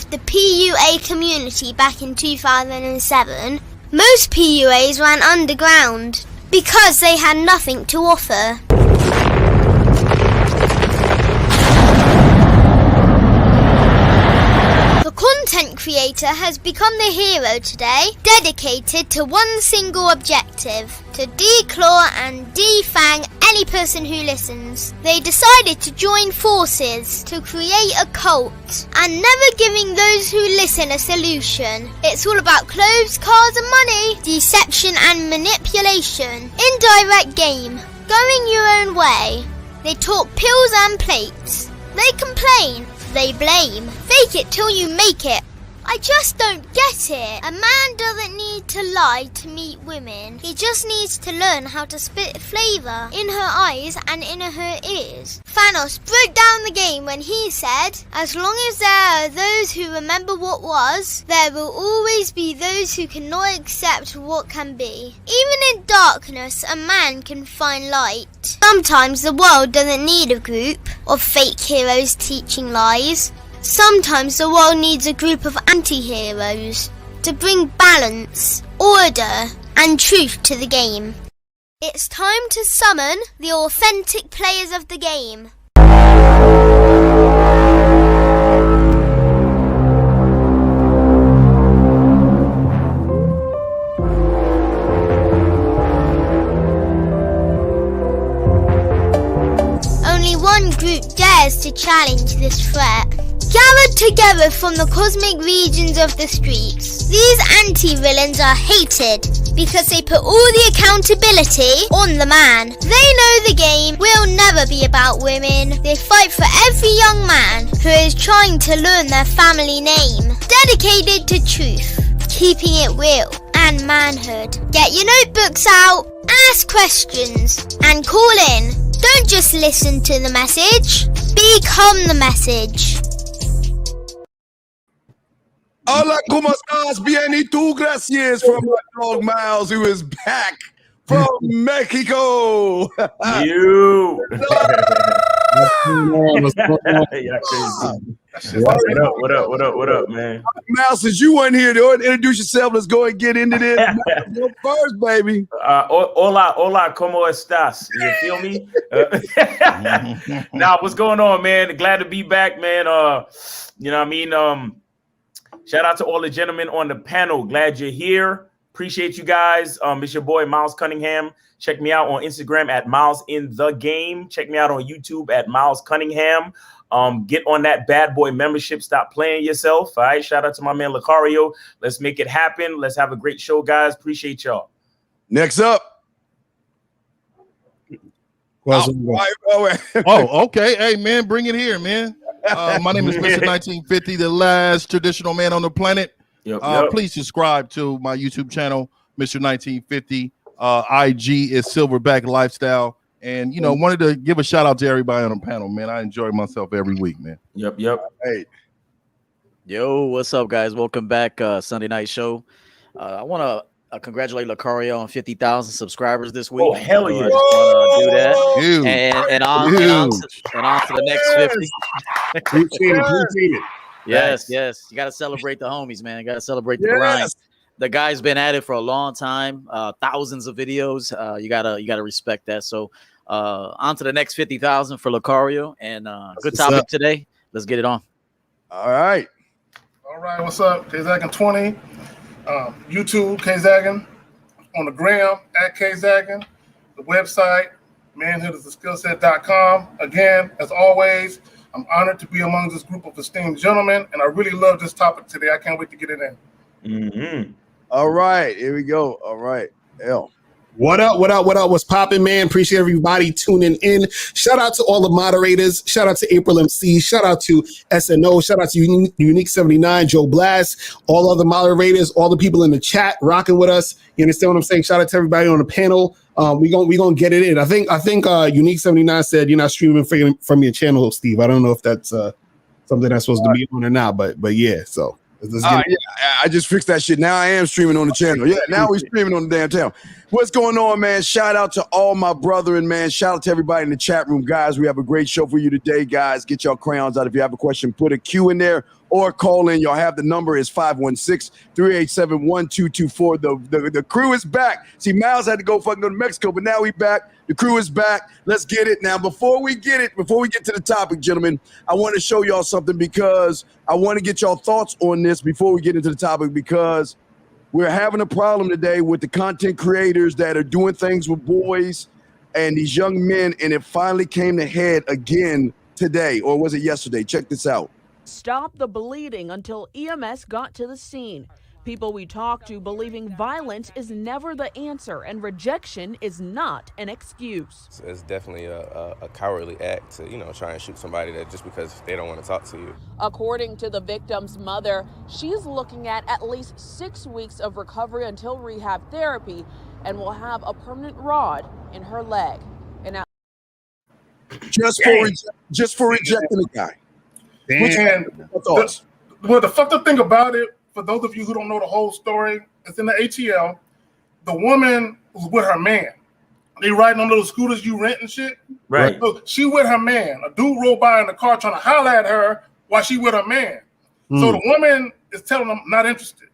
of the PUA community back in 2007, most PUAs ran underground because they had nothing to offer. The content creator has become the hero today, dedicated to one single objective: to declaw and defang any person who listens. They decided to join forces to create a cult, and never giving those who listen a solution. It's all about clothes, cars and money, deception and manipulation, indirect game, going your own way. They talk pills and plates. They complain. They blame. Fake it till you make it. I just don't get it. A man doesn't need to lie to meet women. He just needs to learn how to spit flavour in her eyes and in her ears. Thanos broke down the game when he said, as long as there are those who remember what was, there will always be those who cannot accept what can be. Even in darkness, a man can find light. Sometimes the world doesn't need a group of fake heroes teaching lies. Sometimes the world needs a group of anti-heroes to bring balance, order, and truth to the game. It's time to summon the authentic players of the game. Only one group dares to challenge this threat. Gathered together from the cosmic regions of the streets, these anti-villains are hated because they put all the accountability on the man. They know the game will never be about women. They fight for every young man who is trying to learn their family name. Dedicated to truth, keeping it real, and manhood. Get your notebooks out, ask questions, and call in. Don't just listen to the message, become the message. Hola, ¿cómo estás? Bien, y tú, gracias, from my dog Miles, who is back from Mexico. You. What up, man? Miles, since you weren't here to introduce yourself, let's go and get into this. Go first, baby. Hola, ¿cómo estás? You feel me? Nah, what's going on, man? Glad to be back, man. You know what I mean? Shout out to all the gentlemen on the panel. Glad you're here. Appreciate you guys. It's your boy, Miles Cunningham. Check me out on Instagram at Miles in the Game. Check me out on YouTube at Miles Cunningham. Get on that bad boy membership. Stop playing yourself. All right. Shout out to my man, Lucario. Let's make it happen. Let's have a great show, guys. Appreciate y'all. Next up. Oh, okay. Hey, man, bring it here, man. My name is Mr. 1950, the last traditional man on the planet. Yep. Please subscribe to my YouTube channel, Mr. 1950. IG is Silverback Lifestyle. And, you know, wanted to give a shout out to everybody on the panel, man. I enjoy myself every week, man. Yep. Hey. Yo, what's up, guys? Welcome back. Sunday night show. I want to congratulate Lucario on 50,000 subscribers this week. Oh, hell yeah. I just want to do that. Huge. And on to the next 50. Appreciate it. Yes. You got to celebrate the homies, man. You got to celebrate the grind. The guy's been at it for a long time, thousands of videos. You gotta respect that. So on to the next 50,000 for Lucario, and good topic today. Let's get it on. All right. What's up? Kzagan 20, YouTube Kzagan, on the gram at Kzagan, the website manhoodistheskillset.com. Again, as always, I'm honored to be among this group of esteemed gentlemen, and I really love this topic today. I can't wait to get it in. Mm-hmm. All right, here we go. All right, L. What up? What's popping, man? Appreciate everybody tuning in. Shout out to all the moderators. Shout out to April MC. Shout out to SNO. Shout out to Unique 79, Joe Blast, all other moderators, all the people in the chat rocking with us. You understand what I'm saying? Shout out to everybody on the panel. We gonna get it in. I think Unique 79 said you're not streaming from your channel, Steve. I don't know if that's something that's supposed to be on or not, but yeah. So Yeah, I just fixed that shit. Now I am streaming on the channel. Yeah, now we're streaming on the damn channel. What's going on, man? Shout out to all my brethren, man. Shout out to everybody in the chat room, guys. We have a great show for you today, guys. Get your crayons out. If you have a question, put a Q in there or call in. Y'all have the number is 516-387-1224. The crew is back. See, Miles had to go fucking go to Mexico, but now we back. The crew is back. Let's get it. Now, before we get to the topic, gentlemen, I want to show y'all something because I want to get y'all thoughts on this before we get into the topic, because we're having a problem today with the content creators that are doing things with boys and these young men, and it finally came to head again today, or was it yesterday? Check this out. Stop the bleeding until EMS got to the scene. People we talk to believing violence is never the answer and rejection is not an excuse. It's definitely a cowardly act to, try and shoot somebody that just because they don't want to talk to you. According to the victim's mother, she's looking at least 6 weeks of recovery until rehab therapy and will have a permanent rod in her leg. And now, just for rejecting the guy. And the fucked up thing about it, for those of you who don't know the whole story, it's in the ATL. The woman was with her man. They riding on those scooters you rent and shit. Right. So she with her man. A dude rolled by in the car trying to holler at her while she with her man. So the woman is telling him not interested.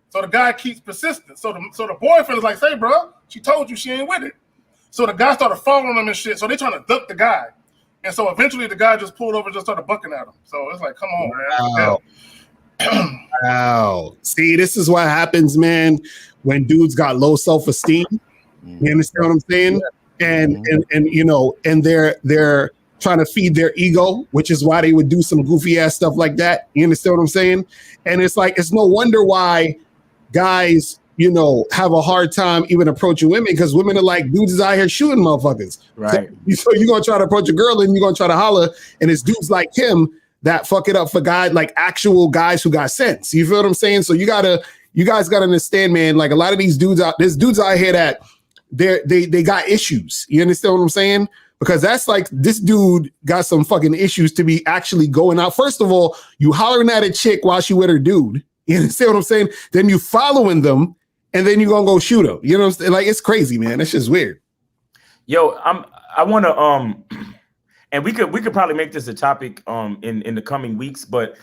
So the guy keeps persistent. So the boyfriend is like, "Say, bro, she told you she ain't with it." So the guy started following them and shit. So they trying to duck the guy. And so eventually the guy just pulled over and just started bucking at him. So it's like, come on, man. Wow. See, this is what happens, man, when dudes got low self-esteem. You understand what I'm saying? And they're trying to feed their ego, which is why they would do some goofy ass stuff like that. You understand what I'm saying? And it's like, it's no wonder why guys, have a hard time even approaching women, because women are like, dudes is out here shooting motherfuckers. Right. So you're going to try to approach a girl and you're going to try to holler, and it's dudes like him that fuck it up for guys, like actual guys who got sense. You feel what I'm saying? So you guys got to understand, man, like a lot of these dudes there's dudes out here that they got issues. You understand what I'm saying? Because that's like, this dude got some fucking issues to be actually going out. First of all, you hollering at a chick while she with her dude. You understand what I'm saying? Then you following them, and then you're gonna go shoot her. You know what I'm saying? Like, it's crazy, man. It's just weird. Yo, I want to and we could probably make this a topic in the coming weeks, but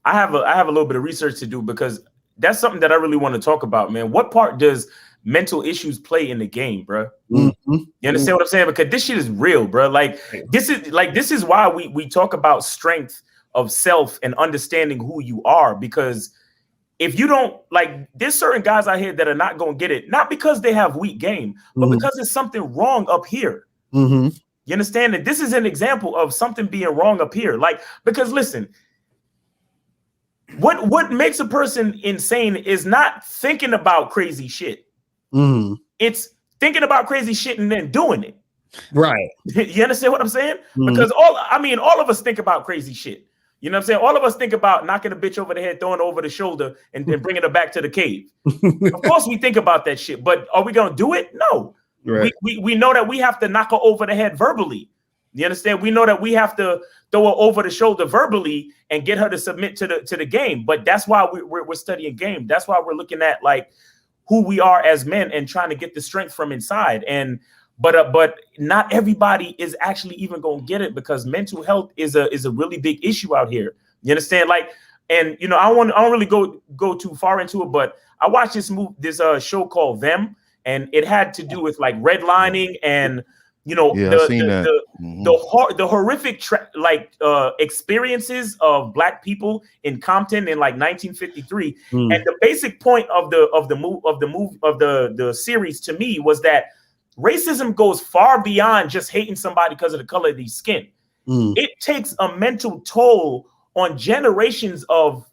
I have a little bit of research to do, because that's something that I really want to talk about, man. What part does mental issues play in the game, bro? Mm-hmm. You understand what I'm saying? Because this shit is real, bro. Like this is why we talk about strength of self and understanding who you are, because if you don't, like, there's certain guys out here that are not going to get it, not because they have weak game, but because there's something wrong up here. Mm-hmm. You understand that this is an example of something being wrong up here. Like, because listen, what makes a person insane is not thinking about crazy shit. Mm-hmm. It's thinking about crazy shit and then doing it. Right. You understand what I'm saying? Mm-hmm. Because all of us think about crazy shit. You know what I'm saying? All of us think about knocking a bitch over the head, throwing her over the shoulder, and then bringing her back to the cave. Of course, we think about that shit, but are we going to do it? No. Right. We know that we have to knock her over the head verbally. You understand? We know that we have to throw her over the shoulder verbally and get her to submit to the game. But that's why we're studying game. That's why we're looking at like who we are as men and trying to get the strength from inside. But not everybody is actually even going to get it, because mental health is a really big issue out here. You understand? Like, and I don't really go too far into it, but I watched this show called Them, and it had to do with like redlining and the horrific experiences of Black people in Compton in like 1953. And the basic point of the series to me was that racism goes far beyond just hating somebody because of the color of their skin. It takes a mental toll on generations of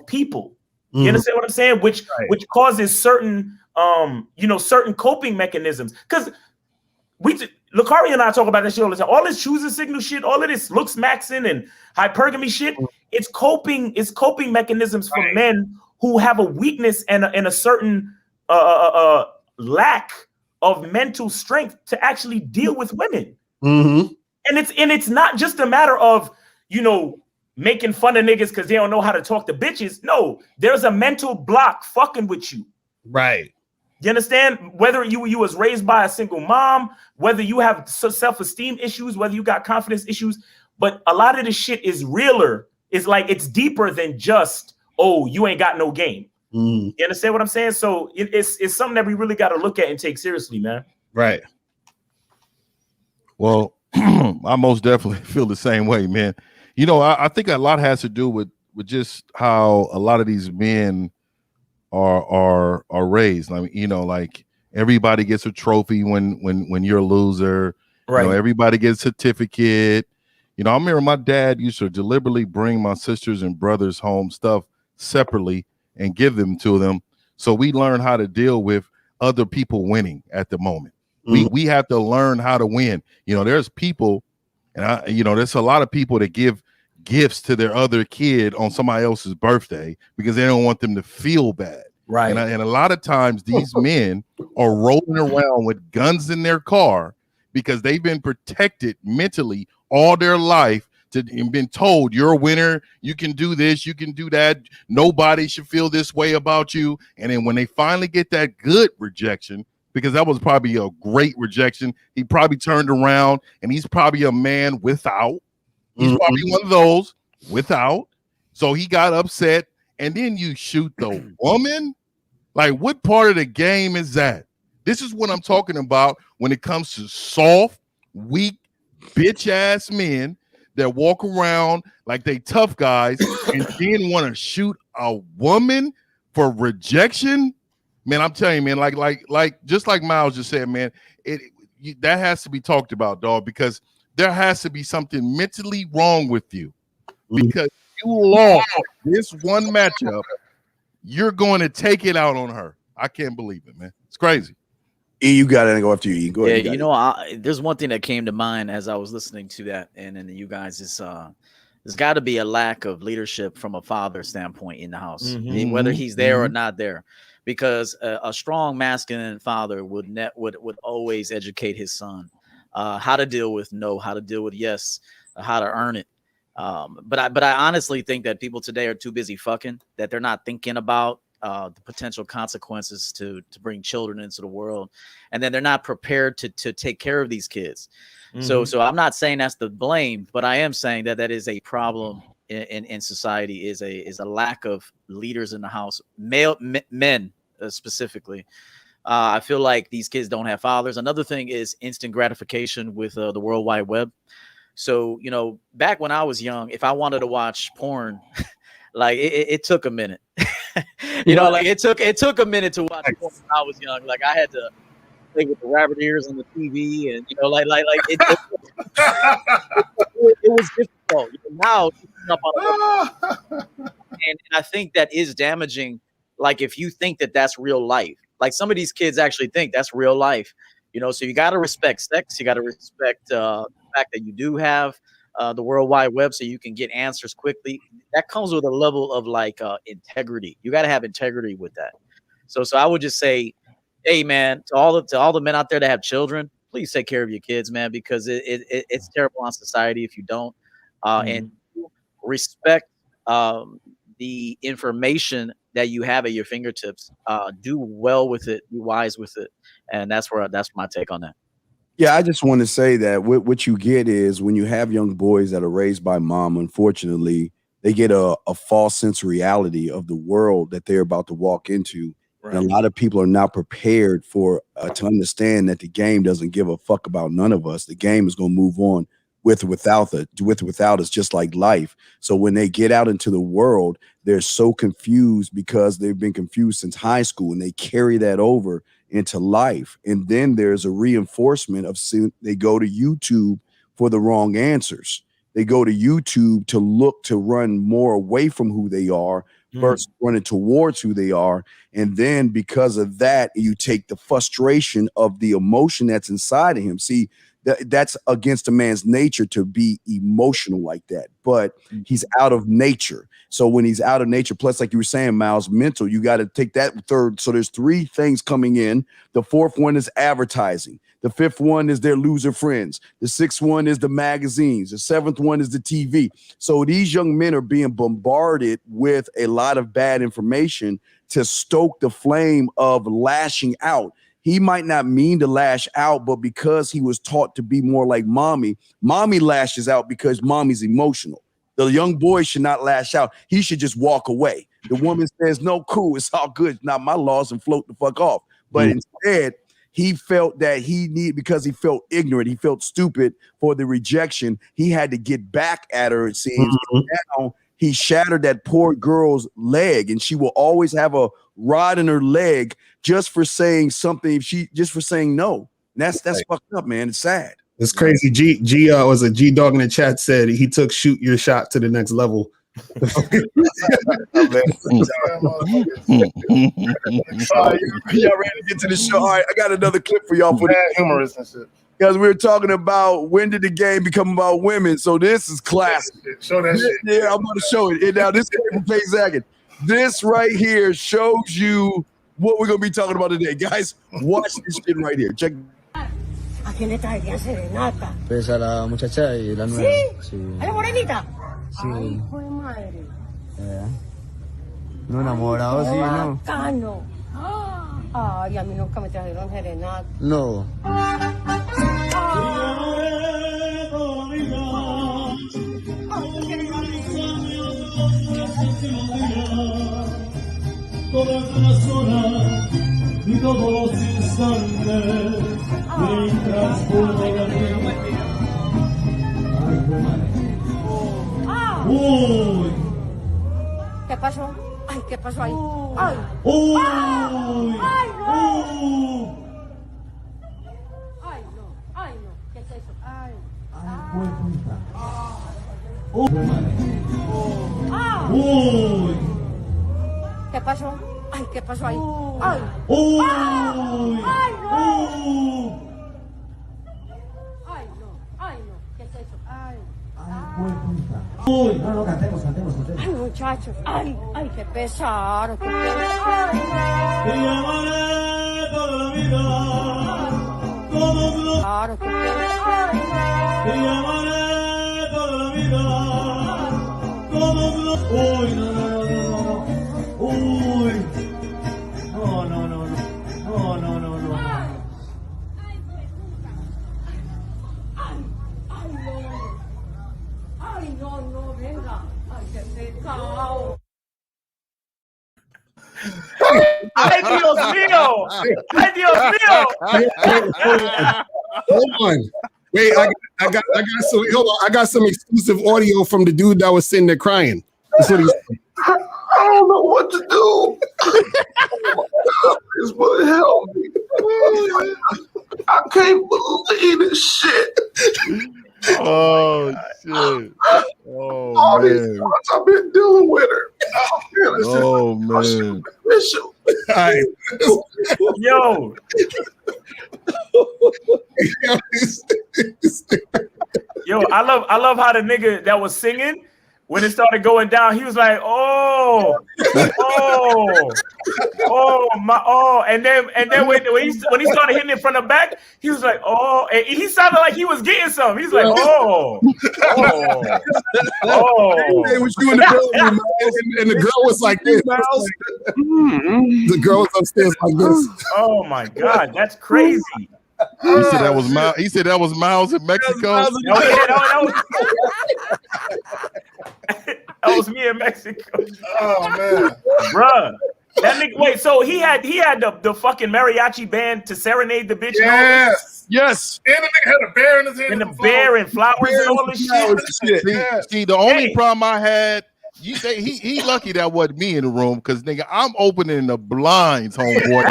people. You understand what I'm saying? Which causes certain certain coping mechanisms. Because Lucari and I talk about that shit all the time. All this choosing signal shit, all of this looks maxing and hypergamy shit. It's coping mechanisms for men who have a weakness and a certain lack of mental strength to actually deal with women. And it's not just a matter of, making fun of niggas because they don't know how to talk to bitches. No, there's a mental block fucking with you. Right. You understand? Whether you was raised by a single mom, whether you have self-esteem issues, whether you got confidence issues, but a lot of this shit is realer. It's like it's deeper than just, oh, you ain't got no game. You understand what I'm saying? So it's something that we really got to look at and take seriously, man. Right. Well, I most definitely feel the same way, man. You know, I think a lot has to do with just how a lot of these men are raised. I mean, you know, like everybody gets a trophy when you're a loser. Right. You know, everybody gets a certificate. You know, I remember my dad used to deliberately bring my sisters and brothers home stuff separately and give them to them, so we learn how to deal with other people winning at the moment. We have to learn how to win. You know, there's people, and there's a lot of people that give gifts to their other kid on somebody else's birthday because they don't want them to feel bad. Right. And a lot of times these men are rolling around with guns in their car because they've been protected mentally all their life and been told you're a winner, you can do this, you can do that, nobody should feel this way about you. And then when they finally get that good rejection, because that was probably a great rejection, he probably turned around and he's probably a man without. He's probably one of those without. So he got upset, and then you shoot the woman. Like, what part of the game is that? This is what I'm talking about when it comes to soft, weak, bitch ass men that walk around like they tough guys and then want to shoot a woman for rejection. Man, I'm telling you, man, like just like Miles just said, man, that has to be talked about, dog, because there has to be something mentally wrong with you, because you lost this one matchup. You're going to take it out on her. I can't believe it, man. It's crazy. E, you got it. Go after you. E. Go ahead. Yeah, there's one thing that came to mind as I was listening to that, and then you guys is there's got to be a lack of leadership from a father standpoint in the house, whether he's there or not there, because a strong masculine father would always educate his son how to deal with no, how to deal with yes, how to earn it. But I honestly think that people today are too busy fucking that they're not thinking about the potential consequences to bring children into the world, and then they're not prepared to take care of these kids. So I'm not saying that's the blame, but I am saying that is a problem in society, is a lack of leaders in the house, men specifically. I feel like these kids don't have fathers. Another thing is instant gratification with the World Wide Web. So, you know, back when I was young, if I wanted to watch porn, like it took a minute. You know, like it took a minute to watch porn when I was young. Like I had to play with the rabbit ears on the TV, and you know, like it was difficult. Now, and I think that is damaging. Like if you think that that's real life, like some of these kids actually think that's real life. You know, so you got to respect sex. You got to respect the fact that you do have the World Wide Web, so you can get answers quickly. That comes with a level of like integrity. You got to have integrity with that. So I would just say, hey man, to all the men out there that have children, please take care of your kids, man, because it's terrible on society if you don't. And respect the information that you have at your fingertips. Do well with it, be wise with it, and that's my take on that. Yeah, I just want to say that what you get is when you have young boys that are raised by mom, unfortunately, they get a false sense of reality of the world that they're about to walk into. Right. And a lot of people are not prepared for to understand that the game doesn't give a fuck about none of us. The game is going to move on with or without us, just like life. So when they get out into the world, they're so confused because they've been confused since high school, and they carry that over into life. And then there's a reinforcement of they go to YouTube for the wrong answers. They go to YouTube to look to run more away from who they are versus running towards who they are. And then because of that, you take the frustration of the emotion that's inside of him. See, that's against a man's nature to be emotional like that, but he's out of nature. So when he's out of nature, plus like you were saying, Miles, mental, you got to take that third. So there's three things coming in. The fourth one is advertising. The 5th one is their loser friends. The 6th one is the magazines. The 7th one is the TV. So these young men are being bombarded with a lot of bad information to stoke the flame of lashing out. He might not mean to lash out, but because he was taught to be more like mommy lashes out because mommy's emotional. The young boy should not lash out. He should just walk away. The woman says, no, cool, it's all good. It's not my loss, and float the fuck off. But instead, he felt that because he felt ignorant, he felt stupid for the rejection. He had to get back at her, it seems. Now he shattered that poor girl's leg, and she will always have a rod in her leg just for saying something. Just for saying no. And that's fucked up, man. It's sad. It's crazy. G was a G dog in the chat said he took shoot your shot to the next level. Y'all ready to get to the show? All right, I got another clip for y'all for Mad humorous and shit. because we were talking about when did the game become about women. So this is classic. Show that shit. Yeah, I'm gonna show it. And now this came from Faye Zaggett. This right here shows you what we're gonna be talking about today, guys. Watch this shit right here. Check. ¿A quién le traerían serenata? Pues a la muchacha y la nueva. ¿Sí? ¿A la morenita? Sí. Ay, hijo de madre. No enamorado, sí, ¿no? Bacano. Ay, a mí nunca me trajeron serenata. No. Todas las horas y todos los instantes mientras puedo dormir. Uy. ¿Qué pasó? Ay, ¿qué pasó ahí? Ay. Uy. Ay, no. Ay, no. Ay, no. ¿Qué es eso? Ay. Uy. ¿Qué pasó? Ay, ¿qué pasó ahí? Ay. Uy. Ay, no. Ay, no. Ay, no. ¿Qué es eso? Ay. Uy. No, cantemos. Ay, muchachos. Ay, qué pesar. Qué pesar. Te llamaré toda la vida. Todos los. Claro, qué pesar. Te llamaré toda la vida. Todos los. Uy, no. Uy. No. Ay, no, venga. Ay, qué pecado. ¡Ay, Dios mío! ¡Ay, Dios mío! Hold on. Wait, I got some. Hold on. I got some exclusive audio from the dude that was sitting there crying. That's what he said. I don't know what to do. This would help me. I can't believe this shit. Oh shit! Oh All man! these months I've been dealing with her. Oh man! Official. Right. Yo, yo, I love how the nigga that was singing, when it started going down, he was like, oh, and then when he started hitting it from the back, he was like, oh, and he sounded like he was getting something. He's like, oh. Hey, was you in the building, and the girl was like this. The girl was upstairs like this. Oh my God, that's crazy. He said that was Miles. He said that was Miles in Mexico. That was me in Mexico. Oh man, bruh. That nigga. Wait, so he had the fucking mariachi band to serenade the bitch. Yes. And the nigga had a bear in his hand. And the bear and flowers and all this shit. See, the only problem I had, you say he lucky that wasn't me in the room, because nigga, I'm opening the blinds, homeboy.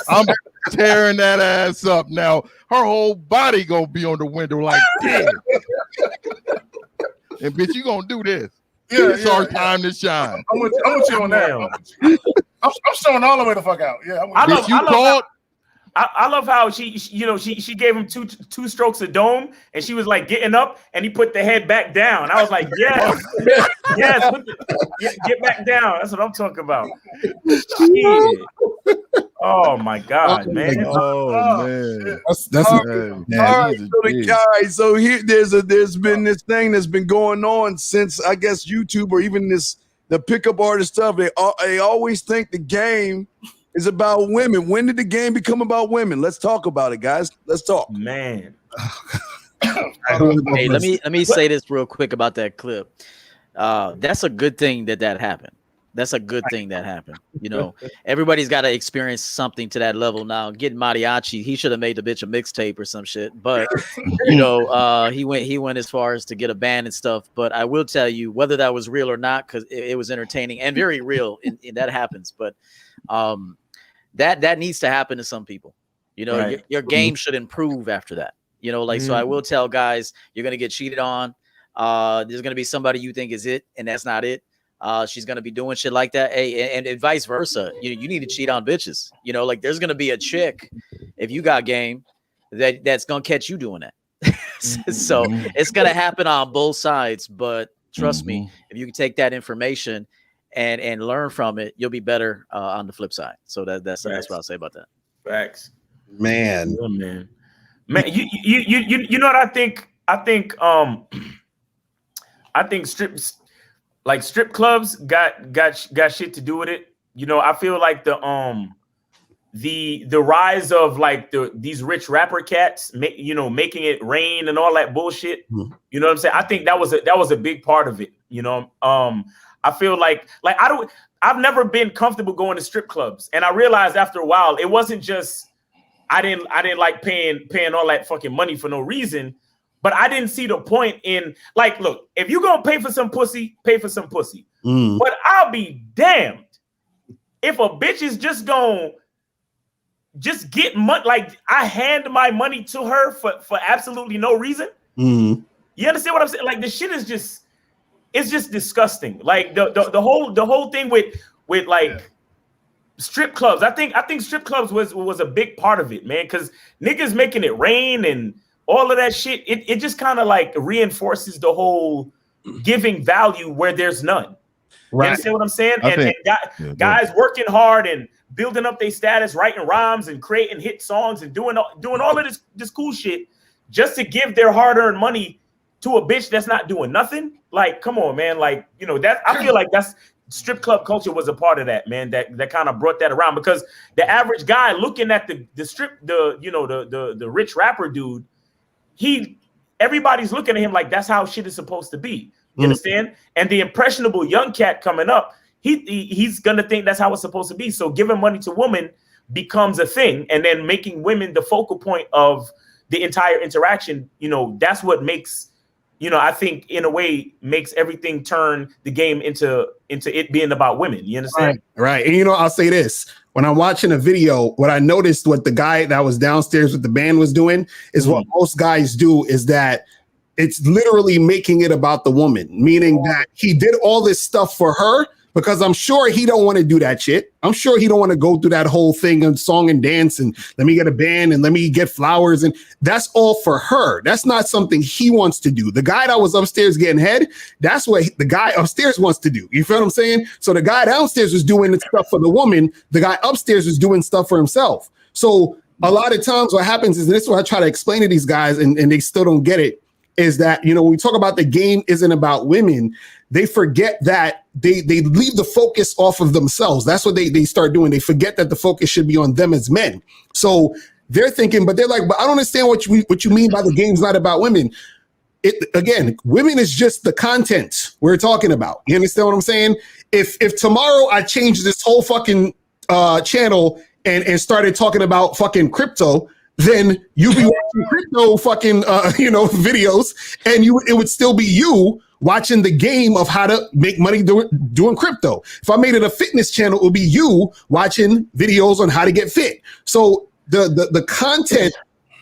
I'm tearing that ass up. Now her whole body gonna be on the window like damn. And bitch, you gonna do this? It's our time to shine. I'm with you on that. I'm showing all the way the fuck out. Yeah, I love how she gave him two strokes of dome, and she was like getting up, and he put the head back down. I was like, yes, get back down. That's what I'm talking about. Shit. Oh my God, man. Oh man. That's All man. right, He's a so G. so here there's been this thing that's been going on since I guess YouTube or even the pickup artist stuff. They always think the game is about women. When did the game become about women? Let's talk about it, guys. Let's talk. Man. Hey, let me say this real quick about that clip. That's a good thing that happened. That's a good thing that happened. You know, everybody's got to experience something to that level. Now, getting mariachi, he should have made the bitch a mixtape or some shit. But you know, he went as far as to get a band and stuff. But I will tell you, whether that was real or not, because it was entertaining and very real, and that happens. But that needs to happen to some people. You know, Right. your game should improve after that. You know, like, so I will tell guys, you're going to get cheated on. There's going to be somebody you think is it, and that's not it. She's going to be doing shit like that. Hey, and vice versa. You need to cheat on bitches. You know, like there's going to be a chick, if you got game, that's going to catch you doing that. So it's going to happen on both sides. But trust me, if you can take that information and learn from it, you'll be better on the flip side. So that's what I'll say about that. Facts. Man. Oh, man. Man, you know what I think? I think strip clubs got shit to do with it. You know, I feel like the rise of like these rich rapper cats, making it rain and all that bullshit. You know what I'm saying? I think that was a big part of it. You know, I feel like I've never been comfortable going to strip clubs, and I realized after a while it wasn't just I didn't like paying all that fucking money for no reason. But I didn't see the point in, like, look, if you're going to pay for some pussy, pay for some pussy. But I'll be damned if a bitch is just going to just get money. Like, I hand my money to her for absolutely no reason. You understand what I'm saying? Like, the shit is just, it's just disgusting. Like, the whole thing with like strip clubs. I think strip clubs was a big part of it, man, because niggas making it rain and all of that shit, it just kind of like reinforces the whole giving value where there's none. Right. You understand what I'm saying? Guys working hard and building up their status, writing rhymes and creating hit songs and doing all of this cool shit just to give their hard-earned money to a bitch that's not doing nothing. Like, come on, man. Like, you know, that I feel like that's strip club culture was a part of that, man. That kind of brought that around, because the average guy looking at the rich rapper dude, everybody's looking at him like that's how shit is supposed to be. You understand? And the impressionable young cat coming up, he's gonna think that's how it's supposed to be. So giving money to women becomes a thing, and then making women the focal point of the entire interaction. You know, that's what makes, you know, I think in a way makes everything turn the game into it being about women. You understand? Right. And you know, I'll say this. When I'm watching a video, what I noticed what the guy that was downstairs with the band was doing is what most guys do, is that it's literally making it about the woman, meaning that he did all this stuff for her, because I'm sure he don't want to do that shit. I'm sure he don't want to go through that whole thing of song and dance and let me get a band and let me get flowers. And that's all for her. That's not something he wants to do. The guy that was upstairs getting head, that's what the guy upstairs wants to do. You feel what I'm saying? So the guy downstairs was doing the stuff for the woman. The guy upstairs was doing stuff for himself. So a lot of times what happens is, and this is what I try to explain to these guys, and they still don't get it, is that, you know, when we talk about the game isn't about women, they forget that they leave the focus off of themselves. That's what they start doing. They forget that the focus should be on them as men. So they're thinking, but they're like, but I don't understand what you mean by the game's not about women. Again, women is just the content we're talking about. You understand what I'm saying? If tomorrow I change this whole fucking channel and started talking about fucking crypto, then you'll be watching crypto fucking videos, and it would still be you watching the game of how to make money doing crypto. If I made it a fitness channel, it would be you watching videos on how to get fit. So the content,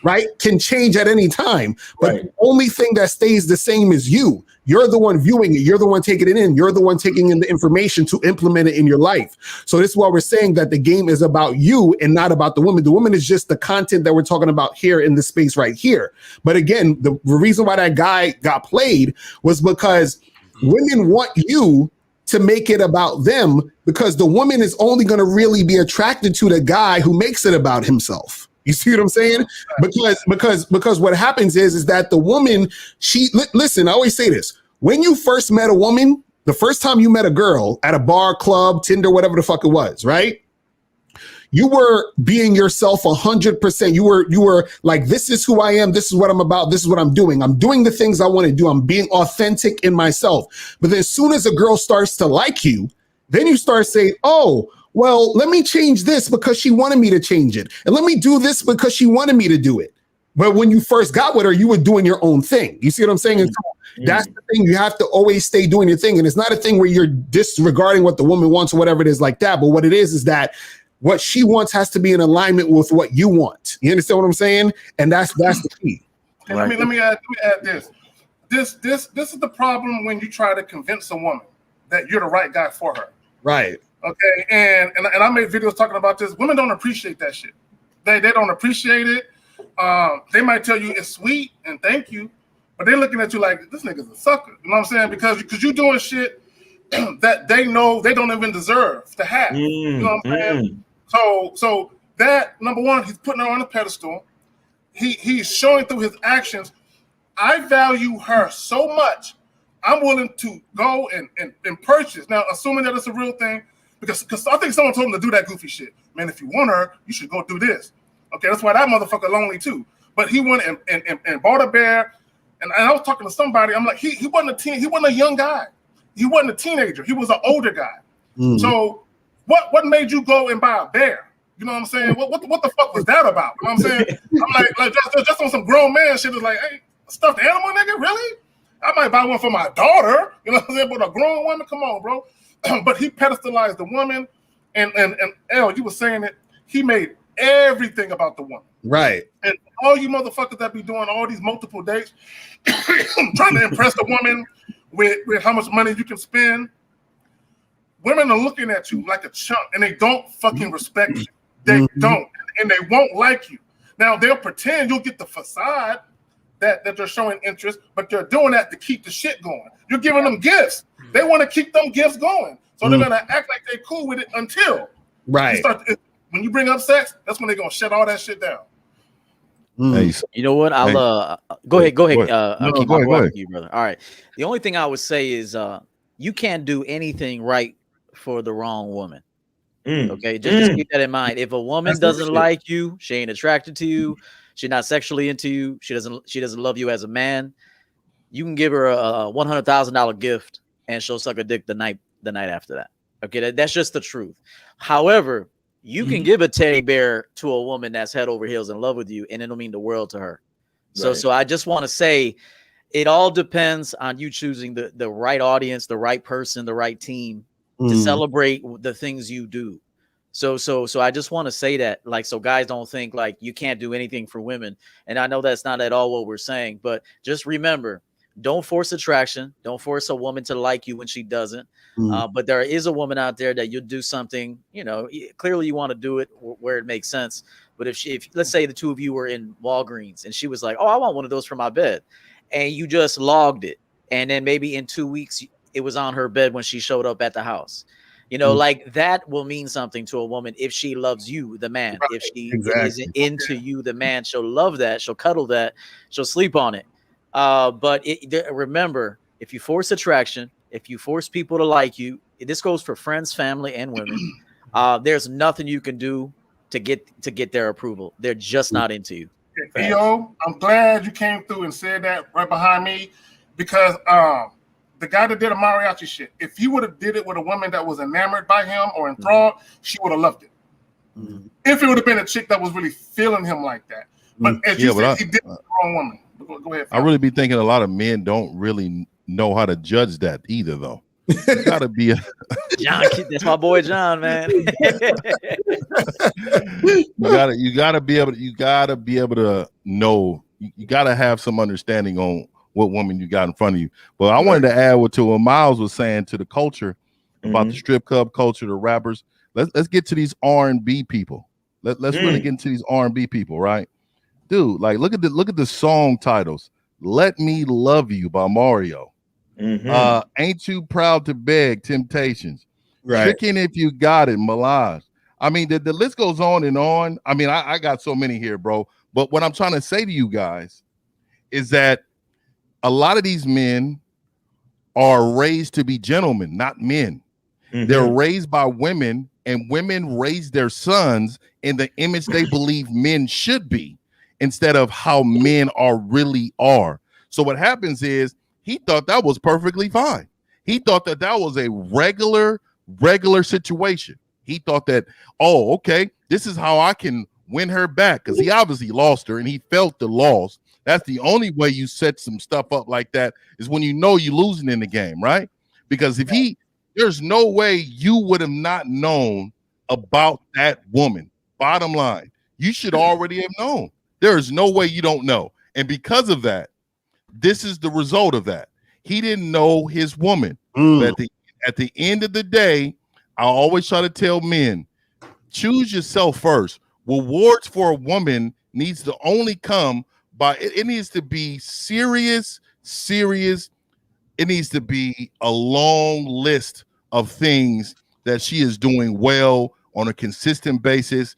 right, can change at any time, but the only thing that stays the same is you. You're the one viewing it. You're the one taking it in. You're the one taking in the information to implement it in your life. So this is why we're saying that the game is about you and not about the woman. The woman is just the content that we're talking about here in the space right here. But again, the reason why that guy got played was because women want you to make it about them, because the woman is only going to really be attracted to the guy who makes it about himself. You see what I'm saying? Because what happens is that the woman, listen, I always say this. When you first met a woman, the first time you met a girl at a bar, club, Tinder, whatever the fuck it was, right? You were being yourself 100%. You were like, this is who I am. This is what I'm about. This is what I'm doing. I'm doing the things I want to do. I'm being authentic in myself. But then as soon as a girl starts to like you, then you start saying, oh, well, let me change this because she wanted me to change it. And let me do this because she wanted me to do it. But when you first got with her, you were doing your own thing. You see what I'm saying? And so that's the thing. You have to always stay doing your thing. And it's not a thing where you're disregarding what the woman wants or whatever it is like that. But what it is that what she wants has to be in alignment with what you want. You understand what I'm saying? And that's the key. Let me add this. This is the problem when you try to convince a woman that you're the right guy for her. Right. Okay. And I made videos talking about this. Women don't appreciate that shit. They don't appreciate it. They might tell you it's sweet and thank you, but they're looking at you like this nigga's a sucker. You know what I'm saying? Because you're doing shit that they know they don't even deserve to have. You know what I'm saying? So that, number one, he's putting her on a pedestal. He's showing through his actions, I value her so much, I'm willing to go and purchase. Now, assuming that it's a real thing, because I think someone told him to do that goofy shit. Man, if you want her, you should go do this. Okay, that's why that motherfucker lonely too. But he went and bought a bear. And I was talking to somebody. I'm like, he wasn't he wasn't a young guy. He wasn't a teenager. He was an older guy. So what made you go and buy a bear? You know what I'm saying? What the fuck was that about? You know what I'm saying? I'm like just on some grown man shit. Is like, hey, stuffed animal, nigga, really? I might buy one for my daughter. You know what I'm saying? But a grown woman, come on, bro. But he pedestalized the woman, and L, you were saying it. He made everything about the woman. Right. And all you motherfuckers that be doing all these multiple dates, trying to impress the woman with how much money you can spend. Women are looking at you like a chump, and they don't fucking respect you. They don't, and they won't like you. Now, they'll pretend you'll get the facade that they're showing interest, but they're doing that to keep the shit going. You're giving them gifts. They want to keep them gifts going. So they're going to act like they're cool with it until when you bring up sex, that's when they're going to shut all that shit down. You know what? I'll go ahead. I'll keep on going with you, brother. All right. The only thing I would say is you can't do anything right for the wrong woman. Okay, just keep that in mind. If a woman doesn't like you, she ain't attracted to you, she's not sexually into you, she doesn't love you as a man, you can give her a $100,000 gift and she'll suck a dick the night after that. Okay, that's just the truth. However, you can give a teddy bear to a woman that's head over heels in love with you, and it'll mean the world to her. So I just want to say it all depends on you choosing the right audience, the right person, the right team to celebrate the things you do. So I just want to say that, like, so guys don't think like you can't do anything for women. And I know that's not at all what we're saying, but just remember, don't force attraction. Don't force a woman to like you when she doesn't. But there is a woman out there that you'll do something, you know, clearly you want to do it where it makes sense. But if let's say the two of you were in Walgreens and she was like, oh, I want one of those for my bed. And you just logged it. And then maybe in 2 weeks, it was on her bed when she showed up at the house. You know, like that will mean something to a woman if she loves you, the man. Right. If she isn't into you, the man, she'll love that. She'll cuddle that. She'll sleep on it. But remember, if you force attraction, if you force people to like you, this goes for friends, family, and women. There's nothing you can do to get their approval. They're just not into you. Theo, I'm glad you came through and said that right behind me, because the guy that did a mariachi shit, if he would have did it with a woman that was enamored by him or enthralled, she would have loved it. If it would have been a chick that was really feeling him like that. But as you said, he did it with the wrong woman. Go ahead. I really be thinking a lot of men don't really know how to judge that either, though. You gotta be a John. That's my boy John, man. you gotta be able to know. You gotta have some understanding on what woman you got in front of you. But I wanted to add to what Miles was saying to the culture about the strip club culture, the rappers. Let's get to these R&B people. Let's really get into these R&B people, right? Dude, like look at the song titles. Let Me Love You by Mario. Ain't too proud to beg, Temptations. Right. Tricking if you got it, Malage. I mean, the list goes on and on. I mean, I got so many here, bro. But what I'm trying to say to you guys is that a lot of these men are raised to be gentlemen, not men. They're raised by women, and women raise their sons in the image they believe men should be instead of how men really are. So what happens is he thought that was perfectly fine. He thought that was a regular situation. He thought that, oh, okay, this is how I can win her back, because he obviously lost her and he felt the loss. That's the only way you set some stuff up like that, is when you know you're losing in the game, right? Because if there's no way you would have not known about that woman. Bottom line, you should already have known. There is no way you don't know. And because of that, this is the result of that. He didn't know his woman. But at the end of the day, I always try to tell men, choose yourself first. Rewards for a woman needs to only come by, it needs to be serious. It needs to be a long list of things that she is doing well on a consistent basis.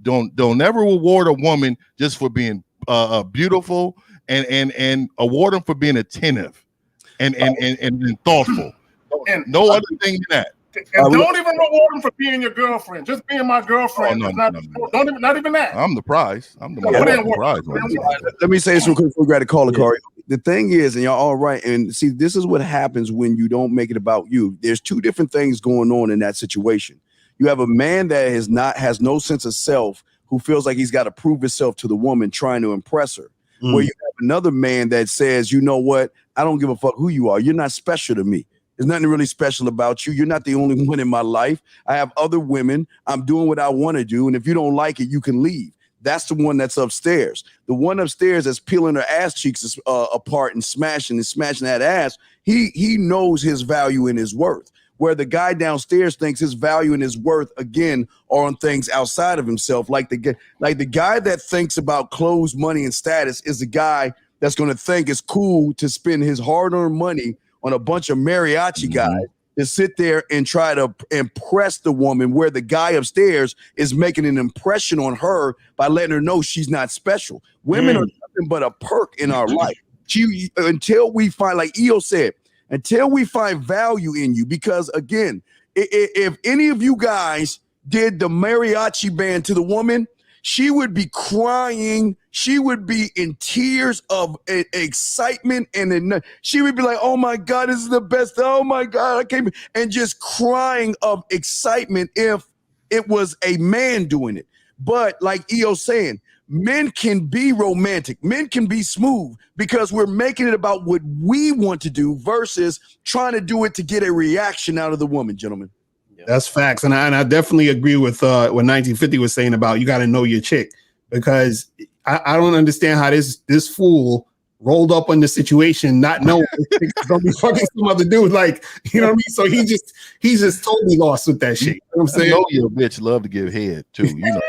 Don't ever reward a woman just for being beautiful, and award them for being attentive and thoughtful. No other thing than that. And don't even reward them for being your girlfriend. Just being my girlfriend. Oh, no. Not even that. I'm the prize. I'm the prize. Let me say this real quick before we got to call the Corey. The thing is, and y'all all right, and see, this is what happens when you don't make it about you. There's two different things going on in that situation. You have a man that has no sense of self, who feels like he's got to prove himself to the woman, trying to impress her. Where you have another man that says, you know what, I don't give a fuck who you are. You're not special to me. There's nothing really special about you. You're not the only one in my life. I have other women. I'm doing what I want to do. And if you don't like it, you can leave. That's the one that's upstairs. The one upstairs that's peeling her ass cheeks apart and smashing that ass. He knows his value and his worth. Where the guy downstairs thinks his value and his worth, again, are on things outside of himself. Like the guy that thinks about clothes, money, and status is the guy that's going to think it's cool to spend his hard-earned money on a bunch of mariachi guys to sit there and try to impress the woman, where the guy upstairs is making an impression on her by letting her know she's not special. Women are nothing but a perk in our life. Until we find, like EO said, until we find value in you. Because again, if any of you guys did the mariachi band to the woman, she would be crying. She would be in tears of excitement. And she would be like, oh my God, this is the best. Oh my God, I can't. And just crying of excitement if it was a man doing it. But like EO saying, men can be romantic. Men can be smooth because we're making it about what we want to do versus trying to do it to get a reaction out of the woman, gentlemen. That's facts. And I definitely agree with what 1950 was saying about you got to know your chick, because I don't understand how this fool rolled up on the situation, not knowing he's gonna be fucking some other dude. Like, you know what I mean? So he's just totally lost with that shit. You know what I'm saying? I know your bitch love to give head too, you know.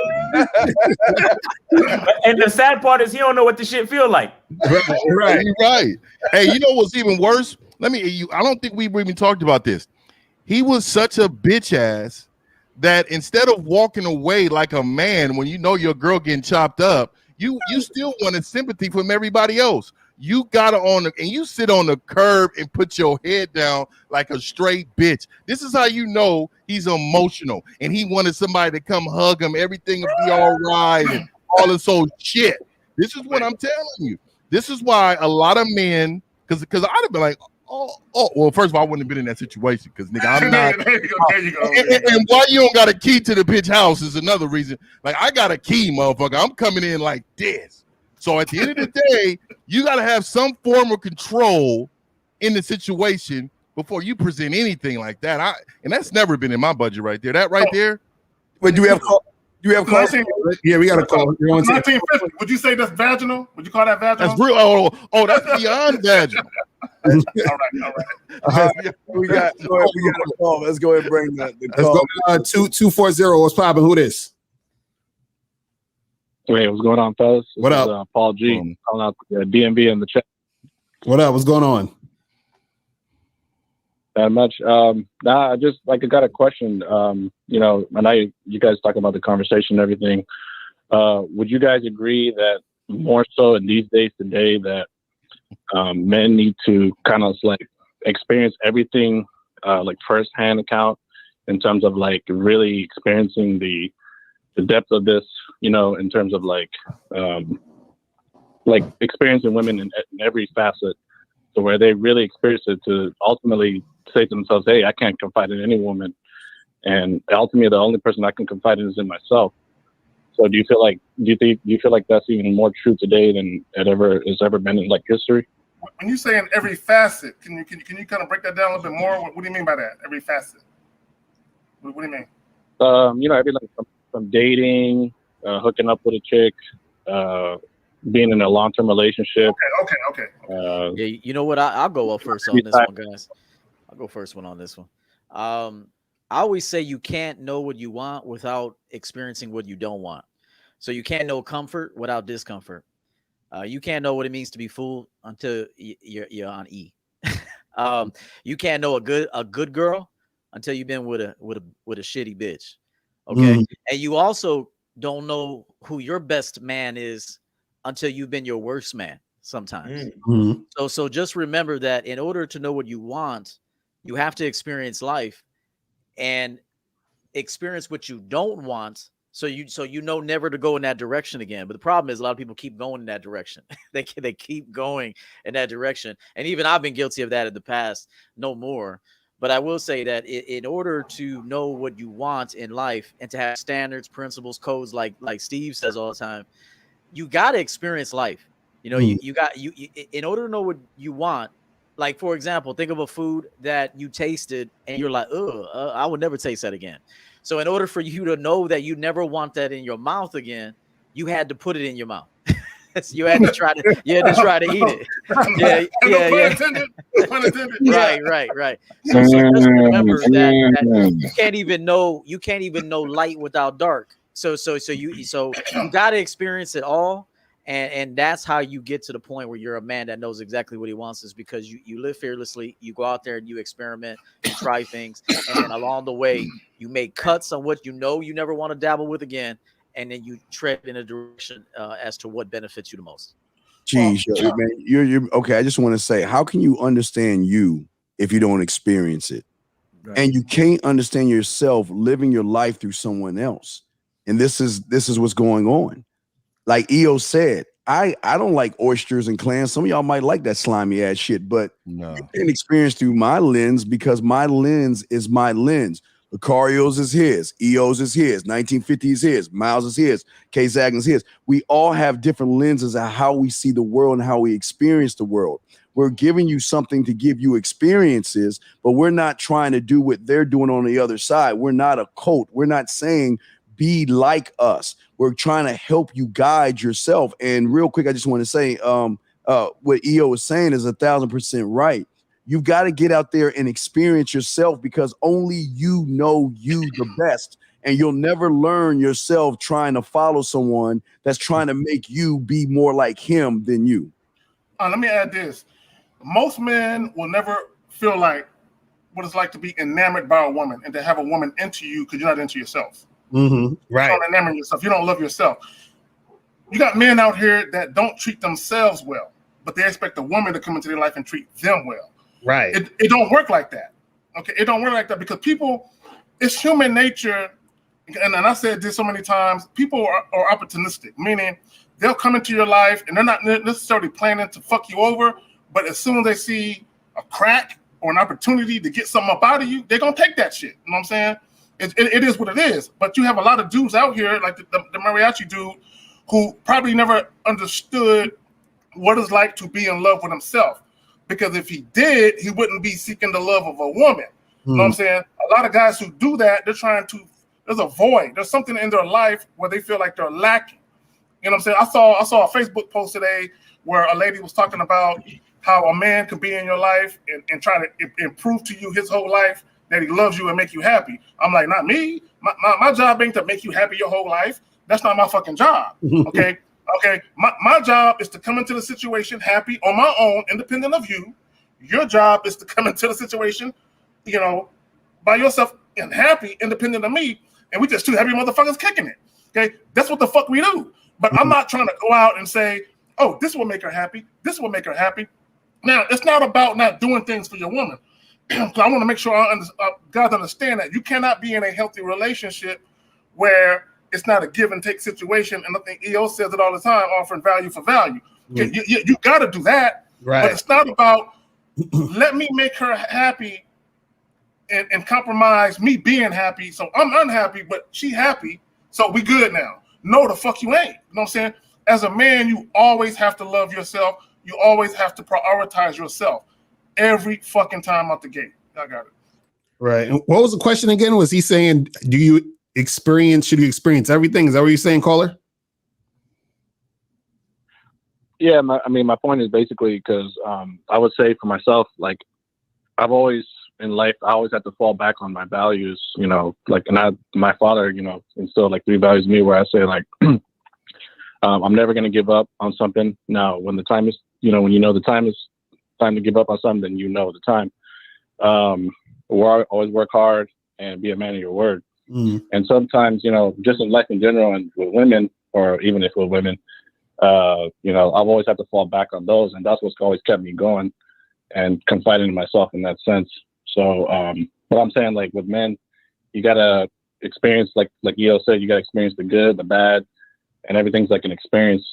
And the sad part is he don't know what the shit feel like. Right. Hey, you know what's even worse? I don't think we've even talked about this. He was such a bitch ass that instead of walking away like a man when you know your girl getting chopped up, you still wanted sympathy from everybody else. You got and you sit on the curb and put your head down like a straight bitch. This is how you know he's emotional, and he wanted somebody to come hug him. Everything will be all right and all this old shit. This is what I'm telling you. This is why a lot of men, because I'd have been like, well, first of all, I wouldn't have been in that situation because, nigga, I'm not. There you go. And why you don't got a key to the bitch house is another reason. Like, I got a key, motherfucker. I'm coming in like this. So at the end of the day, you got to have some form of control in the situation before you present anything like that. And that's never been in my budget right there. That right there. Wait, do we have calls? Yeah, we got a call. 1950. Would you say that's vaginal? Would you call that vaginal? That's real. Oh, that's beyond vaginal. All right. We got a call. Let's go ahead and bring the call. Let's go 2240. What's popping? Who this? Hey, what's going on, fellas? What this up? Is, Paul G. Calling out DMV in the chat. What up? What's going on? Not much. Nah, I just like I got a question. You know, I know you guys talk about the conversation and everything. Would you guys agree that more so in these days today that men need to kind of like experience everything like firsthand account in terms of like really experiencing the depth of this, you know, in terms of like experiencing women in every facet, to where they really experience it to ultimately say to themselves, hey, I can't confide in any woman, and ultimately the only person I can confide in is in myself. So do you feel like that's even more true today than it ever been in like history? When you say in every facet, can you kind of break that down a little bit more? What do you mean by that? Every facet. What do you mean? You know, every like from dating, hooking up with a chick, being in a long-term relationship. Okay. Yeah, you know what? I'll go up first on this one, guys. I'll go first one on this one. I always say you can't know what you want without experiencing what you don't want. So you can't know comfort without discomfort. You can't know what it means to be fooled until you're on E. You can't know a good girl until you've been with a shitty bitch. Okay, and you also don't know who your best man is until you've been your worst man. Sometimes. So just remember that in order to know what you want, you have to experience life and experience what you don't want. So you know never to go in that direction again. But the problem is a lot of people keep going in that direction. they keep going in that direction. And even I've been guilty of that in the past, no more. But I will say that in order to know what you want in life and to have standards, principles, codes, like Steve says all the time, you got to experience life. You know, you in order to know what you want, like, for example, think of a food that you tasted and you're like, I would never taste that again. So in order for you to know that you never want that in your mouth again, you had to put it in your mouth. You had to try to eat it. Yeah. Right. So just remember that you can't even know light without dark. So you got to experience it all. And that's how you get to the point where you're a man that knows exactly what he wants, is because you live fearlessly. You go out there and you experiment, you try things. And then along the way, you make cuts on what you know you never want to dabble with again. And then you tread in a direction as to what benefits you the most. Geez, man, you're okay. I just want to say, how can you understand you if you don't experience it? Right. And you can't understand yourself living your life through someone else. And this is what's going on. Like EO said, I don't like oysters and clams. Some of y'all might like that slimy ass shit, but you can experience through my lens, because my lens is my lens. Lucario's is his, EO's is his, 1950 is his, Miles is his, K Zagin's his. We all have different lenses of how we see the world and how we experience the world. We're giving you something to give you experiences, but we're not trying to do what they're doing on the other side. We're not a cult. We're not saying be like us. We're trying to help you guide yourself. And real quick, I just want to say what EO is saying is 1,000% right. You've got to get out there and experience yourself, because only you know you the best. And you'll never learn yourself trying to follow someone that's trying to make you be more like him than you. Let me add this. Most men will never feel like what it's like to be enamored by a woman and to have a woman into you because you're not into yourself. Right. You don't enamor yourself. You don't love yourself. You got men out here that don't treat themselves well, but they expect a woman to come into their life and treat them well. Right. It don't work like that. Okay. It don't work like that, because people, it's human nature. And I said this so many times, people are opportunistic, meaning they'll come into your life and they're not necessarily planning to fuck you over, but as soon as they see a crack or an opportunity to get something up out of you, they're going to take that shit. You know what I'm saying? It is what it is. But you have a lot of dudes out here, like the mariachi dude, who probably never understood what it's like to be in love with himself. Because if he did, he wouldn't be seeking the love of a woman. You know what I'm saying? A lot of guys who do that, they're trying to, there's a void. There's something in their life where they feel like they're lacking. You know what I'm saying? I saw a Facebook post today where a lady was talking about how a man could be in your life and try to improve to you his whole life, that he loves you and make you happy. I'm like, not me. My job ain't to make you happy your whole life. That's not my fucking job. Okay. Okay. My job is to come into the situation happy on my own, independent of you. Your job is to come into the situation you know, by yourself and happy, independent of me, and we just two happy motherfuckers kicking it. Okay, that's what the fuck we do. But I'm not trying to go out and say, oh, this will make her happy. This will make her happy. Now, it's not about not doing things for your woman. So I want to make sure guys understand that you cannot be in a healthy relationship where it's not a give and take situation. And I think EO says it all the time, offering value for value. Okay, you got to do that. Right. But it's not about let me make her happy and compromise me being happy. So I'm unhappy, but she happy. So we good now. No, the fuck you ain't. You know what I'm saying? As a man, you always have to love yourself. You always have to prioritize yourself every fucking time out the gate. I got it. Right. And what was the question again? Was he saying, should you experience everything? Is that what you're saying, caller? Yeah, my point is basically because I would say for myself, like I've always in life, I always have to fall back on my values, you know, like, and my father, you know, instilled like 3 values in me where I say like, I'm never going to give up on something. Now, when the time is, you know, when you know the time is time to give up on something, then you know the time. Always work hard and be a man of your word. And sometimes, you know, just in life in general and with women, or even if with women, you know, I've always had to fall back on those, and that's what's always kept me going and confiding in myself in that sense. So, but I'm saying, like with men, you gotta experience, like EO said, you gotta experience the good, the bad, and everything's like an experience.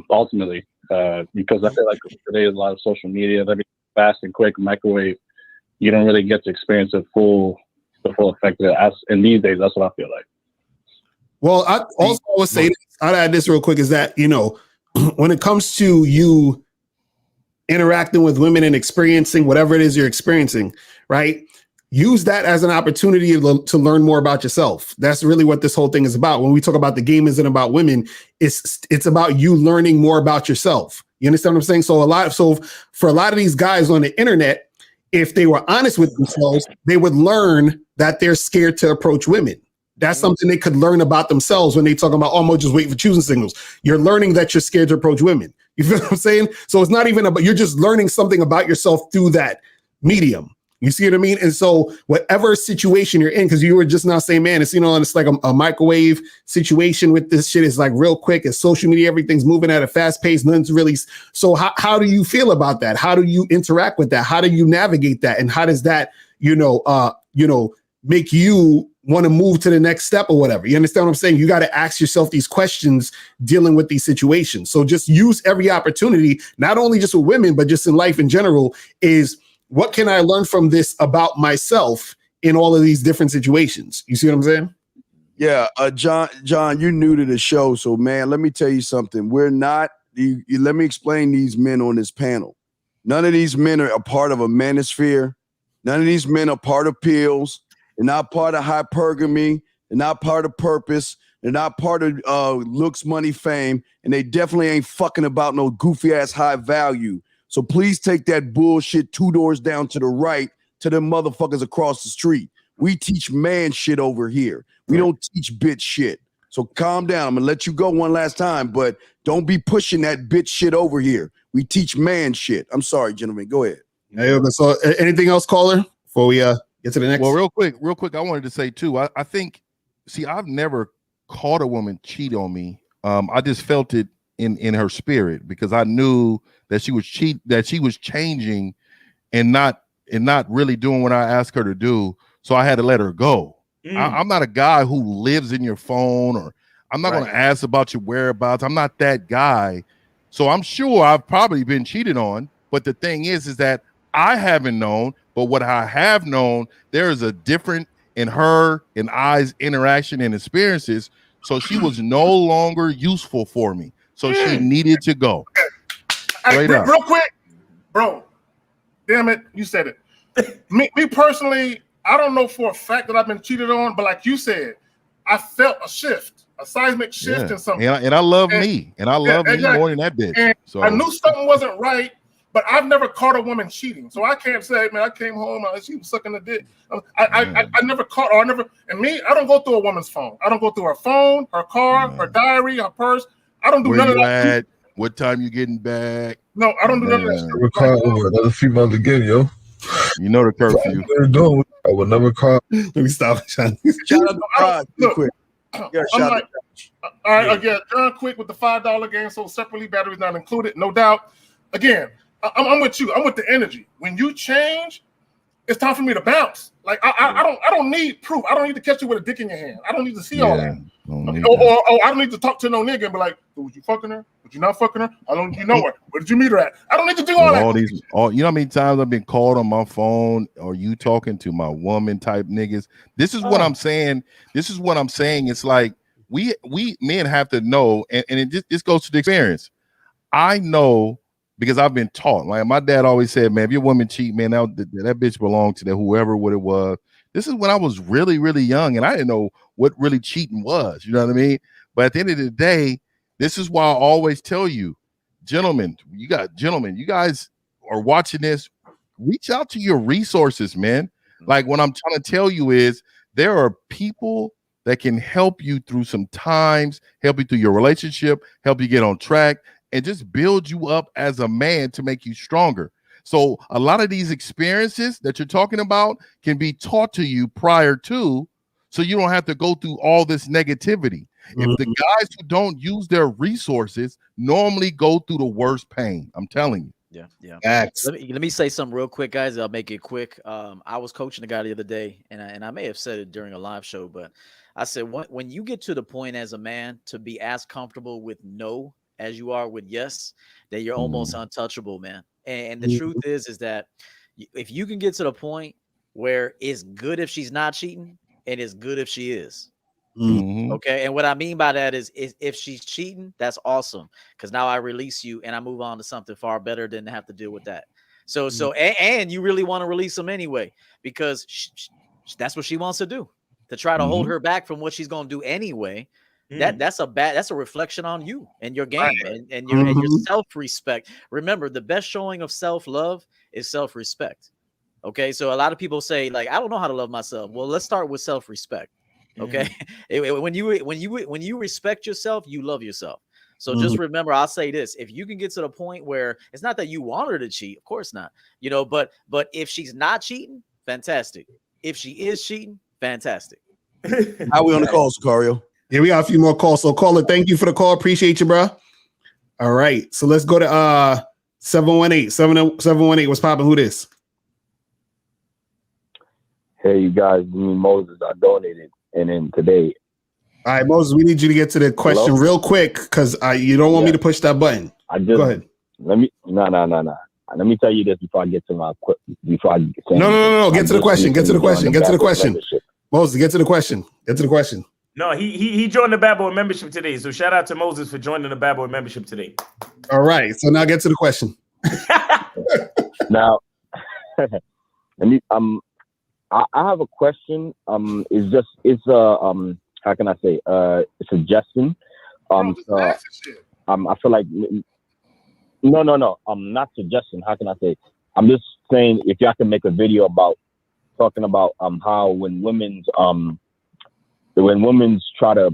Ultimately, because I feel like today is a lot of social media, everything fast and quick, microwave. You don't really get to experience the full effect of it. As in these days, that's what I feel like. Well, I also would say, I'd add this real quick, is that, you know, when it comes to you interacting with women and experiencing whatever it is you're experiencing, right? Use that as an opportunity to learn more about yourself. That's really what this whole thing is about. When we talk about the game isn't about women, it's about you learning more about yourself. You understand what I'm saying? So for a lot of these guys on the internet, if they were honest with themselves, they would learn that they're scared to approach women. That's something they could learn about themselves when they talk about, I'm just waiting for choosing signals. You're learning that you're scared to approach women. You feel what I'm saying? So it's not even about, you're just learning something about yourself through that medium. You see what I mean? And so whatever situation you're in, because you were just now saying, man, it's, you know, it's like a microwave situation with this shit. Is like real quick. It's social media. Everything's moving at a fast pace. Nothing's really. So how do you feel about that? How do you interact with that? How do you navigate that? And how does that, make you want to move to the next step or whatever? You understand what I'm saying? You got to ask yourself these questions dealing with these situations. So just use every opportunity, not only just with women, but just in life in general, is what can I learn from this about myself in all of these different situations? You see what I'm saying? Yeah. John, you're new to the show. So, man, let me tell you something. We're not, let me explain these men on this panel. None of these men are a part of a manosphere. None of these men are part of pills. They're not part of hypergamy. They're not part of purpose. They're not part of looks, money, fame. And they definitely ain't fucking about no goofy ass high value. So please take that bullshit 2 doors down to the right to them motherfuckers across the street. We teach man shit over here. We don't teach bitch shit. So calm down. I'm going to let you go one last time, but don't be pushing that bitch shit over here. We teach man shit. I'm sorry, gentlemen. Go ahead. So anything else, caller, before we get to the next? Well, real quick, I wanted to say too, I think, see, I've never caught a woman cheat on me. I just felt it in her spirit, because I knew that she was changing and not really doing what I asked her to do. So I had to let her go. I'm not a guy who lives in your phone, or I'm not going to ask about your whereabouts. I'm not that guy. So I'm sure I've probably been cheated on. But the thing is that I haven't known. But what I have known, there is a different in her and I's interaction and experiences. So she was no longer useful for me. So she needed to go. Real quick, bro. Damn it, you said it. me personally, I don't know for a fact that I've been cheated on, but like you said, I felt a shift, a seismic shift in something. And I love me, and I love me more than that bitch. And so I knew something wasn't right, but I've never caught a woman cheating, so I can't say, man, I came home, she was sucking a dick. I never caught, or and me, I don't go through a woman's phone. I don't go through her phone, her car, her diary, her purse. I don't do none of that. What time you getting back? No, I don't do none of that. We're calling over another female again, yo. You know the curfew. They're doing. I would never call. Let me stop. Shout out to Rod, real quick. Yeah, I'm like, all right, again, John Quick with the $5 game sold separately, batteries not included, no doubt. Again, I'm with you. I'm with the energy. When you change, it's time for me to bounce. Like I don't need proof. I don't need to catch you with a dick in your hand. I don't need to see all that. Or I don't need to talk to no nigga and be like, was you fucking her? Was you not fucking her? How long did you know her? Where did you meet her at? I don't need to do all that. You know how many times I've been called on my phone, or you talking to my woman type niggas? This is what I'm saying. This is what I'm saying. It's like we men have to know, and this goes to the experience. I know because I've been taught. Like my dad always said, man, if your woman cheat, man, that bitch belonged to whoever what it was. This is when I was really, really young, and I didn't know what really cheating was. You know what I mean? But at the end of the day, this is why I always tell you, gentlemen, you guys are watching this, reach out to your resources, man. Like what I'm trying to tell you is there are people that can help you through some times, help you through your relationship, help you get on track, and just build you up as a man to make you stronger. So a lot of these experiences that you're talking about can be taught to you prior to, so you don't have to go through all this negativity. If the guys who don't use their resources normally go through the worst pain, I'm telling you. Yeah. Let me say something real quick, guys. I'll make it quick. I was coaching a guy the other day, and I may have said it during a live show, but I said when you get to the point as a man to be as comfortable with no as you are with yes, that you're almost untouchable, man. And the truth is that if you can get to the point where it's good if she's not cheating and it's good if she is. Okay. And what I mean by that is if she's cheating, that's awesome. Because now I release you and I move on to something far better than to have to deal with that. And you really want to release them anyway, because that's what she wants to do, to try to hold her back from what she's going to do anyway. That's a reflection on you and your game and your self-respect. Remember, the best showing of self-love is self-respect. Okay. So a lot of people say, like, I don't know how to love myself. Well, let's start with self-respect. Okay. When you respect yourself, you love yourself. So just remember, I'll say this: if you can get to the point where it's not that you want her to cheat, of course not, but if she's not cheating, fantastic. If she is cheating, fantastic. How we on the call, Sicario? Yeah, we got a few more calls. So caller, thank you for the call. Appreciate you, bro. All right. So let's go to 718. What's popping? Who this? Hey, you guys, me, Moses. I donated. And then today. All right, Moses, we need you to get to the question real quick, because you don't want me to push that button. Go ahead. No. Let me tell you this before I get to my No. Get to the question. Moses, get to the question. No, he joined the Bad Boy membership today. So shout out to Moses for joining the Bad Boy membership today. All right. So now get to the question. Now, I have a question. How can I say? A suggestion. I feel like no. Not suggestion. How can I say? I'm just saying if y'all can make a video about talking about how when women's try to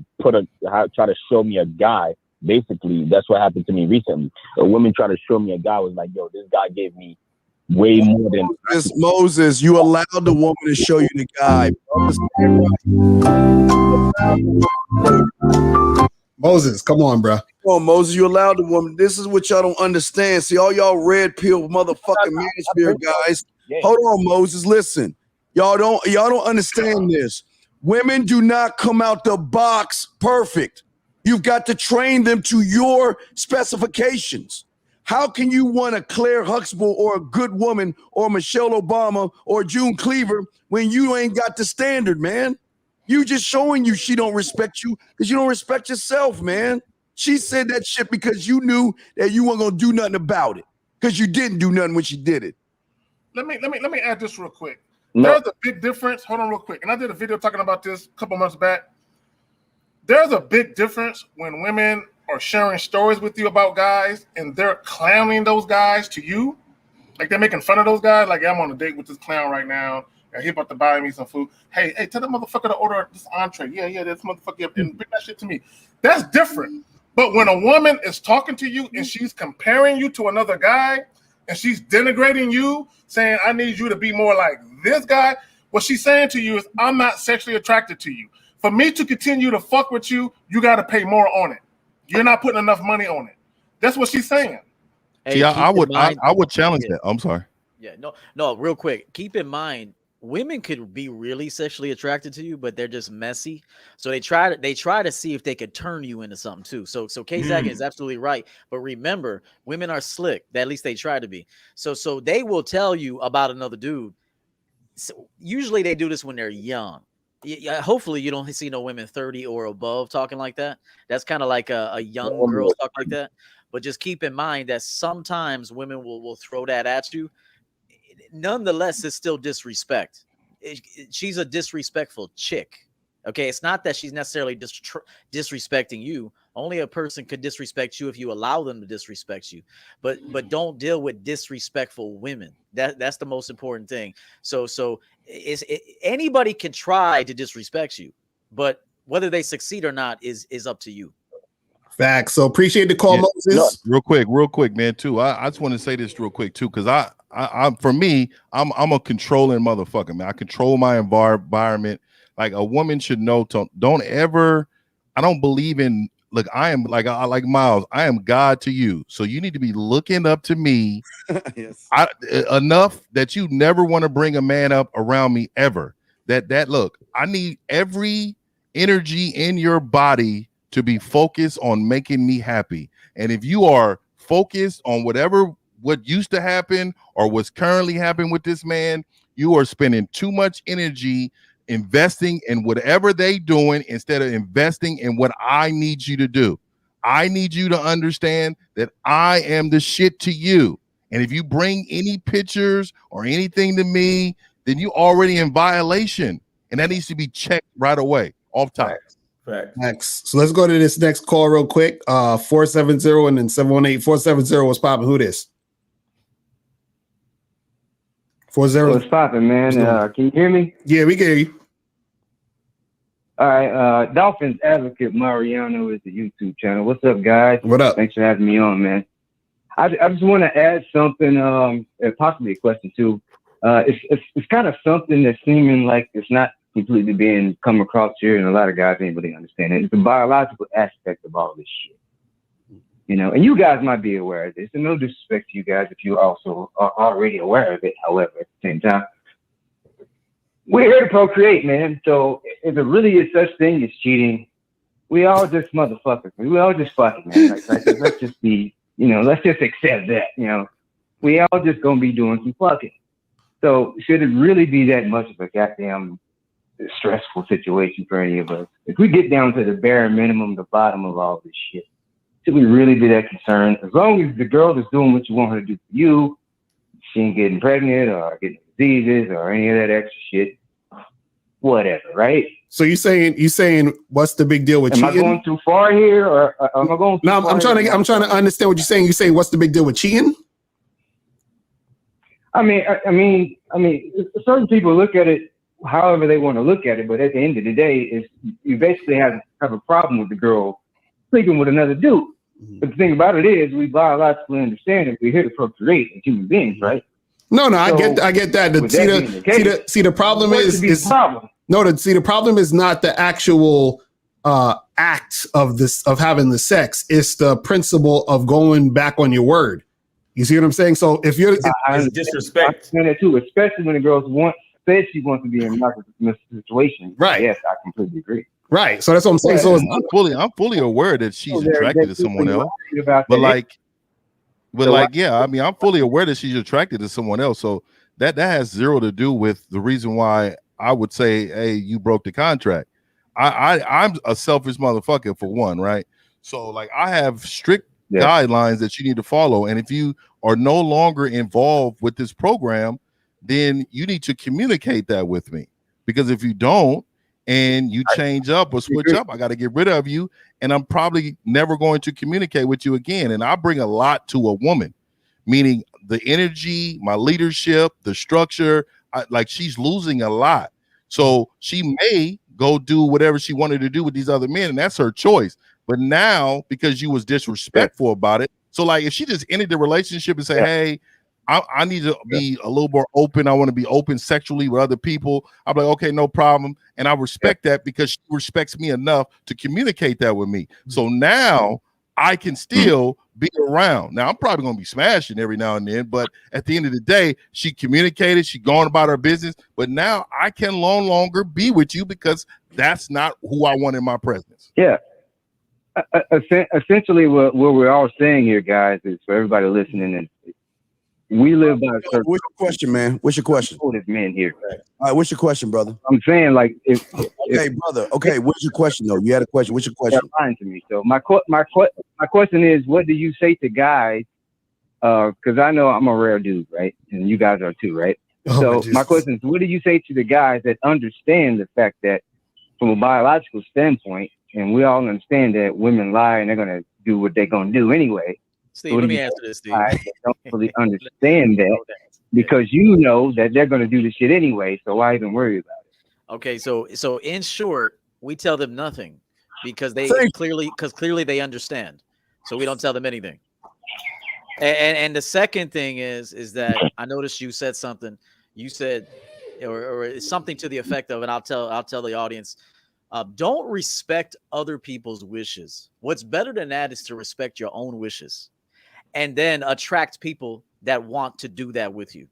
show me a guy. Basically, that's what happened to me recently. A woman tried to show me a guy, was like, yo, this guy gave me way more than Moses. You allowed the woman to show you the guy. Moses, come on, bro. Come on, Moses. You allowed the woman. This is what y'all don't understand. See, all y'all red pill motherfucking manosphere guys. Hold on, Moses. Listen, y'all don't understand this. Women do not come out the box perfect. You've got to train them to your specifications. How can you want a Claire Huxtable or a good woman or Michelle Obama or June Cleaver when you ain't got the standard, man? You just showing you she don't respect you because you don't respect yourself, man. She said that shit because you knew that you weren't gonna do nothing about it because you didn't do nothing when she did it. Let me add this real quick. There's a big difference. Hold on real quick. And I did a video talking about this a couple months back. There's a big difference when women are sharing stories with you about guys and they're clowning those guys to you. Like they're making fun of those guys. Like, I'm on a date with this clown right now. And he about to buy me some food. Hey, tell that motherfucker to order this entree. Yeah, this motherfucker up and bring that shit to me. That's different. But when a woman is talking to you and she's comparing you to another guy and she's denigrating you, saying, I need you to be more like this guy, what she's saying to you is, I'm not sexually attracted to you. For me to continue to fuck with you, you got to pay more on it. You're not putting enough money on it. That's what she's saying. Hey, See, I would challenge Yeah. that. I'm sorry. Yeah, no, real quick. Keep in mind, women could be really sexually attracted to you, but they're just messy. So they try to see if they could turn you into something too. So K-Zag is absolutely right. But remember, women are slick. At least they try to be. So they will tell you about another dude. So usually they do this when they're young. Yeah, hopefully you don't see no women 30 or above talking like that. That's kind of like a young girl talk like that. But just keep in mind that sometimes women will throw that at you. Nonetheless, it's still disrespect. She's a disrespectful chick. Okay, it's not that she's necessarily disrespecting you. Only a person could disrespect you if you allow them to disrespect you. But don't deal with disrespectful women. That's the most important thing. So anybody can try to disrespect you, but whether they succeed or not is up to you. Facts. So appreciate the call, Moses. Real quick, man. Too. I just want to say this real quick too, because I'm for me, I'm a controlling motherfucker, man. I control my environment. Like a woman should know. Don't ever. I don't believe in. Look, I am like Miles. I am God to you, so you need to be looking up to me. Yes. Enough that you never want to bring a man up around me ever. That look. I need every energy in your body to be focused on making me happy. And if you are focused on what used to happen or what's currently happening with this man, you are spending too much energy investing in whatever they doing instead of investing in what I need you to do. I need you to understand that I am the shit to you. And if you bring any pictures or anything to me, then you already in violation. And that needs to be checked right away off top. Next. So let's go to this next call real quick. 470 and then 718. 470 was popping. Who this? 40. What's popping, man? Can you hear me? Yeah, we can hear you. All right. Dolphins Advocate Mariano is the YouTube channel. What's up, guys? What up? Thanks for having me on, man. I just want to add something, and possibly a question too. It's kind of something that's seeming like it's not completely being come across here, and a lot of guys ain't really understand it. It's the biological aspect of all this shit. You know, and you guys might be aware of this, and no disrespect to you guys if you also are already aware of it. However, at the same time, we're here to procreate, man. So if it really is such thing as cheating, we all just motherfuckers. We all just fucking, man. Like, let's just be, let's just accept that, we all just gonna be doing some fucking. So should it really be that much of a goddamn stressful situation for any of us? If we get down to the bare minimum, the bottom of all this shit, should we really be that concerned? As long as the girl is doing what you want her to do for you, she ain't getting pregnant or getting diseases or any of that extra shit, whatever, right? So you saying what's the big deal with cheating? Am I going too far here, or am I going? No, I'm trying to understand what you're saying. You're saying what's the big deal with cheating? I mean, certain people look at it however they want to look at it, but at the end of the day, is you basically have a problem with the girl sleeping with another dude. But the thing about it is, we biologically understand that we're here to procreate as human beings, right? No, I get that. The problem is the problem is not the actual act of having the sex. It's the principle of going back on your word. You see what I'm saying? So if you're it's disrespect, I understand that too, especially when the girl says she wants to be in a situation. Right. Yes, I completely agree. Right. So that's what I'm saying. So I'm fully aware that she's attracted to someone else. I'm fully aware that she's attracted to someone else. So that has zero to do with the reason why I would say, hey, you broke the contract. I'm a selfish motherfucker for one, right? So like I have strict guidelines that you need to follow. And if you are no longer involved with this program, then you need to communicate that with me. Because if you don't, and you change up or switch up, I got to get rid of you, and I'm probably never going to communicate with you again. And I bring a lot to a woman, meaning the energy, my leadership, the structure. Like she's losing a lot, so she may go do whatever she wanted to do with these other men, and that's her choice. But now, because you was disrespectful about it, so like if she just ended the relationship and say, "Hey, I need to be a little more open. I want to be open sexually with other people. I'm like, okay, no problem. And I respect that because she respects me enough to communicate that with me. So now I can still be around. Now I'm probably going to be smashing every now and then, but at the end of the day, she communicated, she going about her business, but now I can no longer be with you because that's not who I want in my presence. Yeah. Essentially what we're all saying here, guys, is for everybody listening, and we live by a certain. What's your question, man? What's your question? Men here. All right, what's your question, brother? I'm saying, like, okay, brother. Okay, what's your question though? You had a question. What's your question? Lying to me. So my question is, what do you say to guys? Because I know I'm a rare dude, right? And you guys are too, right? So my question is, what do you say to the guys that understand the fact that, from a biological standpoint, and we all understand that women lie and they're gonna do what they're gonna do anyway. Steve, let me answer this, Steve. I don't really understand that because you know that they're going to do the shit anyway, so why even worry about it? Okay, so in short, we tell them nothing because they clearly they understand. So we don't tell them anything. And the second thing is that I noticed you said something. You said, or something to the effect of, and I'll tell the audience. Don't respect other people's wishes. What's better than that is to respect your own wishes. And then attract people that want to do that with you.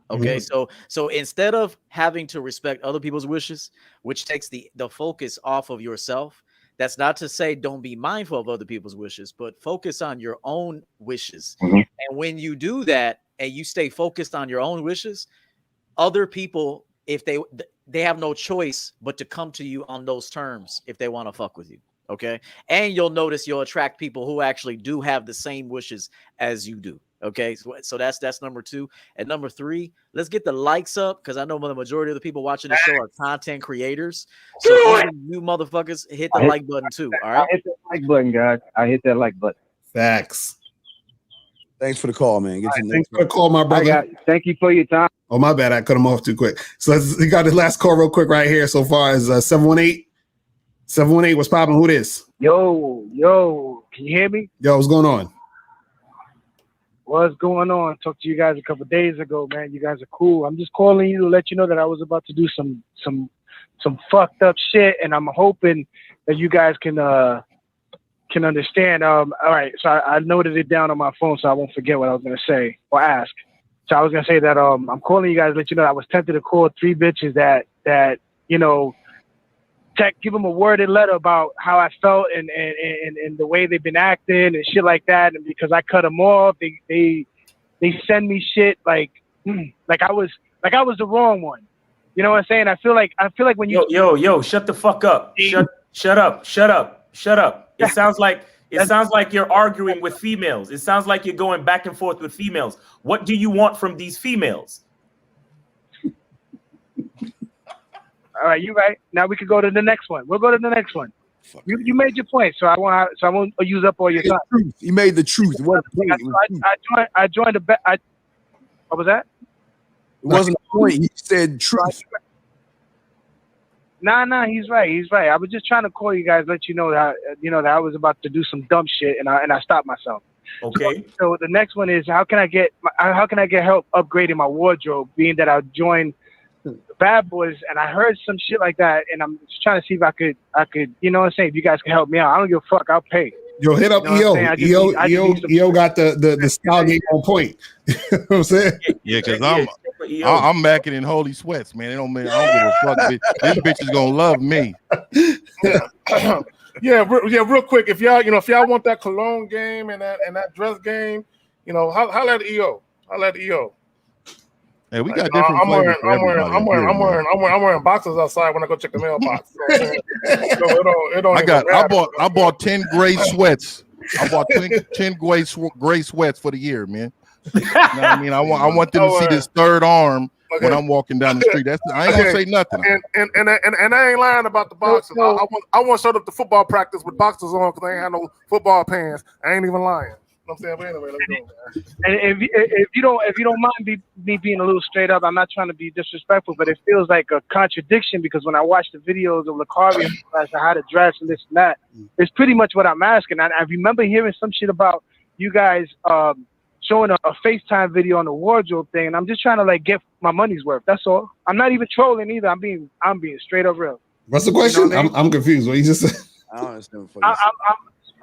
Okay, so instead of having to respect other people's wishes, which takes the focus off of yourself, that's not to say don't be mindful of other people's wishes, but focus on your own wishes. And when you do that and you stay focused on your own wishes, other people, if they have no choice but to come to you on those terms if they want to fuck with you. Okay. And you'll notice you'll attract people who actually do have the same wishes as you do. Okay. So that's number 2. And number 3, let's get the likes up, because I know the majority of the people watching the show are content creators. So you motherfuckers hit the like button too. All right. I hit that like button, guys. I hit that like button. Facts. Thanks for the call, man. Thanks for the call, my brother. Thank you for your time. Oh, my bad. I cut him off too quick. So we got the last call real quick right here so far as 718. 718, what's popping? Who this? Yo, can you hear me? Yo, what's going on? What's going on? Talked to you guys a couple of days ago, man. You guys are cool. I'm just calling you to let you know that I was about to do some fucked up shit, and I'm hoping that you guys can understand. All right, so I noted it down on my phone so I won't forget what I was gonna say or ask. So I was gonna say that I'm calling you guys to let you know I was tempted to call 3 bitches that you know, give them a worded letter about how I felt and the way they've been acting and shit like that. And because I cut them off, they send me shit like I was the wrong one. You know what I'm saying? I feel like when you yo, shut the fuck up. Shut up. It sounds like you're arguing with females. It sounds like you're going back and forth with females. What do you want from these females? All right, you right. Now we can go to the next one. We'll go to the next one. You made your point, so I won't use up all your time. You made the truth. I joined the bet. What was that? It wasn't a point. He said truth. Nah, he's right. I was just trying to call you guys, let you know that that I was about to do some dumb shit, and I stopped myself. Okay. So the next one is how can I get help upgrading my wardrobe, being that I joined the Bad Boys, and I heard some shit like that, and I'm just trying to see if I could, you know what I'm saying? If you guys can help me out, I don't give a fuck. I'll pay. Yo, hit up EO. EO got the style game on point. You know what I'm saying? Yeah, because I'm macking in holy sweats, man. I don't give a fuck. This bitch is gonna love me. Yeah, real quick. If y'all want that cologne game and that dress game, holla at EO. Hey, we got different flavors. I'm wearing boxes outside when I go check the mailbox. I bought 10 gray sweats. I bought 10 gray sweats for the year, man. You know what I mean? I want them to see this third arm when I'm walking down the street. I ain't gonna say nothing. And I ain't lying about the boxes. I want to show up to football practice with boxers on because I ain't had no football pants. I ain't even lying. You know what I'm saying? But anyway, let's go, man. And if you don't mind me being a little straight up, I'm not trying to be disrespectful, but it feels like a contradiction because when I watch the videos of Lakari as to how to dress and this and that, it's pretty much what I'm asking. I remember hearing some shit about you guys showing a FaceTime video on the wardrobe thing, and I'm just trying to like get my money's worth. That's all. I'm not even trolling either. I'm being straight up real. What's the question? You know what I mean? I'm confused. What you just said? I don't understand.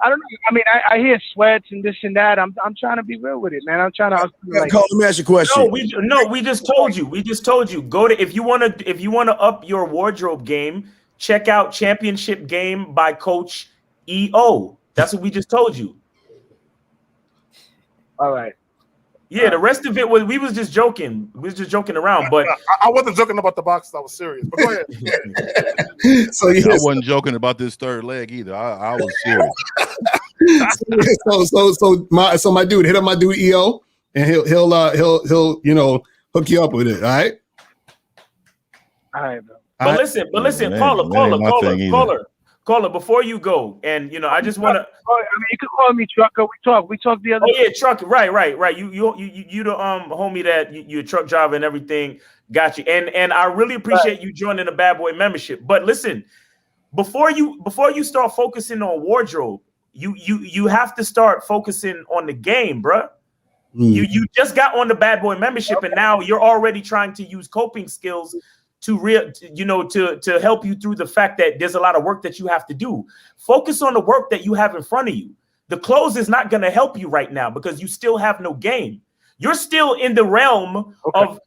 I don't know. I mean, I hear sweats and this and that. I'm trying to be real with it, man. I'm trying to like. Let me ask you a question. We just told you. We just told you. Go to if you wanna up your wardrobe game. Check out Championship Game by Coach EO. That's what we just told you. All right. Yeah, the rest of it was we was just joking. We was just joking around, but I wasn't joking about the box. I was serious. But go ahead. So I wasn't joking about this third leg either. I was serious. So my dude, hit up my dude EO, and he'll hook you up with it. All right. All right, bro. But listen, caller, before you go, and I just want to. I mean, you can call me Trucker. We talked the other. Oh yeah, Trucker. Right. You the homie that you're a truck driver and everything. Got you. And I really appreciate you joining the Bad Boy membership. But listen, before you start focusing on wardrobe, you have to start focusing on the game, bruh. You just got on the Bad Boy membership, and now you're already trying to use coping skills to help you through the fact that there's a lot of work that you have to do. Focus on the work that you have in front of you. The clothes is not going to help you right now because you still have no game. You're still in the realm of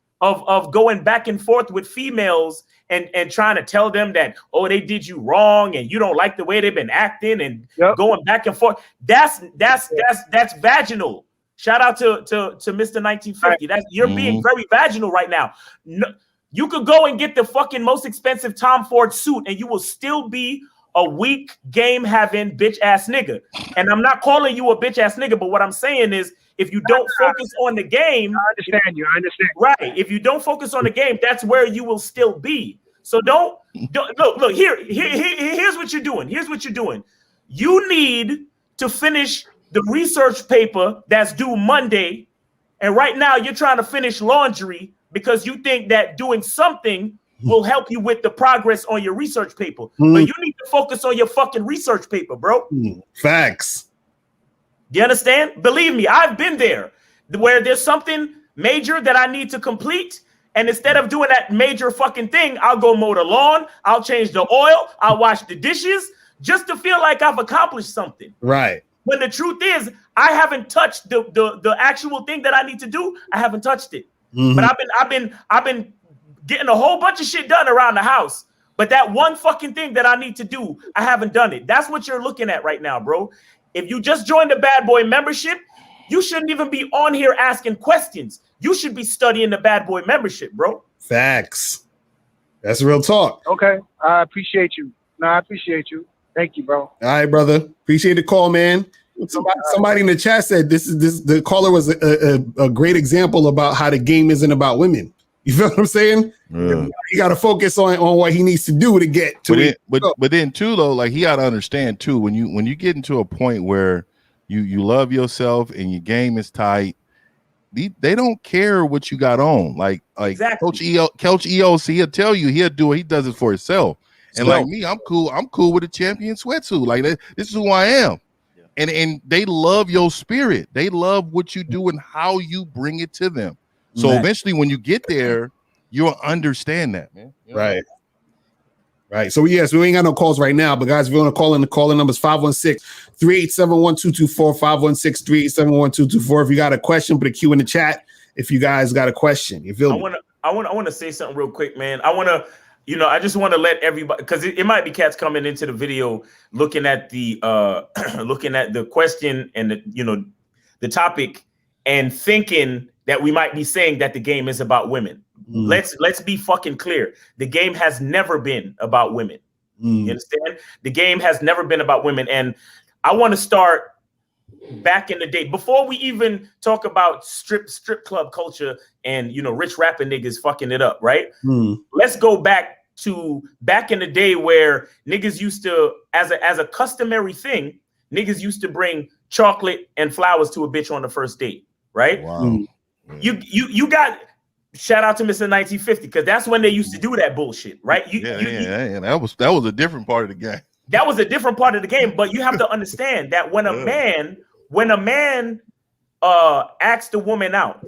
going back and forth with females and trying to tell them that, oh, they did you wrong and you don't like the way they've been acting and going back and forth. That's vaginal. Shout out to Mr. 1950. You're being very vaginal right now. No, you could go and get the fucking most expensive Tom Ford suit and you will still be a weak game having bitch ass nigga. And I'm not calling you a bitch ass nigga, but what I'm saying is if you don't focus on the game, I understand you. Right. If you don't focus on the game, that's where you will still be. So don't look here's what you're doing. Here's what you're doing. You need to finish the research paper that's due Monday. And right now you're trying to finish laundry because you think that doing something will help you with the progress on your research paper. But you need to focus on your fucking research paper, bro. Facts. You understand? Believe me, I've been there where there's something major that I need to complete. And instead of doing that major fucking thing, I'll go mow the lawn. I'll change the oil. I'll wash the dishes just to feel like I've accomplished something. Right. When the truth is, I haven't touched the actual thing that I need to do. I haven't touched it. But I've been getting a whole bunch of shit done around the house. But that one fucking thing that I need to do, I haven't done it. That's what you're looking at right now, bro. If you just joined the Bad Boy membership, you shouldn't even be on here asking questions. You should be studying the Bad Boy membership, bro. Facts. That's real talk. Okay. I appreciate you. No, I appreciate you. Thank you, bro. All right, brother. Appreciate the call, man. Somebody in the chat said this. The caller was a great example about how the game isn't about women. You feel what I'm saying? Yeah. You got to focus on what he needs to do to get to it. But then too, though, like he got to understand too, when you get into a point where you love yourself and your game is tight, they don't care what you got on. Like exactly. Coach EOC, he'll tell you he'll do it. He does it for himself. And like me, I'm cool with a champion sweatsuit. Like this is who I am. And they love your spirit. They love what you do and how you bring it to them. So eventually when you get there, you'll understand that, man. You know? Right. So yes, we ain't got no calls right now, but guys, if you want to call in, the calling number is 516-387-1224, 516-387-1224. If you got a question, put a Q in the chat. If you guys got a question, you feel me? I want to say something real quick, man. I just want to let everybody, because it might be cats coming into the video looking at the question and the topic and thinking that we might be saying that the game is about women. Let's be fucking clear. The game has never been about women. You understand? The game has never been about women. And I want to start back in the day before we even talk about strip club culture and rich rapping niggas fucking it up, right? Let's go back in the day where niggas used to, as a customary thing, niggas used to bring chocolate and flowers to a bitch on the first date, right? Wow. You got, shout out to Mr. 1950, because that's when they used to do that bullshit, right? That was a different part of the game. That was a different part of the game, but you have to understand that when a man asked the woman out,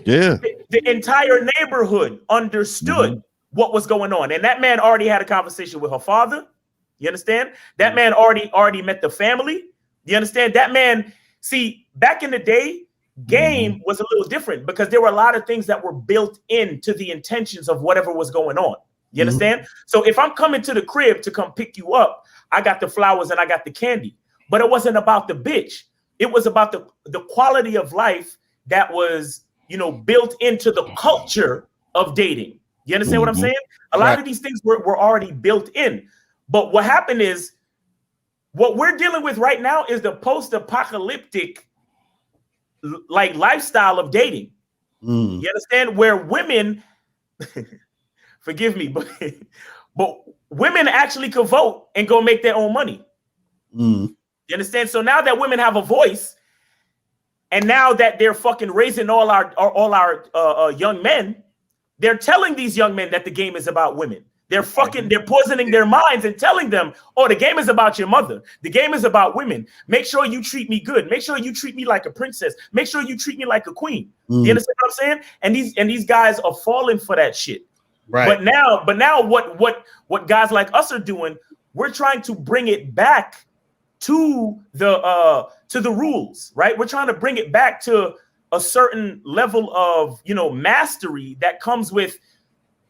Yeah. the entire neighborhood understood what was going on, and that man already had a conversation with her father. You understand? That man already met the family. You understand? That man, see, back in the day, game was a little different because there were a lot of things that were built into the intentions of whatever was going on. You understand? So if I'm coming to the crib to come pick you up, I got the flowers and I got the candy, but it wasn't about the bitch. It was about the quality of life that was, you know, built into the culture of dating. You understand what I'm saying? A lot of these things were already built in. But what happened is, what we're dealing with right now is the post-apocalyptic like lifestyle of dating. You understand? Where women, forgive me, but women actually could vote and go make their own money. You understand? So now that women have a voice, and now that they're fucking raising all our young men, they're telling these young men that the game is about women. They're poisoning their minds and telling them, oh, the game is about your mother. The game is about women. Make sure you treat me good. Make sure you treat me like a princess. Make sure you treat me like a queen. You understand what I'm saying? And these guys are falling for that shit. Right. But now what guys like us are doing, we're trying to bring it back to the rules, right? We're trying to bring it back to a certain level of, you know, mastery that comes with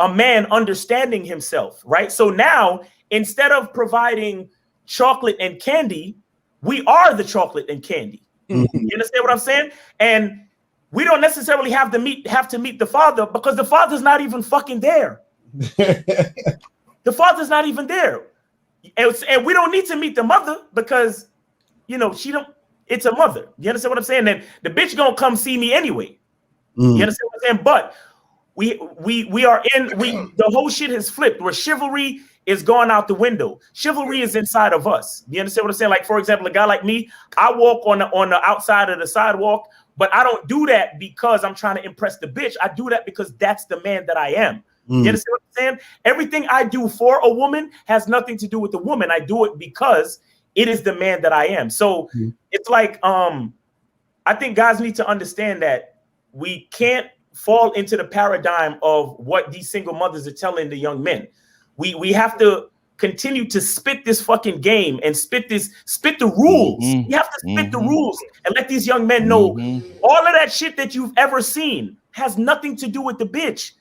a man understanding himself, right? So now, instead of providing chocolate and candy, we are the chocolate and candy. You understand what I'm saying? And we don't necessarily have to meet the father, because the father's not even fucking there. The father's not even there. And we don't need to meet the mother because, you know, it's a mother. You understand what I'm saying? And the bitch gonna come see me anyway. You understand what I'm saying? But the whole shit has flipped where chivalry is going out the window. Chivalry is inside of us. You understand what I'm saying? Like, for example, a guy like me, I walk on the outside of the sidewalk, but I don't do that because I'm trying to impress the bitch. I do that because that's the man that I am. You understand what I'm saying? Everything I do for a woman has nothing to do with the woman. I do it because it is the man that I am. So it's like, I think guys need to understand that we can't fall into the paradigm of what these single mothers are telling the young men. We have to continue to spit this fucking game and spit the rules. We have to spit the rules and let these young men know all of that shit that you've ever seen has nothing to do with the bitch.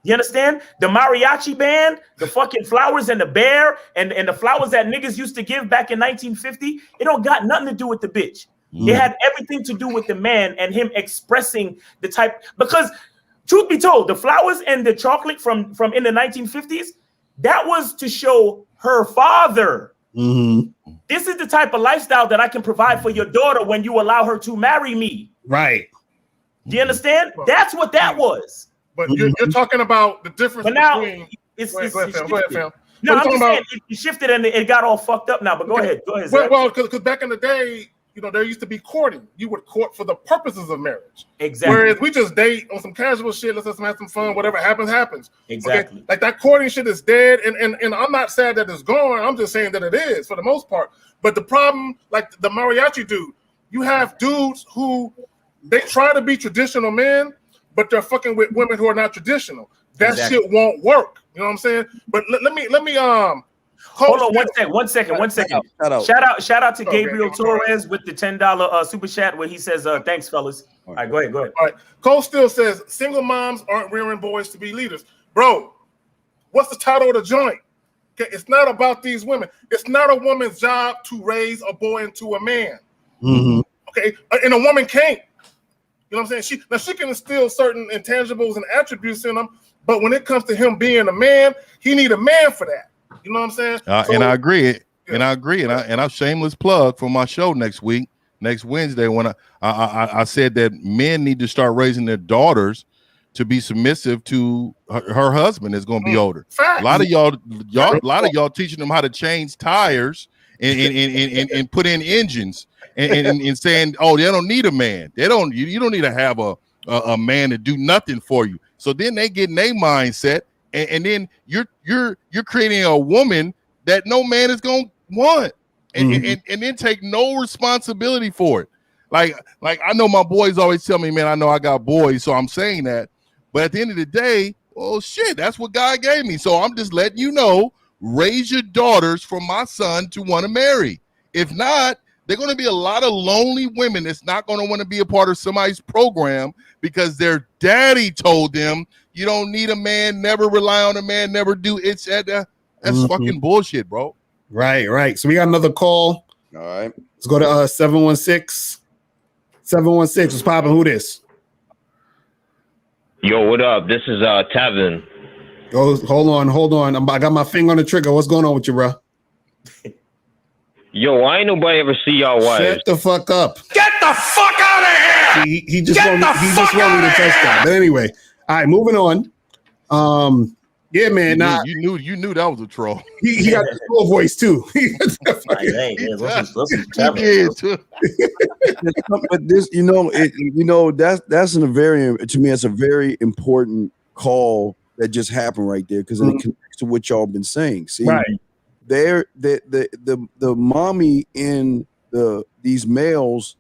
You understand? The mariachi band, the fucking flowers and the bear, and the flowers that niggas used to give back in 1950, it don't got nothing to do with the bitch. It had everything to do with the man and him expressing the type, because truth be told, the flowers and the chocolate from in the 1950s, that was to show her father. This is the type of lifestyle that I can provide for your daughter when you allow her to marry me. Right. Do you understand? That's what that was. But you're talking about the difference between. Go ahead, fam. No, I'm just saying it shifted and it got all fucked up now. But go ahead. Well, because back in the day, you know, there used to be courting. You would court for the purposes of marriage. Exactly. Whereas we just date on some casual shit. Let's just have some fun. Whatever happens. Exactly. Okay? Like that courting shit is dead. And I'm not sad that it's gone. I'm just saying that it is for the most part. But the problem, like the mariachi dude, you have dudes who they try to be traditional men, but they're fucking with women who are not traditional. That shit won't work. You know what I'm saying? But let me hold on one second. Shout out to Gabriel Torres with the $10 super chat where he says thanks fellas. All right, go ahead. All right. Cole still says single moms aren't rearing boys to be leaders. Bro, what's the title of the joint? Okay, it's not about these women. It's not a woman's job to raise a boy into a man. Okay, and a woman can't. You know what I'm saying? She can instill certain intangibles and attributes in him, but when it comes to him being a man, he need a man for that. You know what I'm saying? And I agree. And I agree. And I shameless plug for my show next Wednesday, when I said that men need to start raising their daughters to be submissive to her husband is going to be older. Facts. A lot of y'all teaching them how to change tires and put in engines and saying, oh, they don't need a man. You don't need to have a man to do nothing for you. So then they get in their mindset, and then you're creating a woman that no man is gonna want, and then take no responsibility for it. Like I know my boys always tell me, man, I know I got boys, so I'm saying that. But at the end of the day, well, shit, that's what God gave me. So I'm just letting you know, raise your daughters for my son to want to marry. If not, they're going to be a lot of lonely women that's not going to want to be a part of somebody's program because their daddy told them, you don't need a man, never rely on a man, never do. It's that's fucking bullshit, bro. Right. So we got another call. All right. Let's go to 716. 716. What's popping? Who this? Yo, what up? This is Tevin. Oh, hold on. I got my finger on the trigger. What's going on with you, bro? Yo, I ain't nobody ever see y'all wives. Shut the fuck up. Get the fuck out of here! He just want me to touch that. But anyway, all right, moving on. Yeah, man. You knew that was a troll. He got the troll voice too. But this, that's a very important call that just happened right there, because it connects to what y'all been saying. See, right. The mommy in these males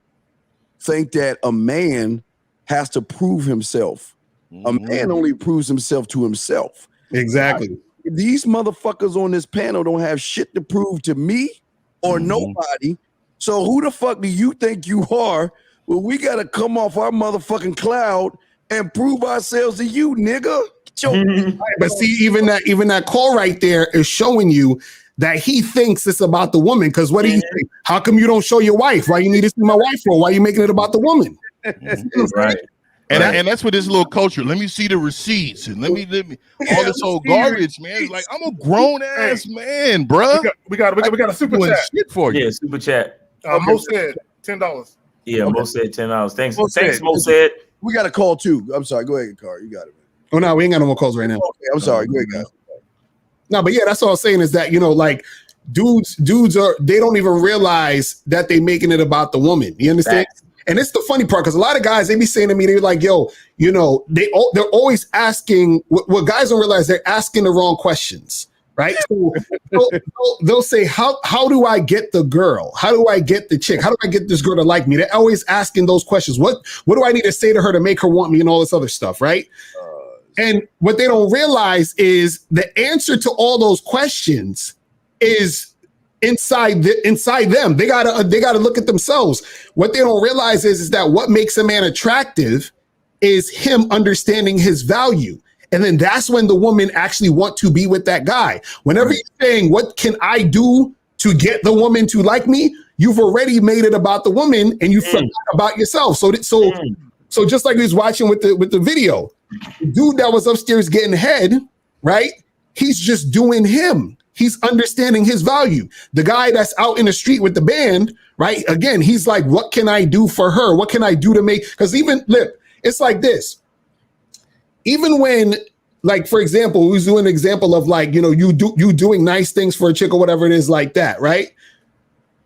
think that a man has to prove himself. A man only proves himself to himself. Exactly. These motherfuckers on this panel don't have shit to prove to me or nobody. So who the fuck do you think you are? Well, we gotta come off our motherfucking cloud and prove ourselves to you, nigga. But see, even that call right there is showing you that he thinks it's about the woman. Because what do you think? How come you don't show your wife? Why you need to see my wife for? Why are you making it about the woman? Right. And that's what this little culture. Let me see the receipts and let me all this whole garbage, man. Like, I'm a grown ass man, bro. We got a super chat shit for you. Yeah, super chat. Mo said $10. Yeah, Mo said $10. Thanks, Mo said. We got a call too. I'm sorry. Go ahead, Car. You got it. Oh no, we ain't got no more calls right now. Okay, I'm sorry. Go ahead, guys. No, but yeah, that's all I'm saying is that, like, dudes they don't even realize that they making it about the woman. You understand? Facts. And it's the funny part, because a lot of guys, they be saying to me, they're like, yo, they're always asking, what guys don't realize, they're asking the wrong questions, right? So they'll say, how do I get the girl? How do I get the chick? How do I get this girl to like me? They're always asking those questions. What do I need to say to her to make her want me and all this other stuff, right? And what they don't realize is the answer to all those questions is inside them. They gotta look at themselves. What they don't realize is that what makes a man attractive is him understanding his value. And then that's when the woman actually want to be with that guy. Whenever you're saying, what can I do to get the woman to like me? You've already made it about the woman and you forgot about yourself. So just like he was watching with the video, the dude that was upstairs getting head, right? He's just doing him. He's understanding his value. The guy that's out in the street with the band, right? Again, he's like, what can I do for her? What can I do to make? Because it's like this. Even when, like, for example, we was doing an example of, like, you doing nice things for a chick or whatever it is, like that, right?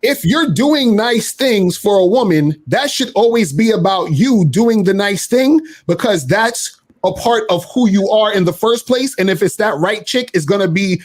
If you're doing nice things for a woman, that should always be about you doing the nice thing, because that's a part of who you are in the first place. And if it's that right chick, it's going to be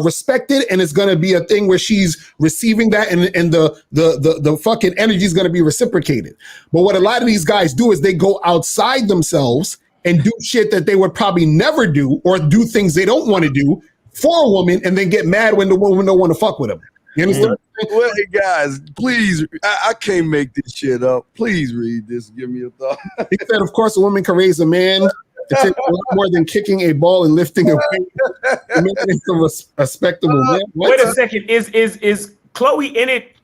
respected, and it's going to be a thing where she's receiving that, and the fucking energy is going to be reciprocated. But what a lot of these guys do is they go outside themselves and do shit that they would probably never do, or do things they don't want to do for a woman, and then get mad when the woman don't want to fuck with them. You understand? Well, hey guys, please, I can't make this shit up. Please read this and give me a thought. He said, of course, a woman can raise a man. To take a lot more than kicking a ball and lifting a weight. It's a respectable man. Wait a second. Is Chloe in it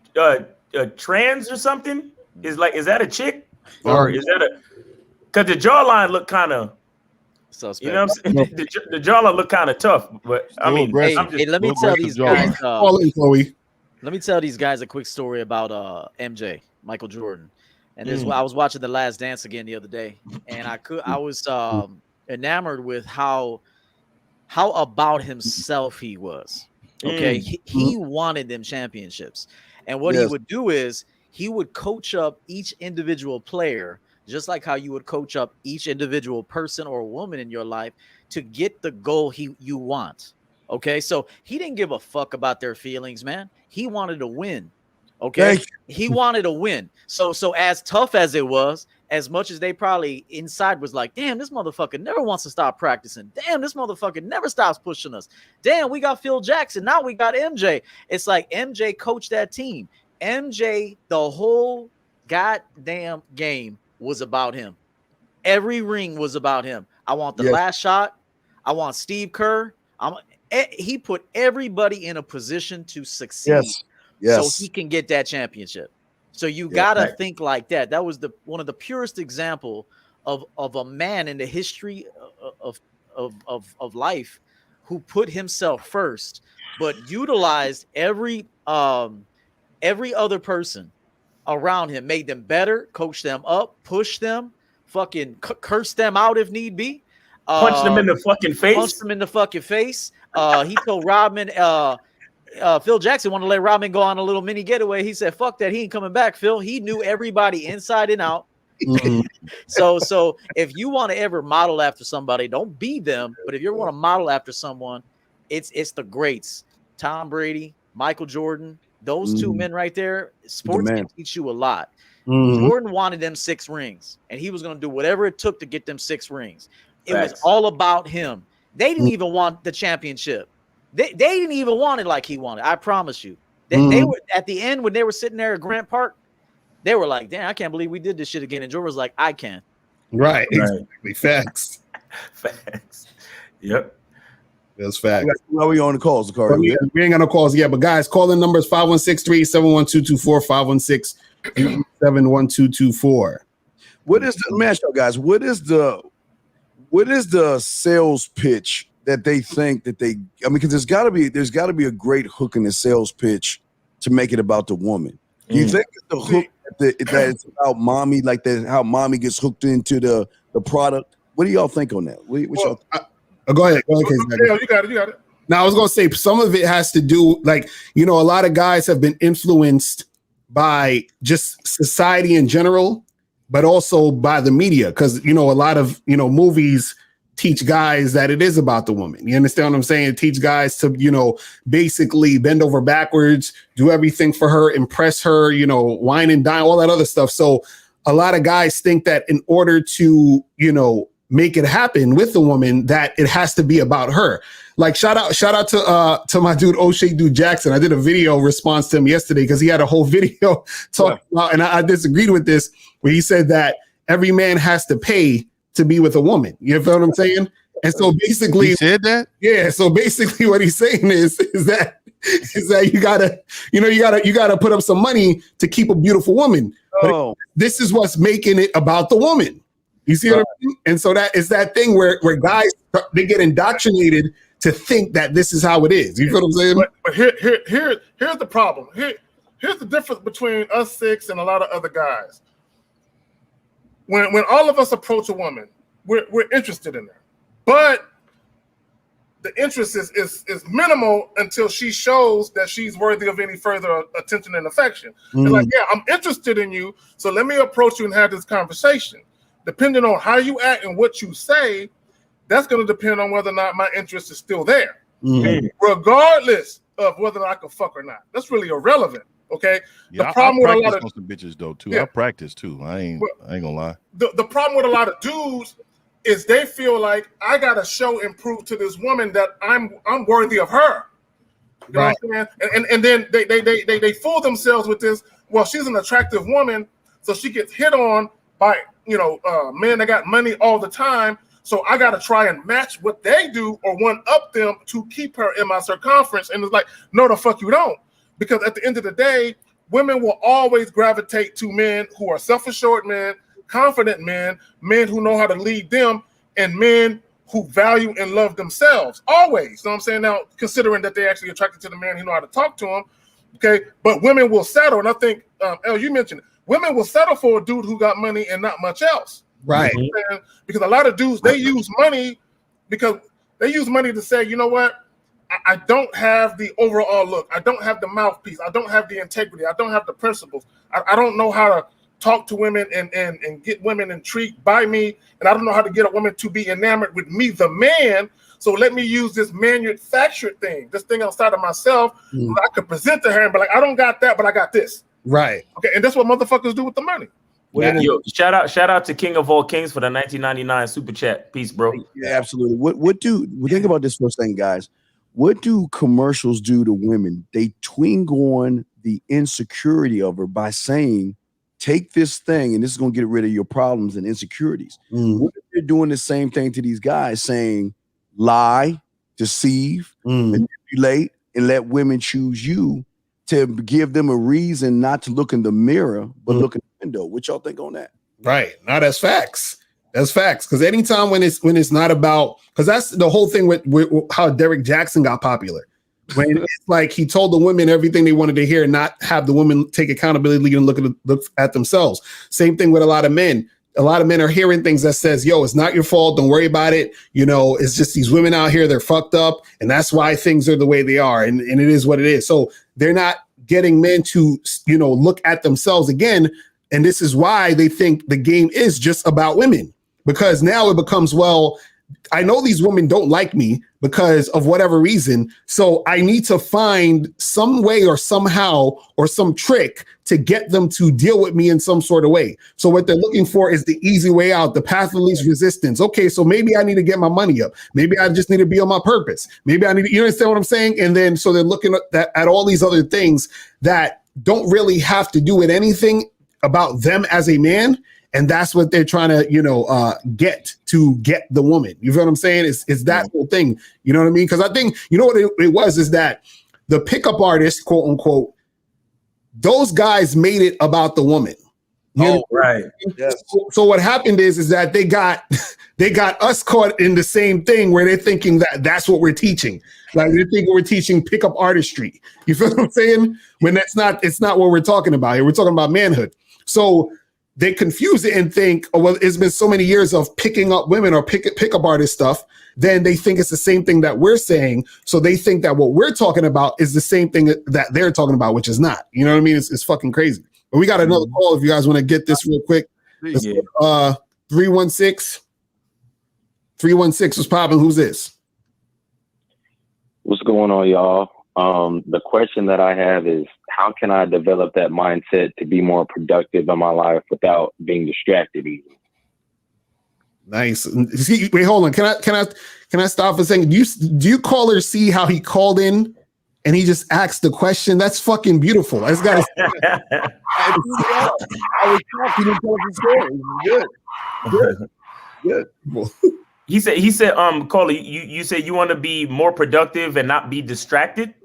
trans or something? Is that a chick? Or is that because the jawline look kind of suspect. You know what I'm saying? The jawline look kind of tough, but I mean, hey, let me tell these guys. Chloe. Let me tell these guys a quick story about MJ, Michael Jordan. And this is I was watching The Last Dance again the other day, and I was enamored with how about himself he was. Okay, he wanted them championships, and what he would do is he would coach up each individual player, just like how you would coach up each individual person or woman in your life to get the goal you want. Okay, so he didn't give a fuck about their feelings, man. He wanted to win. Okay, he wanted to win. So as tough as it was, as much as they probably inside was like, damn, this motherfucker never wants to stop practicing. Damn, this motherfucker never stops pushing us. Damn, we got Phil Jackson. Now we got MJ. It's like MJ coached that team. MJ, the whole goddamn game was about him. Every ring was about him. I want the last shot. I want Steve Kerr. He put everybody in a position to succeed. So he can get that championship. So you gotta think like that. That was one of the purest example of a man in the history of life who put himself first, but utilized every other person around him, made them better, coached them up, pushed them, fucking cursed them out if need be. Punched them in the fucking face. Punched them in the fucking face. He told Rodman, Phil Jackson wanted to let Rodman go on a little mini getaway. He said, fuck that. He ain't coming back, Phil. He knew everybody inside and out. So if you want to ever model after somebody, don't be them. But if you ever want to model after someone, it's the greats. Tom Brady, Michael Jordan, those two men right there. Sports can teach you a lot. Jordan wanted them 6 rings, and he was going to do whatever it took to get them 6 rings. It was all about him. They didn't even want the championship. They didn't even want it like he wanted. I promise you. They were at the end when they were sitting there at Grant Park. They were like, "Damn, I can't believe we did this shit again." And Jordan was like, "I can." Right. Exactly. Facts. Yep. That's facts. Are we on the calls, Carter? We ain't got no calls yet, but guys, call in numbers 516-371-224, 516-371-224. What is the man show, guys? What is the sales pitch that they think that they? I mean, because there's got to be a great hook in the sales pitch to make it about the woman. Do you think that the hook that it's about mommy, like that, how mommy gets hooked into the product? What do y'all think on that? What y'all go ahead. Yeah, you got it. Now, I was going to say some of it has to do, like, a lot of guys have been influenced by just society in general, but also by the media. Because, a lot of, movies teach guys that it is about the woman. You understand what I'm saying? Teach guys to, basically bend over backwards, do everything for her, impress her, wine and dine, all that other stuff. So a lot of guys think that in order to, make it happen with the woman, that it has to be about her. Like shout out to my dude O'Shea Dude Jackson. I did a video response to him yesterday because he had a whole video talking about, and I disagreed with this, where he said that every man has to pay to be with a woman. You feel what I'm saying? And so basically, he said that. Yeah. So basically, what he's saying is that you gotta put up some money to keep a beautiful woman. But this is what's making it about the woman. You see what I mean? And so that is that thing where guys, they get indoctrinated to think that this is how it is. You feel what I'm saying? But here's the problem. Here's the difference between us 6 and a lot of other guys. When all of us approach a woman, we're interested in her, but the interest is minimal until she shows that she's worthy of any further attention and affection. It's like, yeah, I'm interested in you, so let me approach you and have this conversation. Depending on how you act and what you say, that's going to depend on whether or not my interest is still there, regardless of whether I can fuck or not. That's really irrelevant. Okay. Yeah, the problem with a lot of some bitches though too. I practice too. I ain't gonna lie. The problem with a lot of dudes is they feel like I gotta show and prove to this woman that I'm worthy of her. You know what I'm saying? And then they fool themselves with this. Well, she's an attractive woman, so she gets hit on by men that got money all the time. So I got to try and match what they do or one up them to keep her in my circumference. And it's like, no, the fuck you don't. Because at the end of the day, women will always gravitate to men who are self-assured men, confident men, men who know how to lead them, and men who value and love themselves. Always. You know what I'm saying? Now, considering that they're actually attracted to the man who know how to talk to them. Okay. But women will settle. And I think, El, you mentioned it. Women will settle for a dude who got money and not much else. Right. You know, because a lot of dudes, they use money to say, you know what? I don't have the overall look. I don't have the mouthpiece. I don't have the integrity. I don't have the principles. I don't know how to talk to women and get women intrigued by me. And I don't know how to get a woman to be enamored with me, the man. So let me use this manufactured thing, this thing outside of myself that I could present to her and be like, I don't got that, but I got this. Right. Okay, and that's what motherfuckers do with the money. Yeah, yo, shout out to King of All Kings for the 1999 super chat. Peace, bro. Yeah, absolutely. Think about this for a second, guys. What do commercials do to women? They twing on the insecurity of her by saying, take this thing and this is going to get rid of your problems and insecurities. What if they're doing the same thing to these guys, saying lie, deceive, manipulate, and let women choose you to give them a reason not to look in the mirror, but look in the window? What y'all think on that? Right. Now that's facts. That's facts. Because anytime when it's not about, because that's the whole thing with how Derek Jackson got popular. When it's like he told the women everything they wanted to hear, and not have the women take accountability and look at themselves. Same thing with a lot of men. A lot of men are hearing things that says, yo, it's not your fault. Don't worry about it. You know, it's just these women out here, they're fucked up. And that's why things are the way they are. And it is what it is. So they're not getting men to, you know, look at themselves again. And this is why they think the game is just about women. Because now it becomes, well, I know these women don't like me because of whatever reason. So I need to find some way or somehow or some trick to get them to deal with me in some sort of way. So what they're looking for is the easy way out, the path of least resistance. Okay, so maybe I need to get my money up. Maybe I just need to be on my purpose. Maybe I need to, you understand what I'm saying? And then so they're looking at all these other things that don't really have to do with anything about them as a man. And that's what they're trying to, you know, get the woman. You feel what I'm saying? It's that whole thing. You know what I mean? Because I think, you know what it was, is that the pickup artists, quote unquote, those guys made it about the woman. Right. Yes. So what happened is that they got us caught in the same thing where they're thinking that that's what we're teaching. Like they're thinking we're teaching pickup artistry. You feel what I'm saying? When it's not what we're talking about here. We're talking about manhood. So they confuse it and think, oh, well, it's been so many years of picking up women or pickup artist stuff. Then they think it's the same thing that we're saying. So they think that what we're talking about is the same thing that they're talking about, which is not. You know what I mean? It's fucking crazy. But we got another call if you guys want to get this real quick. 316. 316 was popping. Who's this? What's going on, y'all? The question that I have is, how can I develop that mindset to be more productive in my life without being distracted easily? Nice. See, wait, hold on. Can I stop for a second? Do you caller see how he called in and he just asked the question? That's fucking beautiful. I just gotta I was talking and telling the story. Good. He said, Caller, you said you want to be more productive and not be distracted?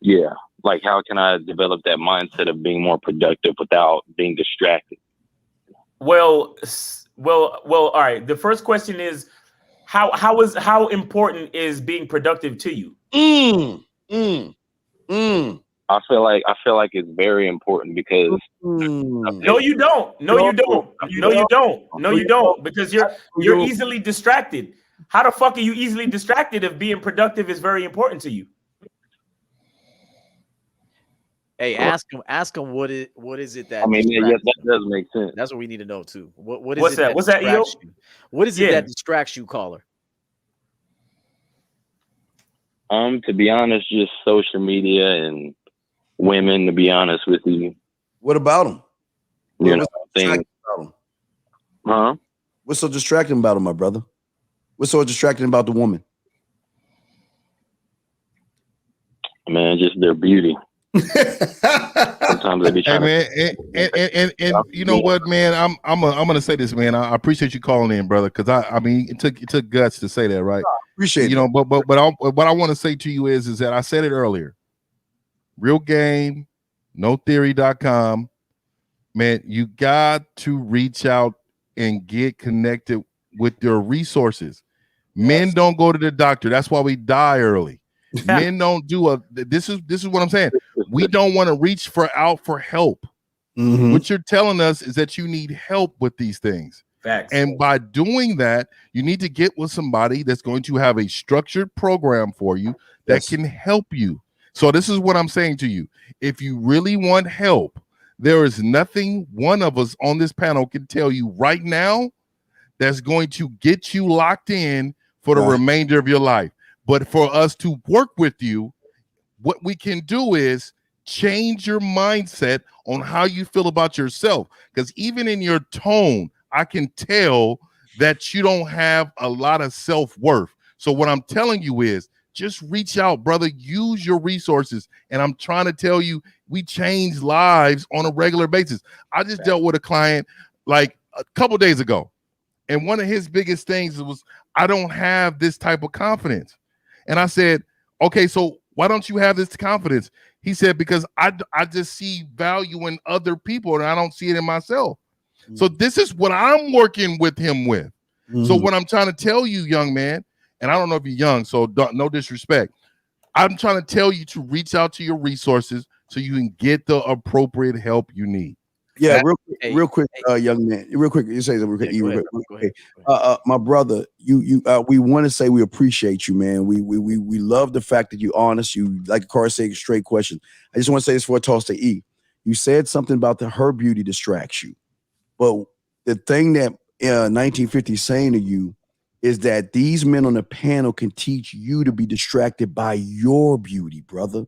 Yeah. Like, how can I develop that mindset of being more productive without being distracted? Well, all right. The first question is, how important is being productive to you? I feel like it's very important because No, you don't. Because you're easily distracted. How the fuck are you easily distracted if being productive is very important to you? Hey, ask him what is it that, I mean, yeah, that does make sense. That's what we need to know too. What is What's it that? What's that, EO? distracts you? What is it that distracts you, caller? To be honest, just social media and women, to be honest with you. What about them? You know, things. Huh? What's so distracting about them, my brother? What's so distracting about the woman? Man, just their beauty. Sometimes they be trying and you know what, man? I'm gonna say this, man. I appreciate you calling in, brother, because I mean it took guts to say that, right? Appreciate you know, but what I want to say to you is that I said it earlier. Real game, notheory.com. Man, you got to reach out and get connected with your resources. Men don't go to the doctor. That's why we die early. Men don't do this is what I'm saying. We don't want to reach out for help. What you're telling us is that you need help with these things. Facts. And by doing that, you need to get with somebody that's going to have a structured program for you that can help you. So this is what I'm saying to you. If you really want help, there is nothing one of us on this panel can tell you right now that's going to get you locked in for the remainder of your life. But for us to work with you, what we can do is change your mindset on how you feel about yourself. Because even in your tone, I can tell that you don't have a lot of self-worth. So what I'm telling you is just reach out, brother. Use your resources. And I'm trying to tell you, we change lives on a regular basis. I just dealt with a client like a couple days ago. And one of his biggest things was, I don't have this type of confidence. And I said, okay, so why don't you have this confidence? He said, because I just see value in other people and I don't see it in myself. So this is what I'm working with him with. So what I'm trying to tell you, young man, and I don't know if you're young, so no disrespect. I'm trying to tell you to reach out to your resources so you can get the appropriate help you need. Yeah, real quick, young man. Real quick, you say something real quick. My brother, we want to say we appreciate you, man. We love the fact that you're honest. You, like Carl said, straight question. I just want to say this for a toss to E. You said something about her beauty distracts you, but the thing that 1950 is saying to you is that these men on the panel can teach you to be distracted by your beauty, brother.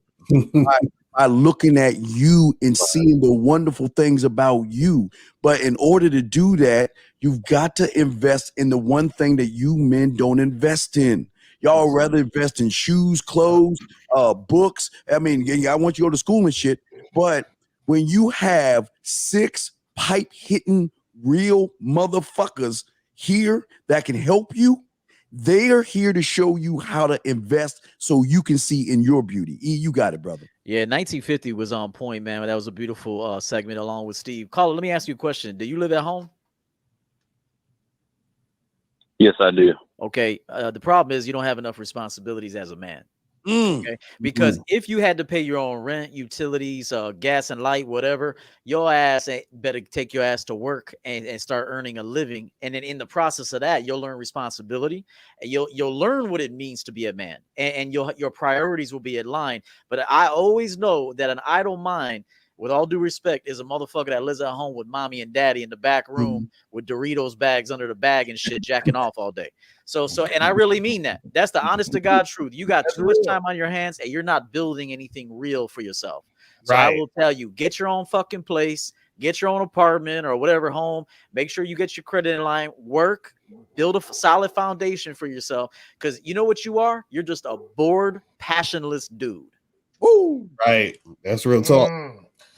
By looking at you and seeing the wonderful things about you. But in order to do that, you've got to invest in the one thing that you men don't invest in. Y'all rather invest in shoes, clothes, books. I mean, I want you to go to school and shit. But when you have 6 pipe-hitting real motherfuckers here that can help you, they are here to show you how to invest so you can see in your beauty. E, you got it, brother. Yeah, 1950 was on point, man. That was a beautiful segment along with Steve. Caller, let me ask you a question. Do you live at home? Yes, I do. Okay. The problem is you don't have enough responsibilities as a man. Okay, because if you had to pay your own rent, utilities, gas and light, whatever, your ass better take your ass to work and start earning a living. And then in the process of that, you'll learn responsibility and you'll learn what it means to be a man, and your priorities will be in line. But I always know that an idle mind, with all due respect, is a motherfucker that lives at home with mommy and daddy in the back room with Doritos bags under the bag and shit, jacking off all day. So, and I really mean that. That's the honest to God truth. You got too much time on your hands and you're not building anything real for yourself. So I will tell you, get your own fucking place, get your own apartment or whatever home. Make sure you get your credit in line, work, build a solid foundation for yourself. Because you know what you are? You're just a bored, passionless dude. Woo! Right. That's real talk.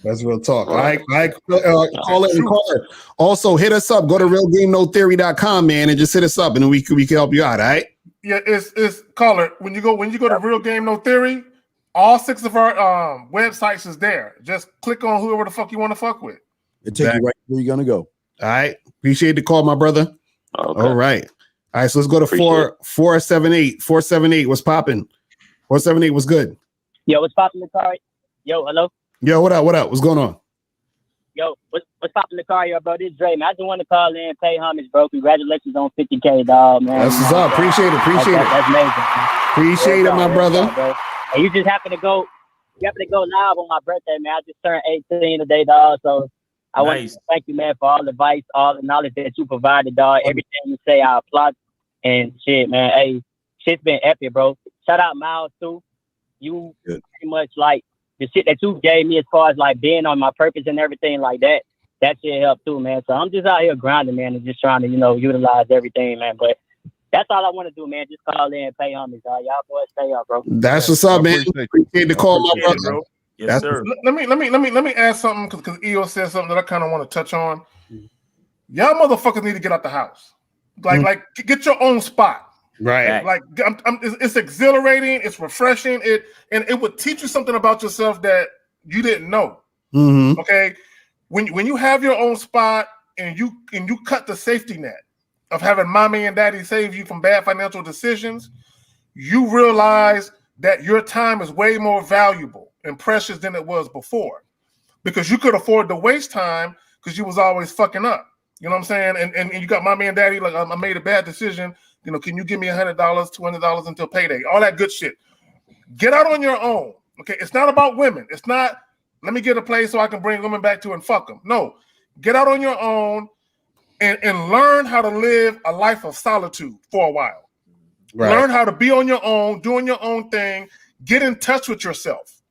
That's real talk. All right. Call it. Also, hit us up. Go to realgamenotheory.com, man, and just hit us up, and then we can help you out. All right. Yeah, it's caller. When you go to Real Game No Theory, all 6 of our websites is there. Just click on whoever the fuck you want to fuck with. It take you right where you're gonna go. All right. Appreciate the call, my brother. Okay. All right. All right. So let's go to 478. 478. What's popping? 478. What's good? Yo, what's popping the car? Yo, hello. Yo, what up? What up? What's going on? Yo, what's popping the car, yo, bro? This is Dre, man. I just want to call in, pay homage, bro. Congratulations on 50K, dog, man. That's what's up. Appreciate it. That's amazing, man. Appreciate it, my brother. Bro. And you just happen to go live on my birthday, man. I just turned 18 today, dog. So I want to thank you, man, for all the advice, all the knowledge that you provided, dog. Everything you say, I applaud. And shit, man. Hey, shit's been epic, bro. Shout out Miles too. You pretty much like the shit that you gave me as far as like being on my purpose and everything like that. That shit helped too, man. So I'm just out here grinding, man, and just trying to, utilize everything, man. But that's all I want to do, man. Just call in and pay homage, dog. Y'all boys stay up, bro. That's what's up, man. Appreciate the call, my brother. Bro. Yes, sir. Let me add something because EO said something that I kind of want to touch on. Y'all motherfuckers need to get out the house. Like get your own spot. Right. Like it's exhilarating, it's refreshing, it would teach you something about yourself that you didn't know. Mm-hmm. Okay. When you have your own spot and you cut the safety net of having mommy and daddy save you from bad financial decisions, you realize that your time is way more valuable and precious than it was before. Because you could afford to waste time because you was always fucking up. You know what I'm saying? And you got mommy and daddy, like, I made a bad decision. Can you give me $100, $200 until payday? All that good shit. Get out on your own. Okay, it's not about women. It's not, let me get a place so I can bring women back to and fuck them. No, get out on your own and learn how to live a life of solitude for a while. Right. Learn how to be on your own, doing your own thing. Get in touch with yourself.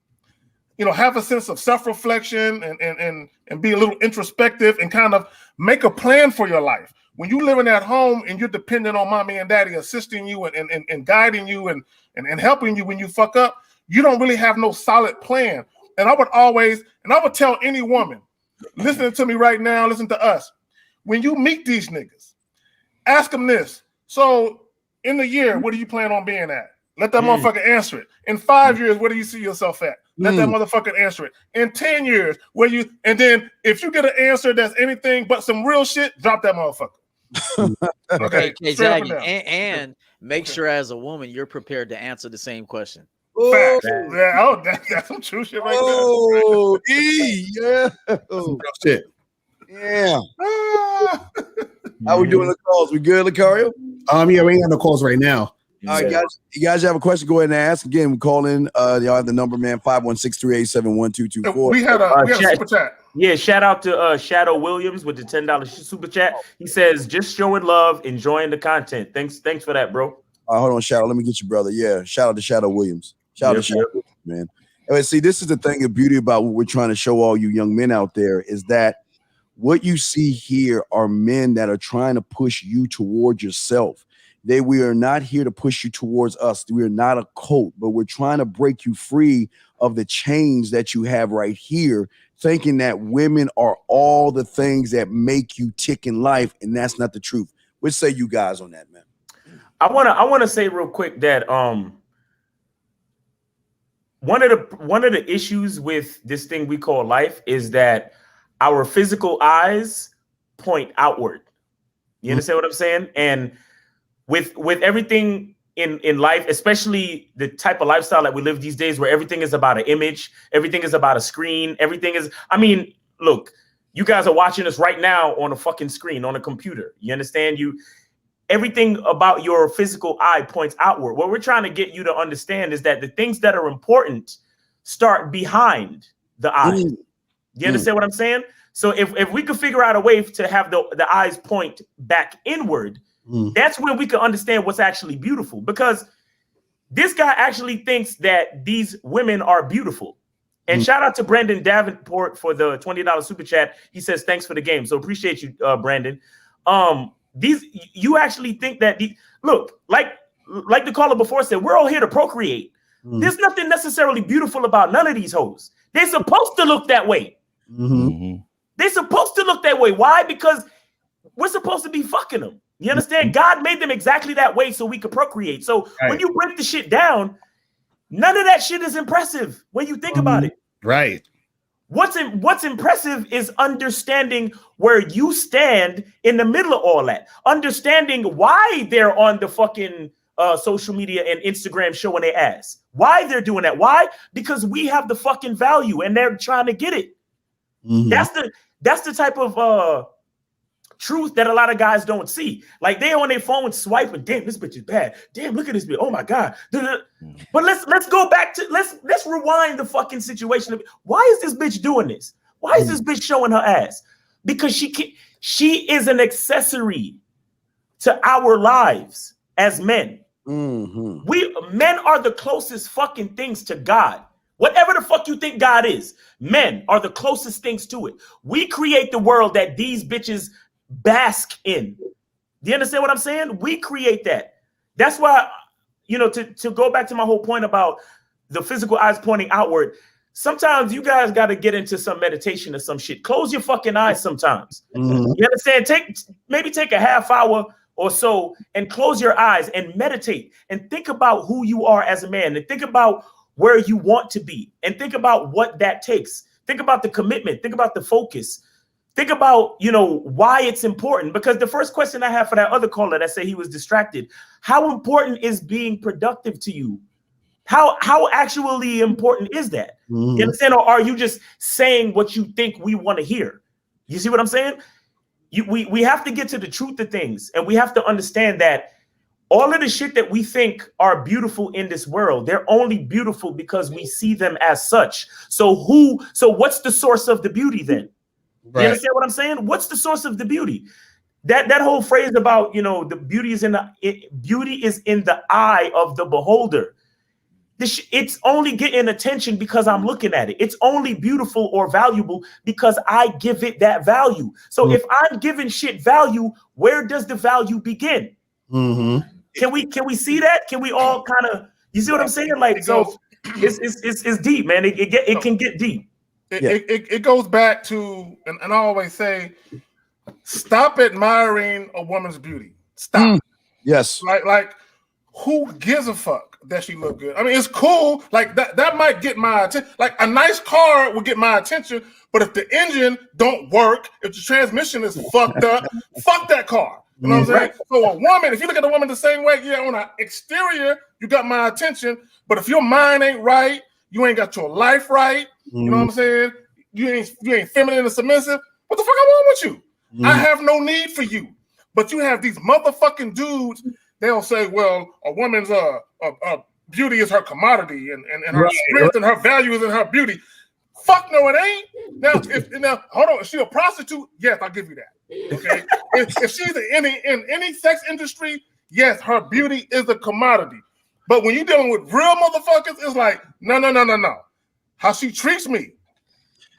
have a sense of self-reflection and be a little introspective and kind of make a plan for your life. When you're living at home and you're dependent on mommy and daddy assisting you and guiding you and helping you when you fuck up, you don't really have no solid plan. And I would tell any woman listening to me right now, listen to us, when you meet these niggas, ask them this. So in the year, what do you plan on being at? Let that motherfucker answer it. In 5 years, where do you see yourself at? Let that motherfucker answer it. In 10 years, and then if you get an answer that's anything but some real shit, drop that motherfucker. Okay, exactly. And make sure as a woman, you're prepared to answer the same question. Facts. Yeah, that's some true shit right there. Shit. Yeah. How we doing the calls? We good, Lucario? Yeah, we ain't got no calls right now. All right, guys. You guys have a question? Go ahead and ask. Again, we call in. Y'all have the number, man. 516-387-1224. We had a super chat. Yeah, shout out to Shadow Williams with the $10 super chat. He says, "Just showing love, enjoying the content." Thanks for that, bro. Hold on, Shadow. Let me get you, brother. Yeah, shout out to Shadow Williams. Shout out to Shadow Williams, man. And see, this is the thing of beauty about what we're trying to show all you young men out there is that what you see here are men that are trying to push you towards yourself. We are not here to push you towards us. We are not a cult, but we're trying to break you free of the chains that you have right here, thinking that women are all the things that make you tick in life, and that's not the truth. What say you guys on that, man? I wanna say real quick that one of the issues with this thing we call life is that our physical eyes point outward. You understand what I'm saying? And with everything in life, especially the type of lifestyle that we live these days, where everything is about an image, everything is about a screen, look, you guys are watching us right now on a fucking screen, on a computer. You understand? Everything about your physical eye points outward. What we're trying to get you to understand is that the things that are important start behind the eye. You understand what I'm saying? So if we could figure out a way to have the eyes point back inward, that's when we can understand what's actually beautiful. Because this guy actually thinks that these women are beautiful. And shout out to Brandon Davenport for the $20 super chat. He says, "Thanks for the game." So appreciate you, Brandon. You actually think that look, like the caller before said, we're all here to procreate. There's nothing necessarily beautiful about none of these hoes. They're supposed to look that way. They're supposed to look that way. Why? Because we're supposed to be fucking them. You understand? God made them exactly that way so we could procreate. So when you break the shit down, none of that shit is impressive when you think about it. Right. What's impressive is understanding where you stand in the middle of all that. Understanding why they're on the fucking social media and Instagram showing their ass. Why they're doing that. Why? Because we have the fucking value and they're trying to get it. That's the type of truth that a lot of guys don't see. Like they on their phone swiping, damn, this bitch is bad. Damn, look at this bitch. Oh my God. But let's go back to let's rewind the fucking situation. Why is this bitch doing this? Why is this bitch showing her ass? Because she is an accessory to our lives as men. We men are the closest fucking things to God. Whatever the fuck you think God is, men are the closest things to it. We create the world that these bitches bask in. Do you understand what I'm saying? We create that. That's why, to go back to my whole point about the physical eyes pointing outward, sometimes you guys got to get into some meditation or some shit. Close your fucking eyes sometimes. You understand? Maybe take a half hour or so and close your eyes and meditate and think about who you are as a man and think about where you want to be and think about what that takes. Think about the commitment. Think about the focus. Think about, why it's important. Because the first question I have for that other caller that said he was distracted, how important is being productive to you? How actually important is that? You understand? Or are you just saying what you think we want to hear? You see what I'm saying? We have to get to the truth of things. And we have to understand that all of the shit that we think are beautiful in this world, they're only beautiful because we see them as such. So what's the source of the beauty then? Right. You understand what I'm saying? What's the source of the beauty? That whole phrase about, the beauty is in the eye of the beholder. It's only getting attention because I'm looking at it. It's only beautiful or valuable because I give it that value. So if I'm giving shit value, where does the value begin? Can we see that? Can we all kind of, you see what I'm saying? Like, so it's deep, man. It can get deep. It goes back to, and I always say, stop admiring a woman's beauty. Stop. Yes. Like, who gives a fuck that she look good? I mean, it's cool. Like that might get my attention. Like a nice car will get my attention, but if the engine don't work, if the transmission is fucked up, fuck that car. You know what I'm saying? So a woman, if you look at a woman the same way, yeah, on an exterior, you got my attention. But if your mind ain't right, you ain't got your life right. You know what I'm saying? You ain't feminine and submissive. What the fuck I want with you? I have no need for you. But you have these motherfucking dudes. They'll say, well, a woman's beauty is her commodity, and her strength and her value is in her beauty. Fuck no, it ain't. Now, hold on. Is she a prostitute? Yes, I'll give you that. Okay. if she's in any sex industry, yes, her beauty is a commodity. But when you're dealing with real motherfuckers, it's like, no. How she treats me,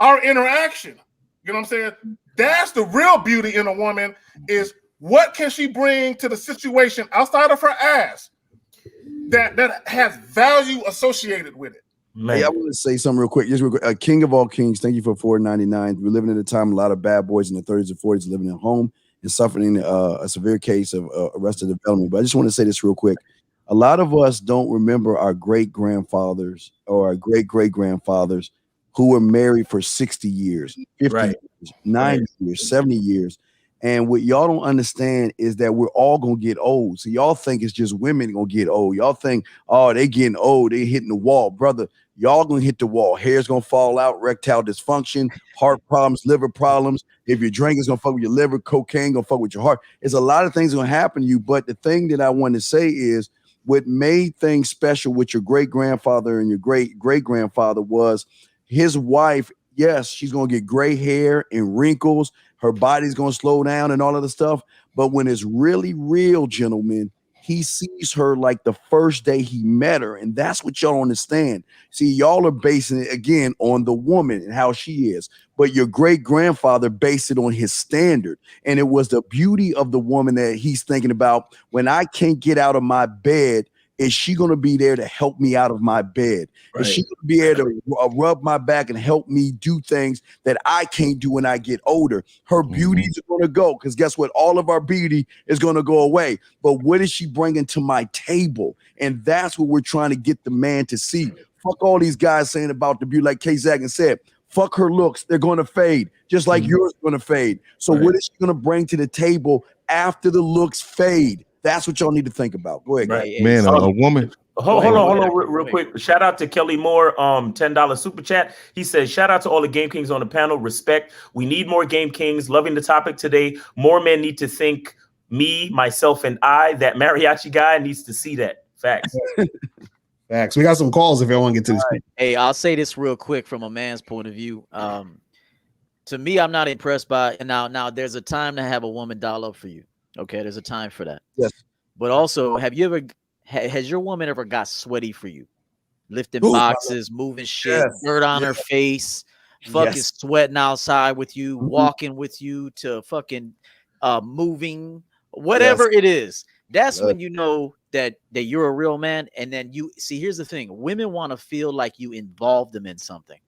our interaction. You know what I'm saying? That's the real beauty in a woman, is what can she bring to the situation outside of her ass that has value associated with it. Man. Hey, I want to say something real quick. Just real quick. King of all kings, thank you for $4.99. We're living in a time a lot of bad boys in their 30s and 40s living at home and suffering a severe case of arrested development. But I just want to say this real quick. A lot of us don't remember our great-grandfathers or our great-great-grandfathers who were married for 60 years, 50 years, 90 years, 70 years. And what y'all don't understand is that we're all going to get old. So y'all think it's just women going to get old. Y'all think, oh, they getting old. They hitting the wall. Brother, y'all going to hit the wall. Hair's going to fall out, erectile dysfunction, heart problems, liver problems. If you're drinking, it's going to fuck with your liver. Cocaine going to fuck with your heart. There's a lot of things going to happen to you. But the thing that I want to say is what made things special with your great-grandfather and your great-great-grandfather was his wife. Yes, she's going to get gray hair and wrinkles. Her body's going to slow down and all of the stuff. But when it's really real, gentlemen, he sees her like the first day he met her. And that's what y'all understand. See, y'all are basing it, again, on the woman and how she is. But your great-grandfather based it on his standard. And it was the beauty of the woman that he's thinking about. When I can't get out of my bed, is she going to be there to help me out of my bed? Is she going to be there to rub my back and help me do things that I can't do when I get older? Her beauty is going to go, because guess what? All of our beauty is going to go away. But what is she bringing to my table? And that's what we're trying to get the man to see. Fuck all these guys saying about the beauty, like K-Zagan said. Fuck her looks. They're going to fade, just like yours is going to fade. So what is she going to bring to the table after the looks fade? That's what y'all need to think about. Go ahead, guys. Man, a woman. Hold on, real quick. Shout out to Kelly Moore, $10 super chat. He says, shout out to all the Game Kings on the panel. Respect. We need more Game Kings. Loving the topic today. More men need to think me, myself, and I. That mariachi guy needs to see that. Facts. Facts. We got some calls if y'all want to get to this. Hey, I'll say this real quick from a man's point of view. To me, I'm not impressed by. And now there's a time to have a woman dial up for you. Okay, there's a time for that. Yes. But also, has your woman ever got sweaty for you? Lifting boxes, moving shit, dirt on her face, fucking sweating outside with you, walking with you to fucking moving, whatever it is. That's when you know that you're a real man. And then you see, here's the thing. Women want to feel like you involved them in something.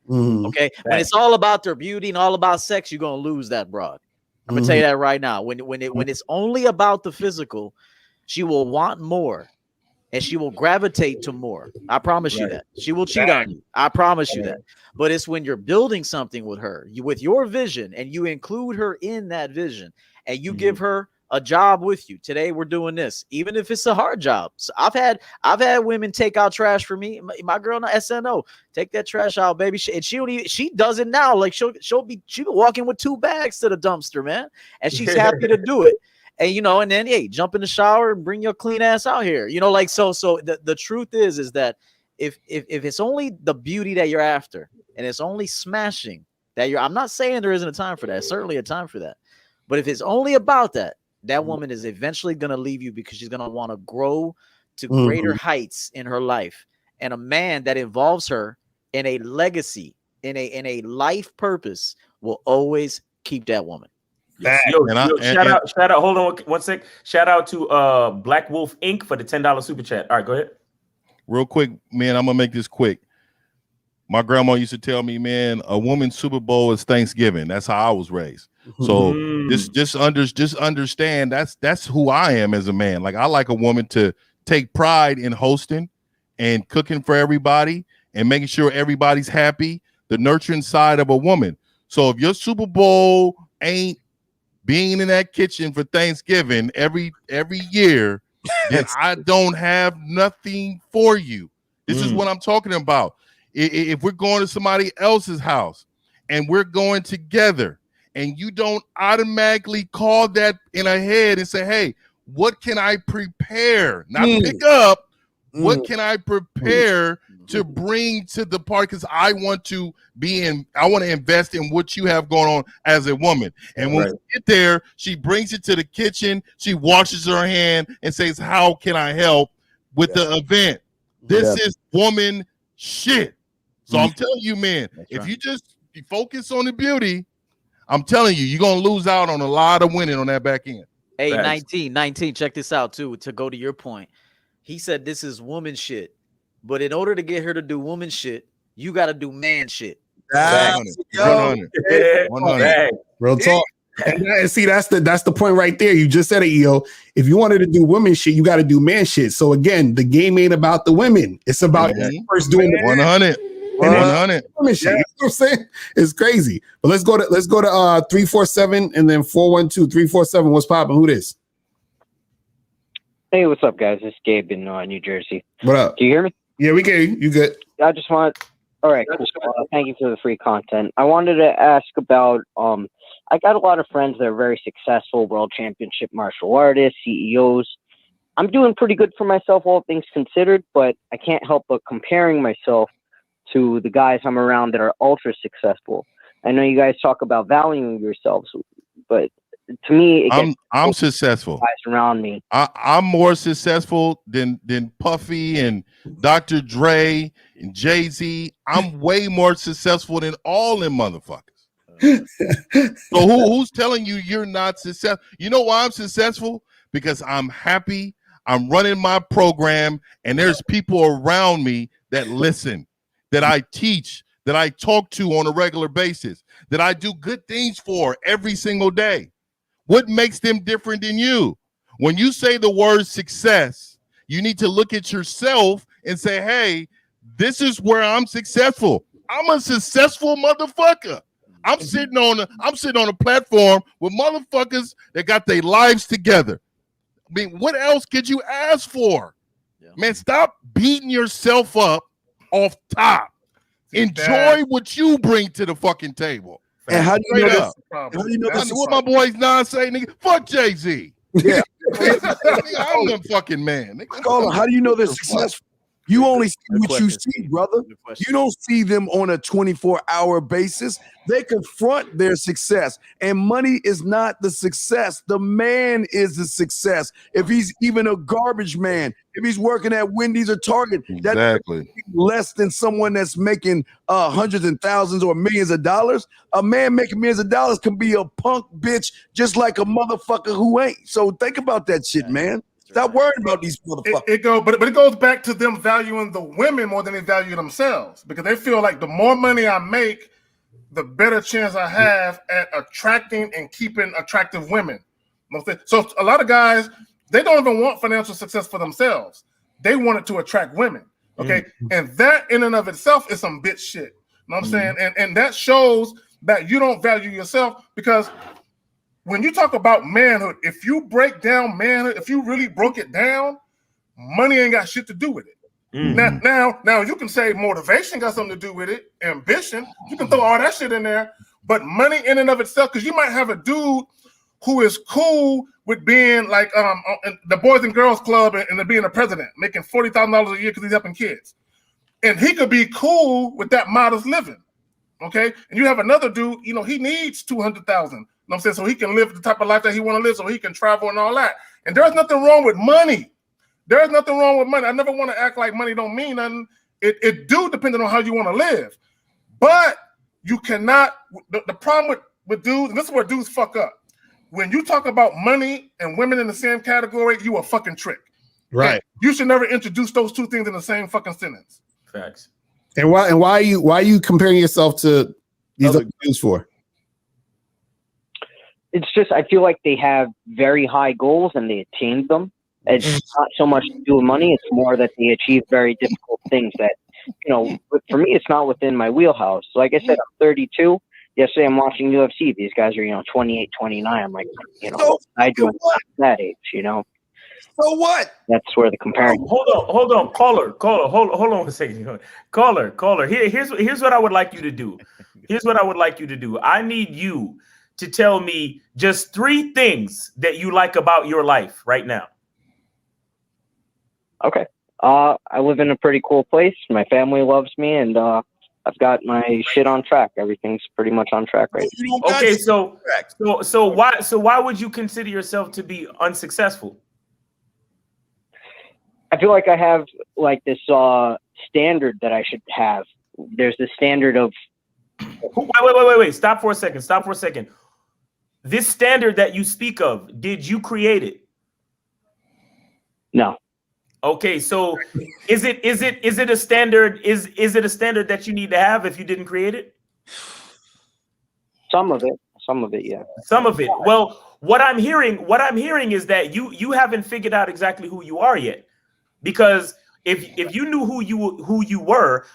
Okay. When it's all about their beauty and all about sex, you're going to lose that broad. I'm gonna tell you that right now. When it's only about the physical, she will want more, and she will gravitate to more. I promise you that. She will cheat on you. I promise you that. But it's when you're building something with her, with your vision, and you include her in that vision, and you give her a job with you. Today we're doing this, even if it's a hard job. So I've had women take out trash for me. My girl, SNO, take that trash out, baby. She does it now. Like she'll be walking with 2 bags to the dumpster, man, and she's happy to do it. And and then hey, jump in the shower and bring your clean ass out here. So the truth is that if it's only the beauty that you're after, and it's only smashing that I'm not saying there isn't a time for that. It's certainly a time for that. But if it's only about that woman is eventually going to leave you, because she's going to want to grow to greater heights in her life. and a man that involves her in a legacy, in a life purpose, will always keep that woman. Yes. Yo, shout out. Hold on one sec. Shout out to Black Wolf Inc. for the $10 super chat. All right, go ahead. Real quick, man, I'm gonna make this quick. My grandma used to tell me, man, a woman's Super Bowl is Thanksgiving. That's how I was raised. So just understand that's who I am as a man. Like, I like a woman to take pride in hosting and cooking for everybody and making sure everybody's happy. The nurturing side of a woman. So if your Super Bowl ain't being in that kitchen for Thanksgiving every year, then I don't have nothing for you. This is what I'm talking about. If we're going to somebody else's house and we're going together and you don't automatically call that in a head and say, hey, what can I prepare? Not pick up. What can I prepare to bring to the party? Because I want to invest in what you have going on as a woman. And when we get there, she brings it to the kitchen. She washes her hand and says, how can I help with the event? This is woman shit. So I'm telling you, man, if you just focus on the beauty, I'm telling you, you're going to lose out on a lot of winning on that back end. Hey, 19, check this out too, to go to your point. He said this is woman shit. But in order to get her to do woman shit, you got to do man shit. 100. Real talk. And see, that's the point right there. You just said it, EO. If you wanted to do women shit, you got to do man shit. So again, the game ain't about the women. It's about first doing the 100. 100. women shit. You know what I'm saying? It's crazy. But let's go to 347 and then 412. 347. What's popping? Who this? Hey, what's up, guys? It's Gabe in New Jersey. What up? Do you hear me? Yeah, we can hear you. You good? I just want. All right, cool. Thank you for the free content. I wanted to ask about. I got a lot of friends that are very successful, world championship martial artists, CEOs. I'm doing pretty good for myself, all things considered, but I can't help but comparing myself to the guys I'm around that are ultra successful. I know you guys talk about valuing yourselves, but to me, I'm successful. Guys around me, I'm more successful than Puffy and Dr. Dre and Jay-Z. I'm way more successful than all them motherfuckers. So who's telling you you're not successful? You know why I'm successful? Because I'm happy. I'm running my program, and there's people around me that listen, that I teach, that I talk to on a regular basis, that I do good things for every single day. What makes them different than you? When you say the word success, you need to look at yourself and say, hey, this is where I'm successful. I'm a successful motherfucker. I'm sitting on a platform with motherfuckers that got their lives together. I mean, what else could you ask for? Man, stop beating yourself up off top. Enjoy what you bring to the fucking table. And how do you know this? How do you know this? What my boys Nas say, nigga? Fuck Jay-Z. Yeah. I'm the fucking man. Nigga. How do you know they're successful? You only see what you see, brother. You don't see them on a 24-hour basis. They confront their success, and money is not the success. The man is the success. If he's even a garbage man, if he's working at Wendy's or Target, that's less than someone that's making hundreds and thousands or millions of dollars. A man making millions of dollars can be a punk bitch just like a motherfucker who ain't. So think about that shit, man. Stop worrying about these motherfuckers. But it goes back to them valuing the women more than they value themselves, because they feel like the more money I make, the better chance I have at attracting and keeping attractive women. So a lot of guys, they don't even want financial success for themselves. They want it to attract women. Okay. And that in and of itself is some bitch shit. You know what I'm saying? And that shows that you don't value yourself, because when you talk about manhood, if you break down manhood, if you really broke it down, money ain't got shit to do with it. Now you can say motivation got something to do with it, ambition. You can throw all that shit in there, but money in and of itself, because you might have a dude who is cool with being like the Boys and Girls Club and being a president, making $40,000 a year because he's helping kids, and he could be cool with that modest living. Okay, and you have another dude, you know, he needs $200,000. You know what I'm saying? So he can live the type of life that he want to live, so he can travel and all that. And there's nothing wrong with money. There's nothing wrong with money. I never want to act like money don't mean nothing. it do depending on how you want to live, but you cannot. The problem with dudes, and this is where dudes fuck up. When you talk about money and women in the same category, you a fucking trick. Right. And you should never introduce those two things in the same fucking sentence. Facts. And why are you comparing yourself to these other dudes for? It's just I feel like they have very high goals and they attained them. It's not so much to do with money; it's more that they achieve very difficult things that, for me, it's not within my wheelhouse. Like I said, I'm 32. Yesterday, I'm watching UFC. These guys are, 28, 29. I'm like, I do at that age, So what? That's where the comparison. Hold on, caller, hold on a second. Caller. Here's what I would like you to do. I need you to tell me just 3 things that you like about your life right now. Okay. I live in a pretty cool place. My family loves me, and I've got my shit on track. Everything's pretty much on track right now. Okay, so why would you consider yourself to be unsuccessful? I feel like I have like this standard that I should have. There's the standard of. Wait. Stop for a second. This standard that you speak of, did you create it? No. Okay, so is it a standard? Is it a standard that you need to have if you didn't create it? Some of it, yeah. Some of it. Well, what I'm hearing is that you haven't figured out exactly who you are yet. Because if you knew who you were,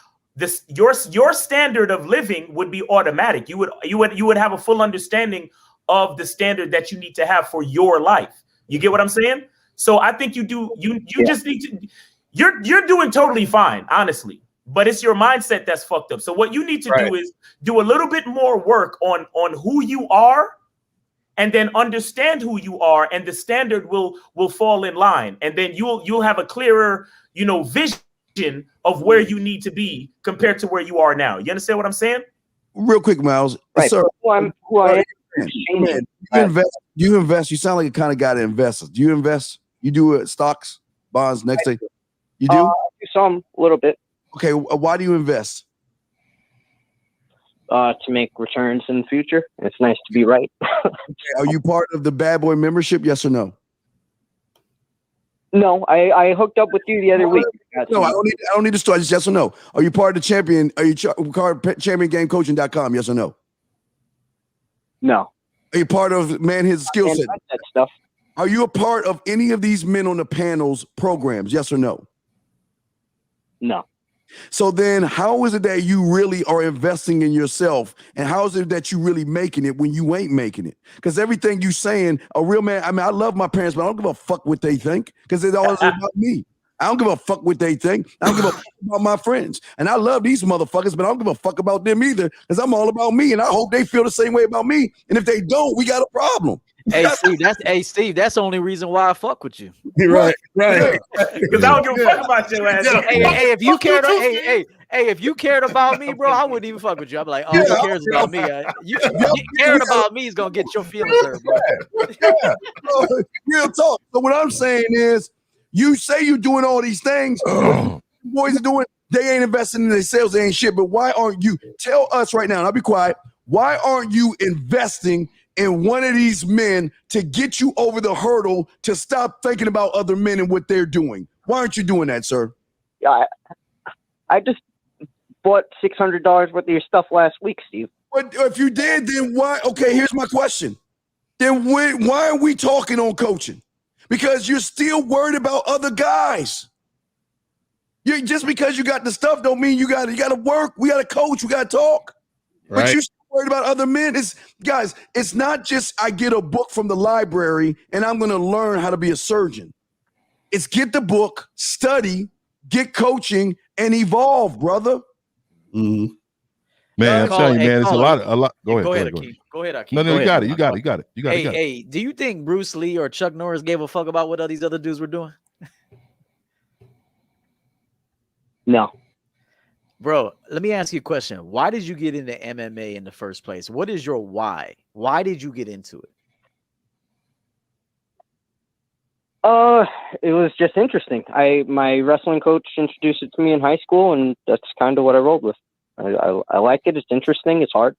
your standard of living would be automatic. You would have a full understanding of the standard that you need to have for your life. You get what I'm saying? So I think you just need to. You're doing totally fine, honestly. But it's your mindset that's fucked up. So what you need to do is do a little bit more work on who you are, and then understand who you are, and the standard will fall in line, and then you'll have a clearer vision of where you need to be compared to where you are now. You understand what I'm saying? Real quick, Miles. Right. Sir, who I am. You invest. You sound like the kind of guy that invests. Do you invest? You do stocks, bonds, next day. You do? I do some, a little bit. Okay, why do you invest? To make returns in the future. It's nice to be right. Okay, are you part of the Bad Boy membership? Yes or no? No, I hooked up with you the other week. No, I don't need to start. Just yes or no. Are you part of the champion? Are you part of championgamecoaching.com? Yes or no? No. Are you part of his skill set? That stuff. Are you a part of any of these men on the panel's programs? Yes or no? No. So then how is it that you really are investing in yourself? And how is it that you really making it when you ain't making it? Because everything you saying, a real man, I love my parents, but I don't give a fuck what they think because it's all about me. I don't give a fuck what they think. I don't give a fuck about my friends. And I love these motherfuckers, but I don't give a fuck about them either because I'm all about me. And I hope they feel the same way about me. And if they don't, we got a problem. Steve, that's the only reason why I fuck with you. Right. Because I don't give a fuck about your ass. Hey, if you cared about me, bro, I wouldn't even fuck with you. I'm like, he cares about me. You caring about me is gonna get your feelings hurt, bro. Real talk. So what I'm saying is, you say you're doing all these things, boys are doing, they ain't investing in themselves, they ain't shit. But why aren't you? Tell us right now, and I'll be quiet. Why aren't you investing in one of these men to get you over the hurdle to stop thinking about other men and what they're doing? Why aren't you doing that, sir? Yeah, I just bought $600 worth of your stuff last week, Steve. But if you did, then why? Okay, here's my question. Then why are we talking on coaching? Because you're still worried about other guys. Just because you got the stuff don't mean you got to work. We got to coach. We got to talk. Right. But you're still worried about other men. It's not just I get a book from the library and I'm going to learn how to be a surgeon. It's get the book, study, get coaching, and evolve, brother. Mm-hmm. Man, I'm telling you, man, it's a lot. Go ahead, Akeem. Go ahead, Akeem. No, Go you got ahead. it. You got it. Hey, do you think Bruce Lee or Chuck Norris gave a fuck about what all these other dudes were doing? No. Bro, let me ask you a question. Why did you get into MMA in the first place? What is your why? Why did you get into it? It was just interesting. My wrestling coach introduced it to me in high school, and that's kind of what I rolled with. I like it. It's interesting. It's hard.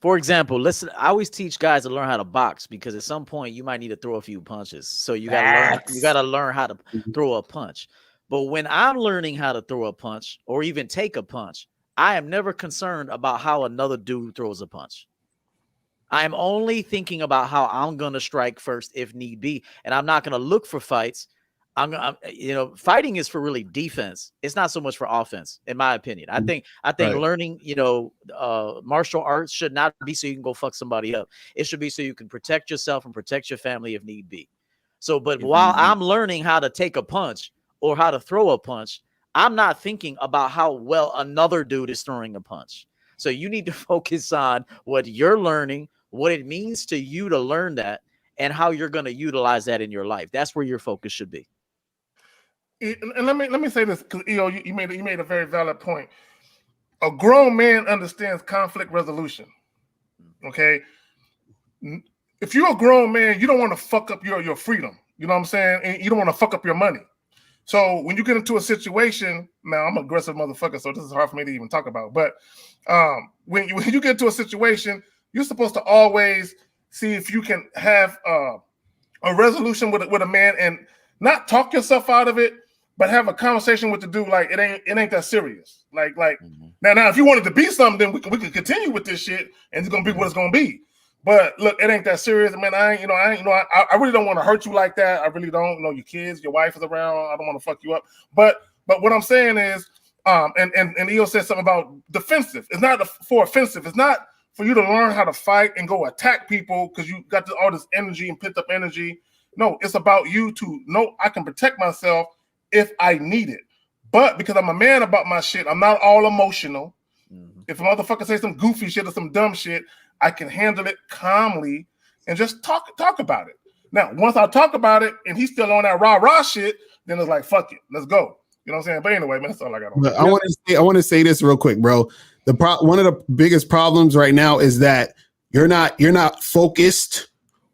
For example, listen, I always teach guys to learn how to box because at some point you might need to throw a few punches. So you gotta learn how to throw a punch. But when I'm learning how to throw a punch or even take a punch, I am never concerned about how another dude throws a punch. I'm only thinking about how I'm gonna strike first if need be, and I'm not gonna look for fights. Fighting is for really defense. It's not so much for offense, in my opinion. I think Right. learning, martial arts should not be so you can go fuck somebody up. It should be so you can protect yourself and protect your family if need be. So, but while I'm learning how to take a punch or how to throw a punch, I'm not thinking about how well another dude is throwing a punch. So you need to focus on what you're learning, what it means to you to learn that, and how you're going to utilize that in your life. That's where your focus should be. And let me say this, because you made a very valid point. A grown man understands conflict resolution. Okay, if you're a grown man, you don't want to fuck up your freedom. You know what I'm saying? And you don't want to fuck up your money. So when you get into a situation, now I'm an aggressive motherfucker, so this is hard for me to even talk about. But when you get into a situation, you're supposed to always see if you can have a resolution with a man and not talk yourself out of it, but have a conversation with the dude like it ain't that serious. Like now if you wanted to be something, then we can continue with this shit and it's gonna be what it's gonna be. But look, it ain't that serious, man. I really don't want to hurt you like that. I really don't. Your kids, your wife is around. I don't want to fuck you up. But what I'm saying is, and EO said something about defensive. It's not for offensive. It's not for you to learn how to fight and go attack people because you got all this energy and pent up energy. No, it's about you to know I can protect myself if I need it. But because I'm a man about my shit, I'm not all emotional. Mm-hmm. If a motherfucker say some goofy shit or some dumb shit, I can handle it calmly and just talk about it. Now, once I talk about it and he's still on that rah-rah shit, then it's like, fuck it, let's go. You know what I'm saying? But anyway, man, that's all I got on. I want to say this real quick, bro. One of the biggest problems right now is that you're not focused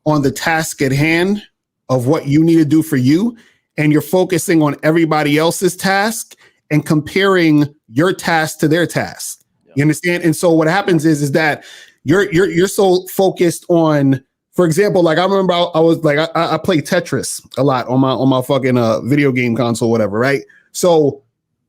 on the task at hand of what you need to do for you, and you're focusing on everybody else's task and comparing your task to their task. You understand? And so what happens is that you're so focused on, for example, like I remember I was like I play Tetris a lot on my fucking video game console, whatever, right? So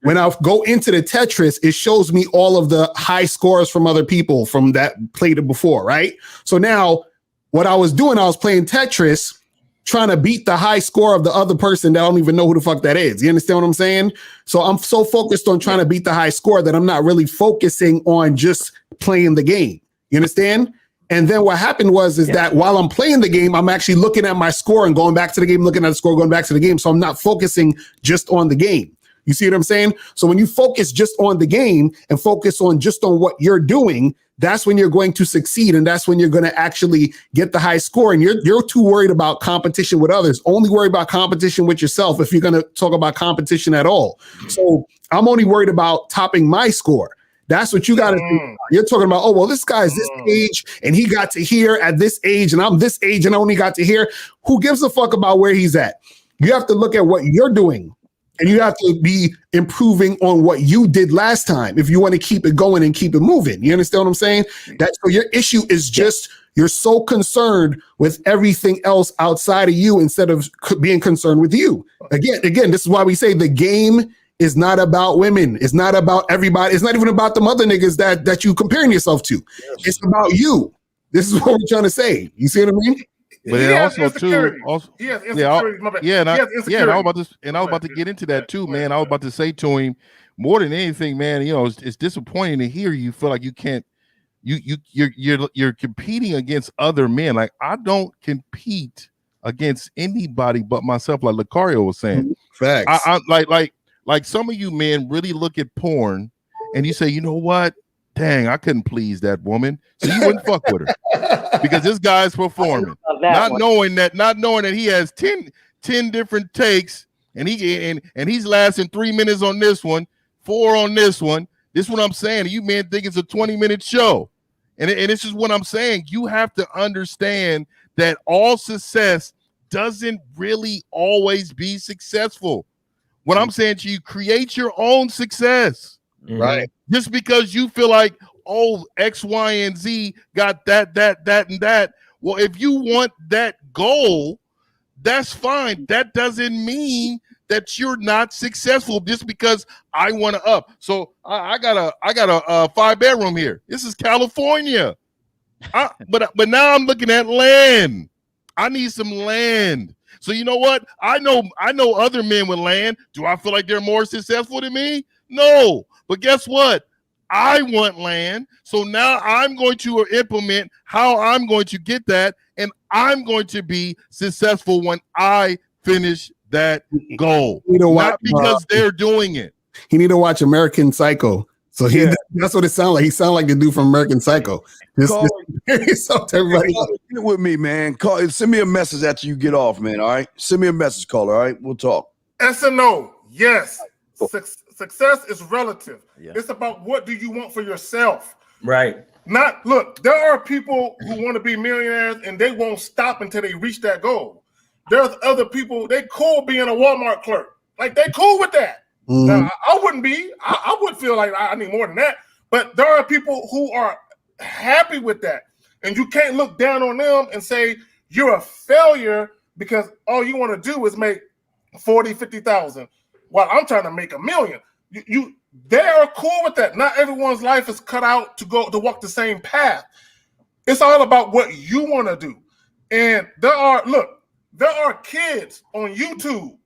when I go into the Tetris, it shows me all of the high scores from other people from that played it before, right? So now what I was doing, I was playing Tetris, trying to beat the high score of the other person that I don't even know who the fuck that is. You understand what I'm saying? So I'm so focused on trying to beat the high score that I'm not really focusing on just playing the game. You understand? And then what happened was that while I'm playing the game, I'm actually looking at my score and going back to the game, looking at the score, going back to the game. So I'm not focusing just on the game. You see what I'm saying? So when you focus just on the game and focus on just on what you're doing, that's when you're going to succeed. And that's when you're going to actually get the high score. And you're too worried about competition with others. Only worry about competition with yourself if you're going to talk about competition at all. So I'm only worried about topping my score. That's what you got to do. You're talking about, oh, well, this guy's this age and he got to here at this age and I'm this age and I only got to here. Who gives a fuck about where he's at? You have to look at what you're doing. And you have to be improving on what you did last time if you want to keep it going and keep it moving. You understand what I'm saying? That's so your issue is just you're so concerned with everything else outside of you instead of being concerned with you. Again, this is why we say the game is not about women. It's not about everybody. It's not even about the other niggas that you comparing yourself to. It's about you. This is what we're trying to say. You see what I mean? But it also too, and I was about to get into that too, man. I was about to say to him, more than anything, man, it's disappointing to hear you feel like you can't, you're competing against other men. Like I don't compete against anybody but myself, like Lucario was saying. Facts. I like some of you men really look at porn and you say, you know what? Dang, I couldn't please that woman. So you wouldn't fuck with her because this guy's performing, not knowing that he has 10 different takes and he's lasting 3 minutes on this one, 4 on this one. This is what I'm saying. You men think it's a 20-minute show. And it's just what I'm saying. You have to understand that all success doesn't really always be successful. What I'm saying to you, create your own success. Right. Just because you feel like, oh, X, Y, and Z got that, and that. Well, if you want that goal, that's fine. That doesn't mean that you're not successful just because I want to up. So I got a 5-bedroom here. This is California. But now I'm looking at land. I need some land. So you know what? I know other men with land. Do I feel like they're more successful than me? No. But guess what? I want land. So now I'm going to implement how I'm going to get that, and I'm going to be successful when I finish that goal. Not because they're doing it. He need to watch American Psycho. So that's what it sounds like. He sounds like the dude from American Psycho. Everybody get with me, man. Send me a message after you get off, man. All right. Send me a message, caller. All right. We'll talk. SNO, yes. Success is relative. Yeah. It's about what do you want for yourself. Right. Look, there are people who want to be millionaires and they won't stop until they reach that goal. There's other people, they cool being a Walmart clerk. Like, they cool with that. Now, I wouldn't be. I would feel like I need more than that. But there are people who are happy with that. And you can't look down on them and say you're a failure because all you want to do is make 40, 50,000 while I'm trying to make $1 million. They are cool with that. Not everyone's life is cut out to walk the same path. It's all about what you want to do. And there are kids on YouTube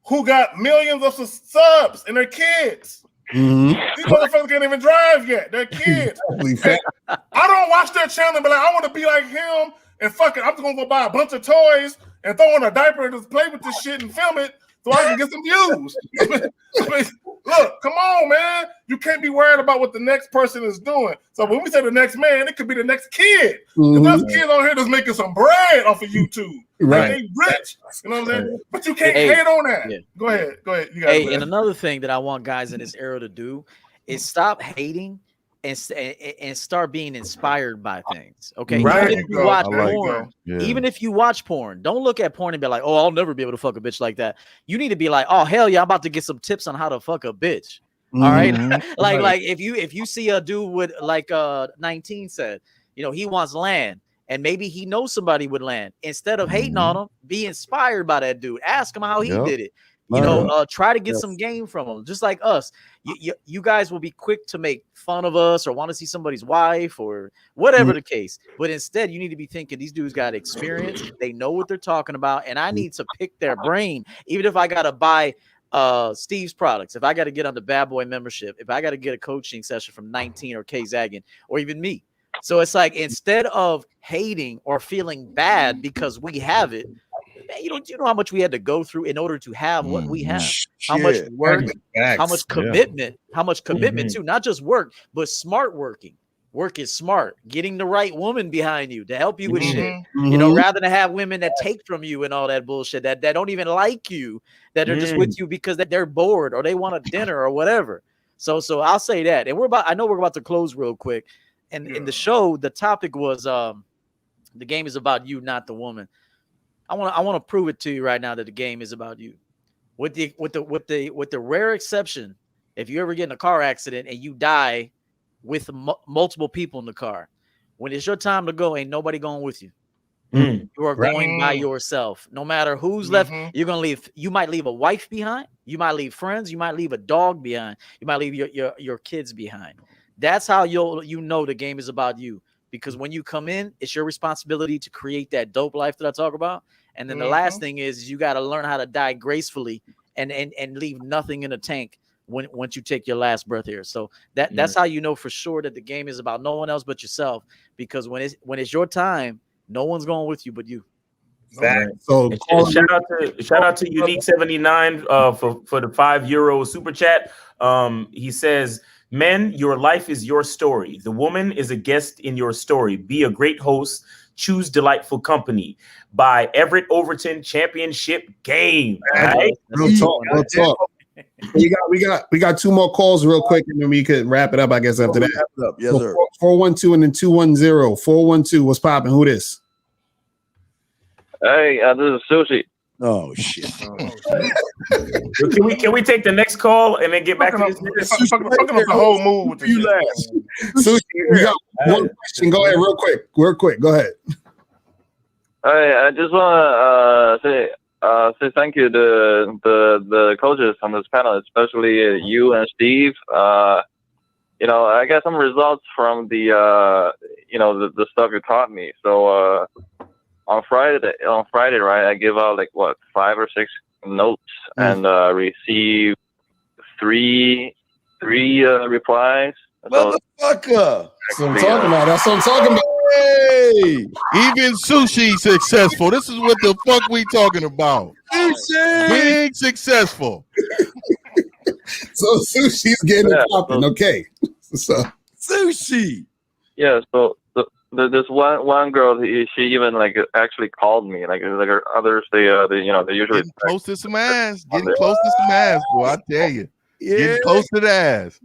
who got millions of subs and they're kids. These motherfuckers can't even drive yet. They're kids. I don't watch their channel and be like, I want to be like him and fuck it. I'm just gonna go buy a bunch of toys and throw in a diaper and just play with this shit and film it so I can get some views. Look, come on, man. You can't be worried about what the next person is doing. So when we say the next man, it could be the next kid. There's kids on here that's making some bread off of YouTube. Right. Like, they rich. You know what I'm saying? But you can't hate on that. Yeah. Go ahead. You got and another thing that I want guys in this era to do is stop hating and start being inspired by things. Okay. Right. Even if you watch porn, even if you watch porn, don't look at porn and be like, oh, I'll never be able to fuck a bitch like that. You need to be like, oh, hell yeah, I'm about to get some tips on how to fuck a bitch. All right. like if you see a dude with, like 19 said, he wants land. And maybe he knows somebody with land. Instead of hating on him, be inspired by that dude. Ask him how he did it. Try to get some game from him. Just like us, you guys will be quick to make fun of us or want to see somebody's wife or whatever the case. But instead, you need to be thinking these dudes got experience. They know what they're talking about, and I need to pick their brain. Even if I gotta buy Steve's products, if I got to get on the Bad Boy membership, if I got to get a coaching session from 19 or Kay Zagan or even me. So it's like, instead of hating or feeling bad because we have it, man, you know how much we had to go through in order to have what we have, how much work, how much commitment, too, not just work, but smart working. Work is smart, getting the right woman behind you to help you with shit, rather than have women that take from you and all that bullshit that don't even like you, that are just with you because they're bored or they want a dinner or whatever. So I'll say that. And I know we're about to close real quick. And in the show, the topic was the game is about you, not the woman. I want to prove it to you right now that the game is about you. With the rare exception, if you ever get in a car accident and you die with multiple people in the car, when it's your time to go, ain't nobody going with you. You are going by yourself. No matter who's left, you're gonna leave. You might leave a wife behind. You might leave friends. You might leave a dog behind. You might leave your kids behind. That's how you know the game is about you. Because when you come in, it's your responsibility to create that dope life that I talk about. And then the last thing is you got to learn how to die gracefully and leave nothing in the tank once you take your last breath here. So that's how you know for sure that the game is about no one else but yourself. Because when it's your time, no one's going with you but you. So shout out to Unique 79 for the €5 super chat. He says, men, your life is your story. The woman is a guest in your story. Be a great host. Choose delightful company. By Everett Overton Championship Game. Right? Real talk. We got two more calls real quick, and then we could wrap it up, I guess, after that. Yes, sir. 412 and then 210. 412, what's popping? Who this? Hey, this is Sushi. Oh shit. Can we take the next call and then get back to this? Fucking up the whole mood with You this last. Sushi, we got one question. Go ahead, real quick. Go ahead. Hey, I just want to say thank you to the coaches on this panel, especially you and Steve. You know, I got some results from the the stuff you taught me. So on Friday, right, I give out like 5 or 6 notes and receive three replies. Motherfucker. That's what I'm talking about. That's what I'm talking about. Hey, even Sushi successful. This is what the fuck we talking about. Sushi. Big successful. So Sushi's getting it popping. Okay. So Sushi. Yeah. So this one girl, she even like actually called me. Like others, they usually getting close to some ass. Getting close to some ass, boy. I tell you. Yeah. Getting close to the ass.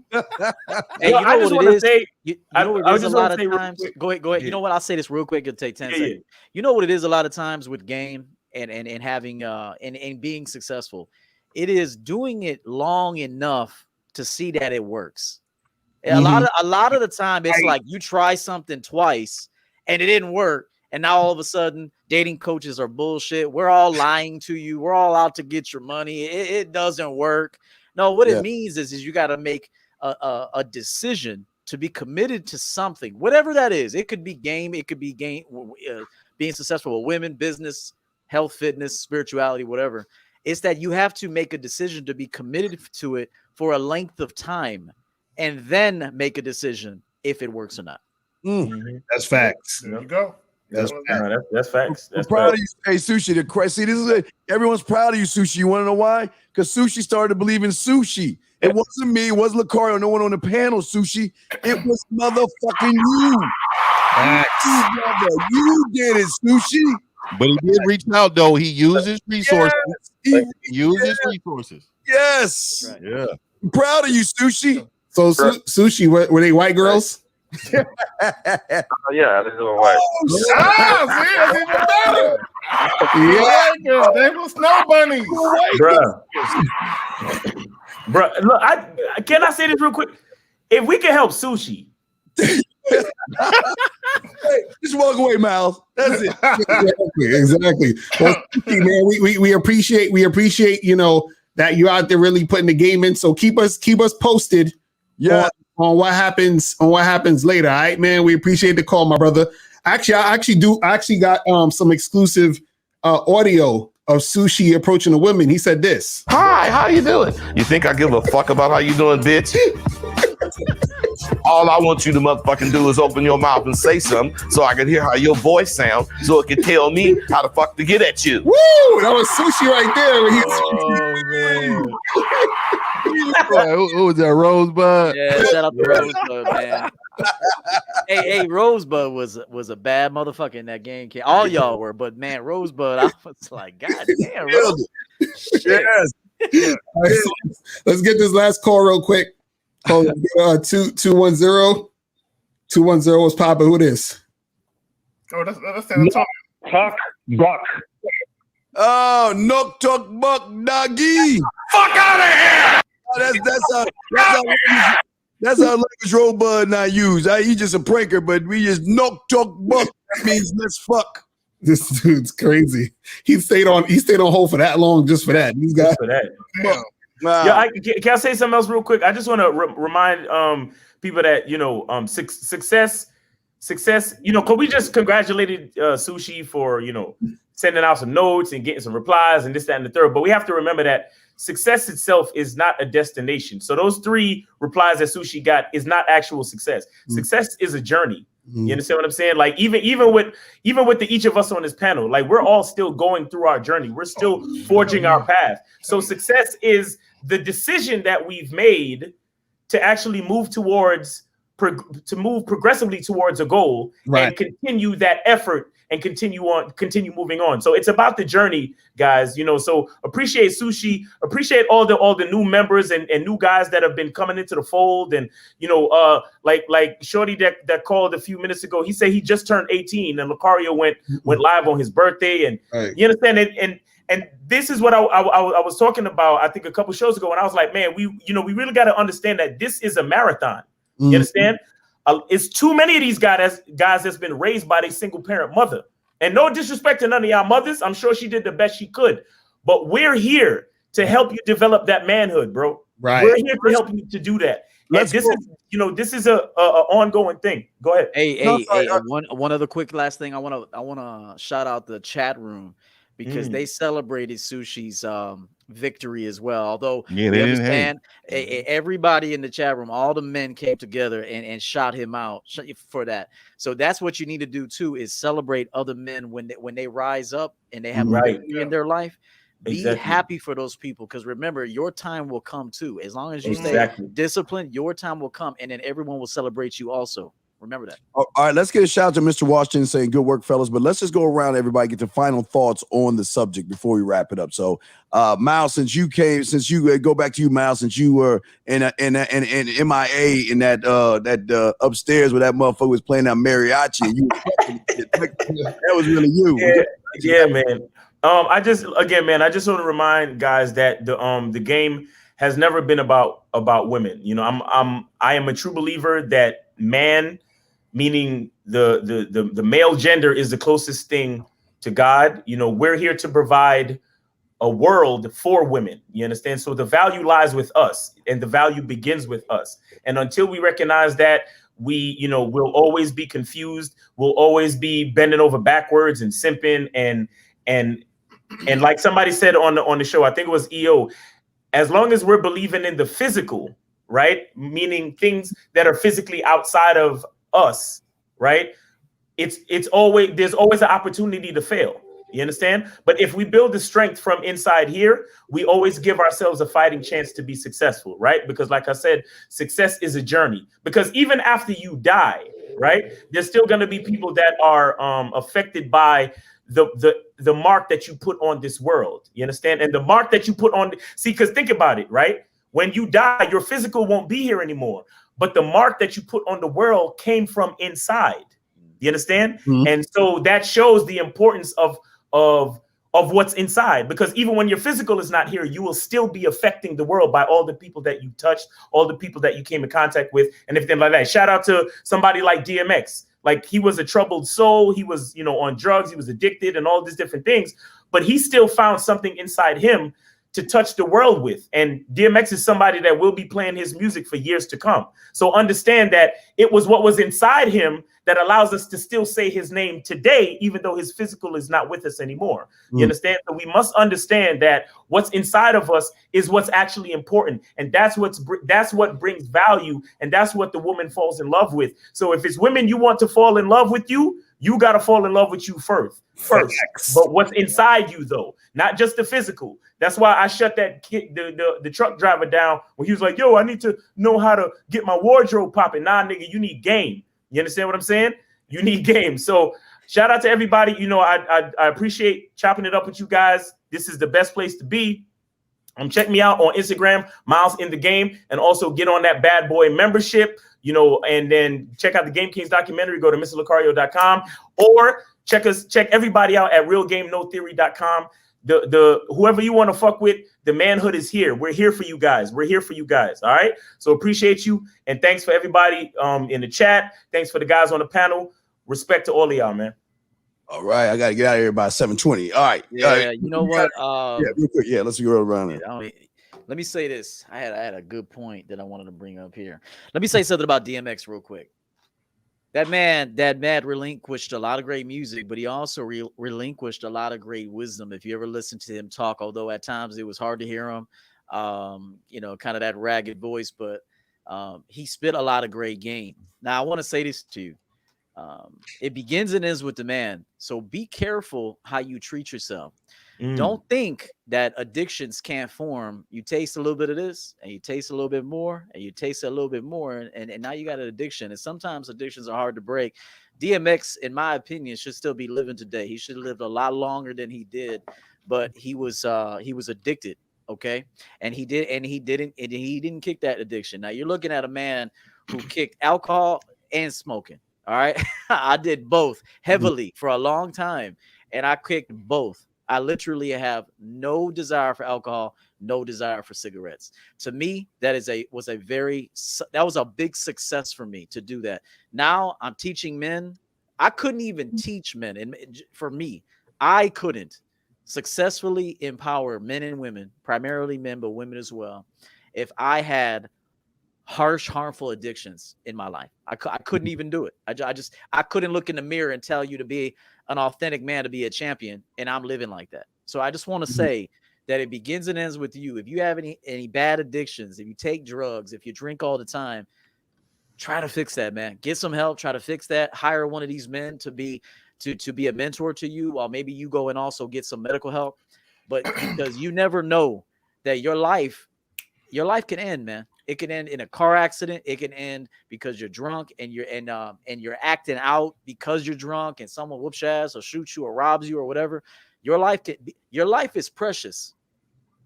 Hey, you know I just what want it to is? say. You know what it is a lot of real times. quick. Go ahead. Yeah. You know what? I'll say this real quick. It'll take 10 seconds. You know what it is a lot of times with game and having and being successful. It is doing it long enough to see that it works. A lot of the time, it's like you try something twice and it didn't work, and now all of a sudden, dating coaches are bullshit. We're all lying to you. We're all out to get your money. It doesn't work. No, what it means is you got to make a decision to be committed to something, whatever that is. It could be game. It could be being successful with women, business, health, fitness, spirituality, whatever. It's that you have to make a decision to be committed to it for a length of time, and then make a decision if it works or not. That's facts. There you go. That's facts. I'm proud of you. Hey, Sushi, see, this is it. Everyone's proud of you, Sushi. You want to know why? Because Sushi started to believe in sushi. It wasn't me. It wasn't Lucario. No one on the panel, Sushi. It was motherfucking you. You did it, Sushi. But he did reach out, though. He uses resources. Yes. He uses resources. Yes. Right. Yeah. I'm proud of you, Sushi. So, Sushi, were they white girls? Yeah, this is white. That's even better. Yeah, they were snow bunnies. Bruh, look, can I say this real quick? If we can help Sushi. Hey, just walk away, Miles. That's it. Exactly. Well, man, we appreciate that you're out there really putting the game in. So keep us posted. Yeah. On what happens later. All right, man. We appreciate the call, my brother. Actually, I actually got some exclusive audio of Sushi approaching the women. He said this. Hi, how you doing? You think I give a fuck about how you doing, bitch? All I want you to motherfucking do is open your mouth and say something so I can hear how your voice sounds so it can tell me how the fuck to get at you. Woo! That was Sushi right there. Man. Who was that? Rosebud? Yeah, shout out to Rosebud, man. hey, Rosebud was a bad motherfucker in that game. All y'all were, but man, Rosebud, I was like, God damn, Rosebud. Yes. All right, so let's get this last call real quick. 210. 210 was popping. Who this? Oh, that's San Antonio. Talk Buck. Oh, Nook Tuk Buck Doggy. Fuck out of here! Oh, that's how language Rosebud not use. He just a pranker, but we just Nook Tuk Buck. That means let's fuck. This dude's crazy. He stayed on hold for that long just for that. These guys for that. Yeah, can I say something else real quick? I just want to remind people that success. Because we just congratulated Sushi for sending out some notes and getting some replies and this, that, and the third. But we have to remember that success itself is not a destination. So those 3 replies that Sushi got is not actual success. Success is a journey. You understand what I'm saying? Like even with each of us on this panel, like we're all still going through our journey. We're still forging our path. So success is the decision that we've made to actually move towards to move progressively towards a goal and continue that effort and continue moving on. So it's about the journey, guys. You know, so appreciate Sushi, appreciate all the new members and new guys that have been coming into the fold. And you know, like Shorty that called a few minutes ago, he said he just turned 18 and Lucario went live on his birthday. And you understand it. And this is what I was talking about, I think a couple shows ago, and I was like, man, we really got to understand that this is a marathon. You understand? It's too many of these guys that's been raised by their single parent mother. And no disrespect to none of y'all mothers. I'm sure she did the best she could. But we're here to help you develop that manhood, bro. Right. We're here to help you to do that. And this is a ongoing thing. Go ahead. Hey, one other quick last thing. I wanna shout out the chat room because they celebrated Sushi's victory as well. Although we understand everybody in the chat room, all the men came together and shot him out for that. So that's what you need to do too, is celebrate other men when they rise up and they have a victory in their life. Be happy for those people, because remember, your time will come too. As long as you stay disciplined, your time will come, and then everyone will celebrate you also. Remember that. All right, let's get a shout out to Mr. Washington saying good work, fellas. But let's just go around, everybody, get the final thoughts on the subject before we wrap it up. So, Miles, since you go back to you, Miles, since you were in MIA in that upstairs where that motherfucker was playing that mariachi, and that was really you. Yeah, man. I just want to remind guys that the game has never been about women. You know, I am a true believer that man, meaning the male gender, is the closest thing to God. You know, we're here to provide a world for women. You understand? So the value lies with us, and the value begins with us. And until we recognize that, we'll always be confused. We'll always be bending over backwards and simping and like somebody said on the show, I think it was EO, as long as we're believing in the physical, right? Meaning things that are physically outside of us, right? There's always an opportunity to fail. You understand? But if we build the strength from inside here, we always give ourselves a fighting chance to be successful, right? Because like I said, success is a journey. Because even after you die, right, there's still going to be people that are affected by the mark that you put on this world. You understand? And the mark that you put on, because think about it, right? When you die, your physical won't be here anymore. But the mark that you put on the world came from inside. You understand? And so that shows the importance of what's inside, because even when your physical is not here, you will still be affecting the world by all the people that you touched, all the people that you came in contact with, and everything like that. Shout out to somebody like DMX. Like, he was a troubled soul. He was, on drugs. He was addicted and all these different things, but he still found something inside him to touch the world with. And DMX is somebody that will be playing his music for years to come. So understand that it was what was inside him that allows us to still say his name today, even though his physical is not with us anymore. You understand? So we must understand that what's inside of us is what's actually important. And that's what brings value. And that's what the woman falls in love with. So if it's women you want to fall in love with you got to fall in love with you first. But what's inside you, though, not just the physical. That's why I shut that kid, the truck driver down when he was like, yo, I need to know how to get my wardrobe popping. Nah, nigga, you need game. You understand what I'm saying? You need game. So shout out to everybody. I appreciate chopping it up with you guys. This is the best place to be. Check me out on Instagram, Miles in the Game, and also get on that bad boy membership, and then check out the Game Kings documentary. Go to MrLucario.com or check everybody out at RealGameNoTheory.com. The whoever you want to fuck with, the manhood is here. We're here for you guys. All right. So appreciate you. And thanks for everybody in the chat. Thanks for the guys on the panel. Respect to all of y'all, man. All right. I got to get out of here by 7:20. All right. Yeah. You know what? Real quick. Yeah. Let's go around it. Let me say this. I had a good point that I wanted to bring up here. Let me say something about DMX real quick. That man relinquished a lot of great music, but he also relinquished a lot of great wisdom. If you ever listen to him talk, although at times it was hard to hear him, kind of that ragged voice, but he spit a lot of great game. Now, I want to say this to you. It begins and ends with the man. So be careful how you treat yourself. Mm. Don't think that addictions can't form. You taste a little bit of this, and you taste a little bit more, and you taste a little bit more, and now you got an addiction. And sometimes addictions are hard to break. DMX, in my opinion, should still be living today. He should have lived a lot longer than he did, but he was addicted. Okay, and he didn't kick that addiction. Now you're looking at a man who kicked alcohol and smoking. All right, I did both heavily for a long time, and I kicked both. I literally have no desire for alcohol, no desire for cigarettes. To me, that was a big success for me to do that. Now I'm teaching men. I couldn't even teach men, and for me, I couldn't successfully empower men and women, primarily men, but women as well, if I had harsh, harmful addictions in my life. I couldn't even do it. I couldn't look in the mirror and tell you to be an authentic man, to be a champion, and I'm living like that. So I just want to say that it begins and ends with you. If you have any bad addictions, if you take drugs, if you drink all the time, try to fix that, man. Get some help. Try to fix that. Hire one of these men to be a mentor to you, while maybe you go and also get some medical help. But because you never know that your life can end, man. It can end in a car accident. It can end because you're drunk and you're acting out because you're drunk, and someone whoops your ass or shoots you or robs you or whatever. Your life is precious.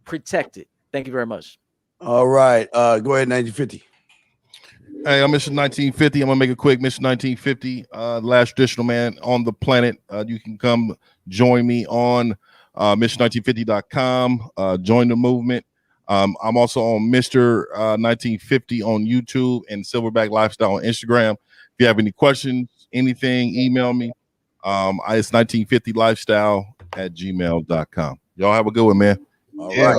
Protect it. Thank you very much. All right. Go ahead, 1950. Hey, I'm Mr. 1950. I'm gonna make it quick. Mr. 1950, last traditional man on the planet. You can come join me on Mr.1950.com. Join the movement. I'm also on Mr. 1950 on YouTube and Silverback Lifestyle on Instagram. If you have any questions, anything, email me. It's 1950lifestyle@gmail.com. Y'all have a good one, man. All right.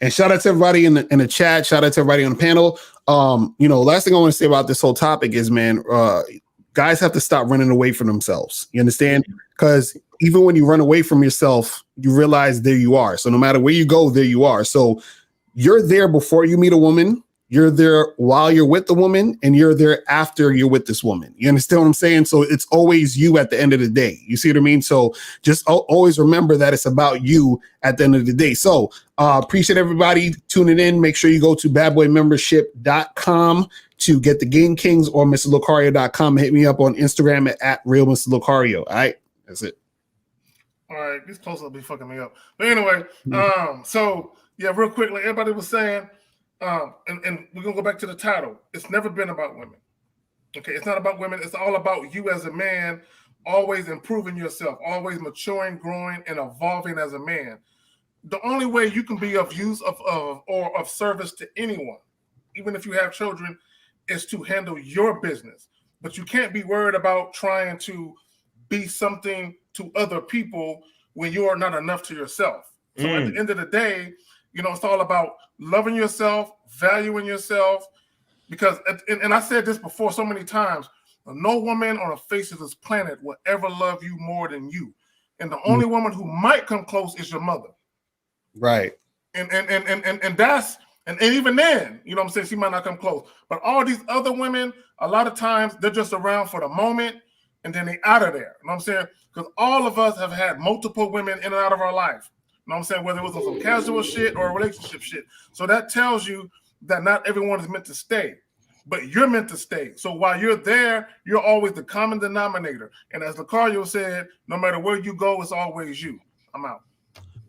And shout out to everybody in the chat. Shout out to everybody on the panel. Last thing I want to say about this whole topic is, man, guys have to stop running away from themselves. You understand? Because even when you run away from yourself, you realize there you are. So no matter where you go, there you are. So you're there before you meet a woman. You're there while you're with the woman, and you're there after you're with this woman. You understand what I'm saying? So it's always you at the end of the day. You see what I mean? So just always remember that it's about you at the end of the day. So appreciate everybody tuning in. Make sure you go to badboymembership.com to get the Game Kings, or MrLocario.com. Hit me up on Instagram at Real Mr. Locario. All right, that's it. All right, these close up be fucking me up. But anyway, so yeah, real quick, like everybody was saying, and we're gonna go back to the title. It's never been about women. Okay, it's not about women. It's all about you as a man, always improving yourself, always maturing, growing, and evolving as a man. The only way you can be of use or of service to anyone, even if you have children, is to handle your business. But you can't be worried about trying to be something to other people when you are not enough to yourself. So at the end of the day, it's all about loving yourself, valuing yourself, because, and I said this before so many times, no woman on the face of this planet will ever love you more than you. And the only woman who might come close is your mother. Right. And that's, and even then, you know what I'm saying, she might not come close. But all these other women, a lot of times, they're just around for the moment, and then they out of there. You know what I'm saying? Because all of us have had multiple women in and out of our life. You know what I'm saying? Whether it was on some casual shit or relationship shit. So that tells you that not everyone is meant to stay, but you're meant to stay. So while you're there, you're always the common denominator. And as Lucario said, no matter where you go, it's always you. I'm out.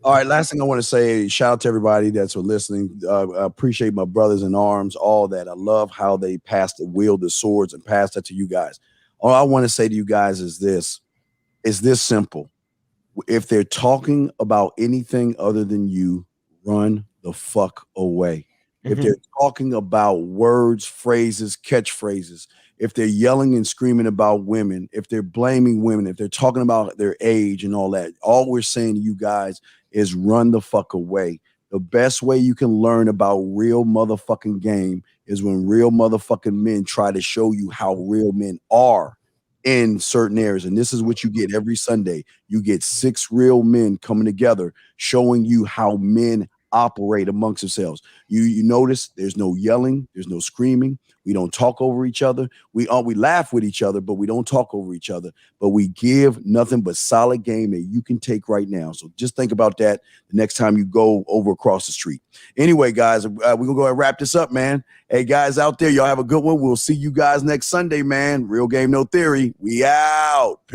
All right, last thing I want to say, shout out to everybody that's listening. I appreciate my brothers in arms, all that. I love how they wield the swords and pass that to you guys. All I want to say to you guys is this simple. If they're talking about anything other than you, run the fuck away. If they're talking about words, phrases, catchphrases, if they're yelling and screaming about women, if they're blaming women, if they're talking about their age and all that, all we're saying to you guys is run the fuck away. The best way you can learn about real motherfucking game is when real motherfucking men try to show you how real men are in certain areas. And this is what you get every Sunday. You get 6 real men coming together, showing you how men operate amongst ourselves. You notice there's no yelling, there's no screaming. We don't talk over each other. We laugh with each other, but we don't talk over each other. But we give nothing but solid game that you can take right now. So just think about that the next time you go over across the street. Anyway, guys, we're gonna go ahead and wrap this up, man. Hey, guys out there, y'all have a good one. We'll see you guys next Sunday, man. Real game, no theory. We out. Peace.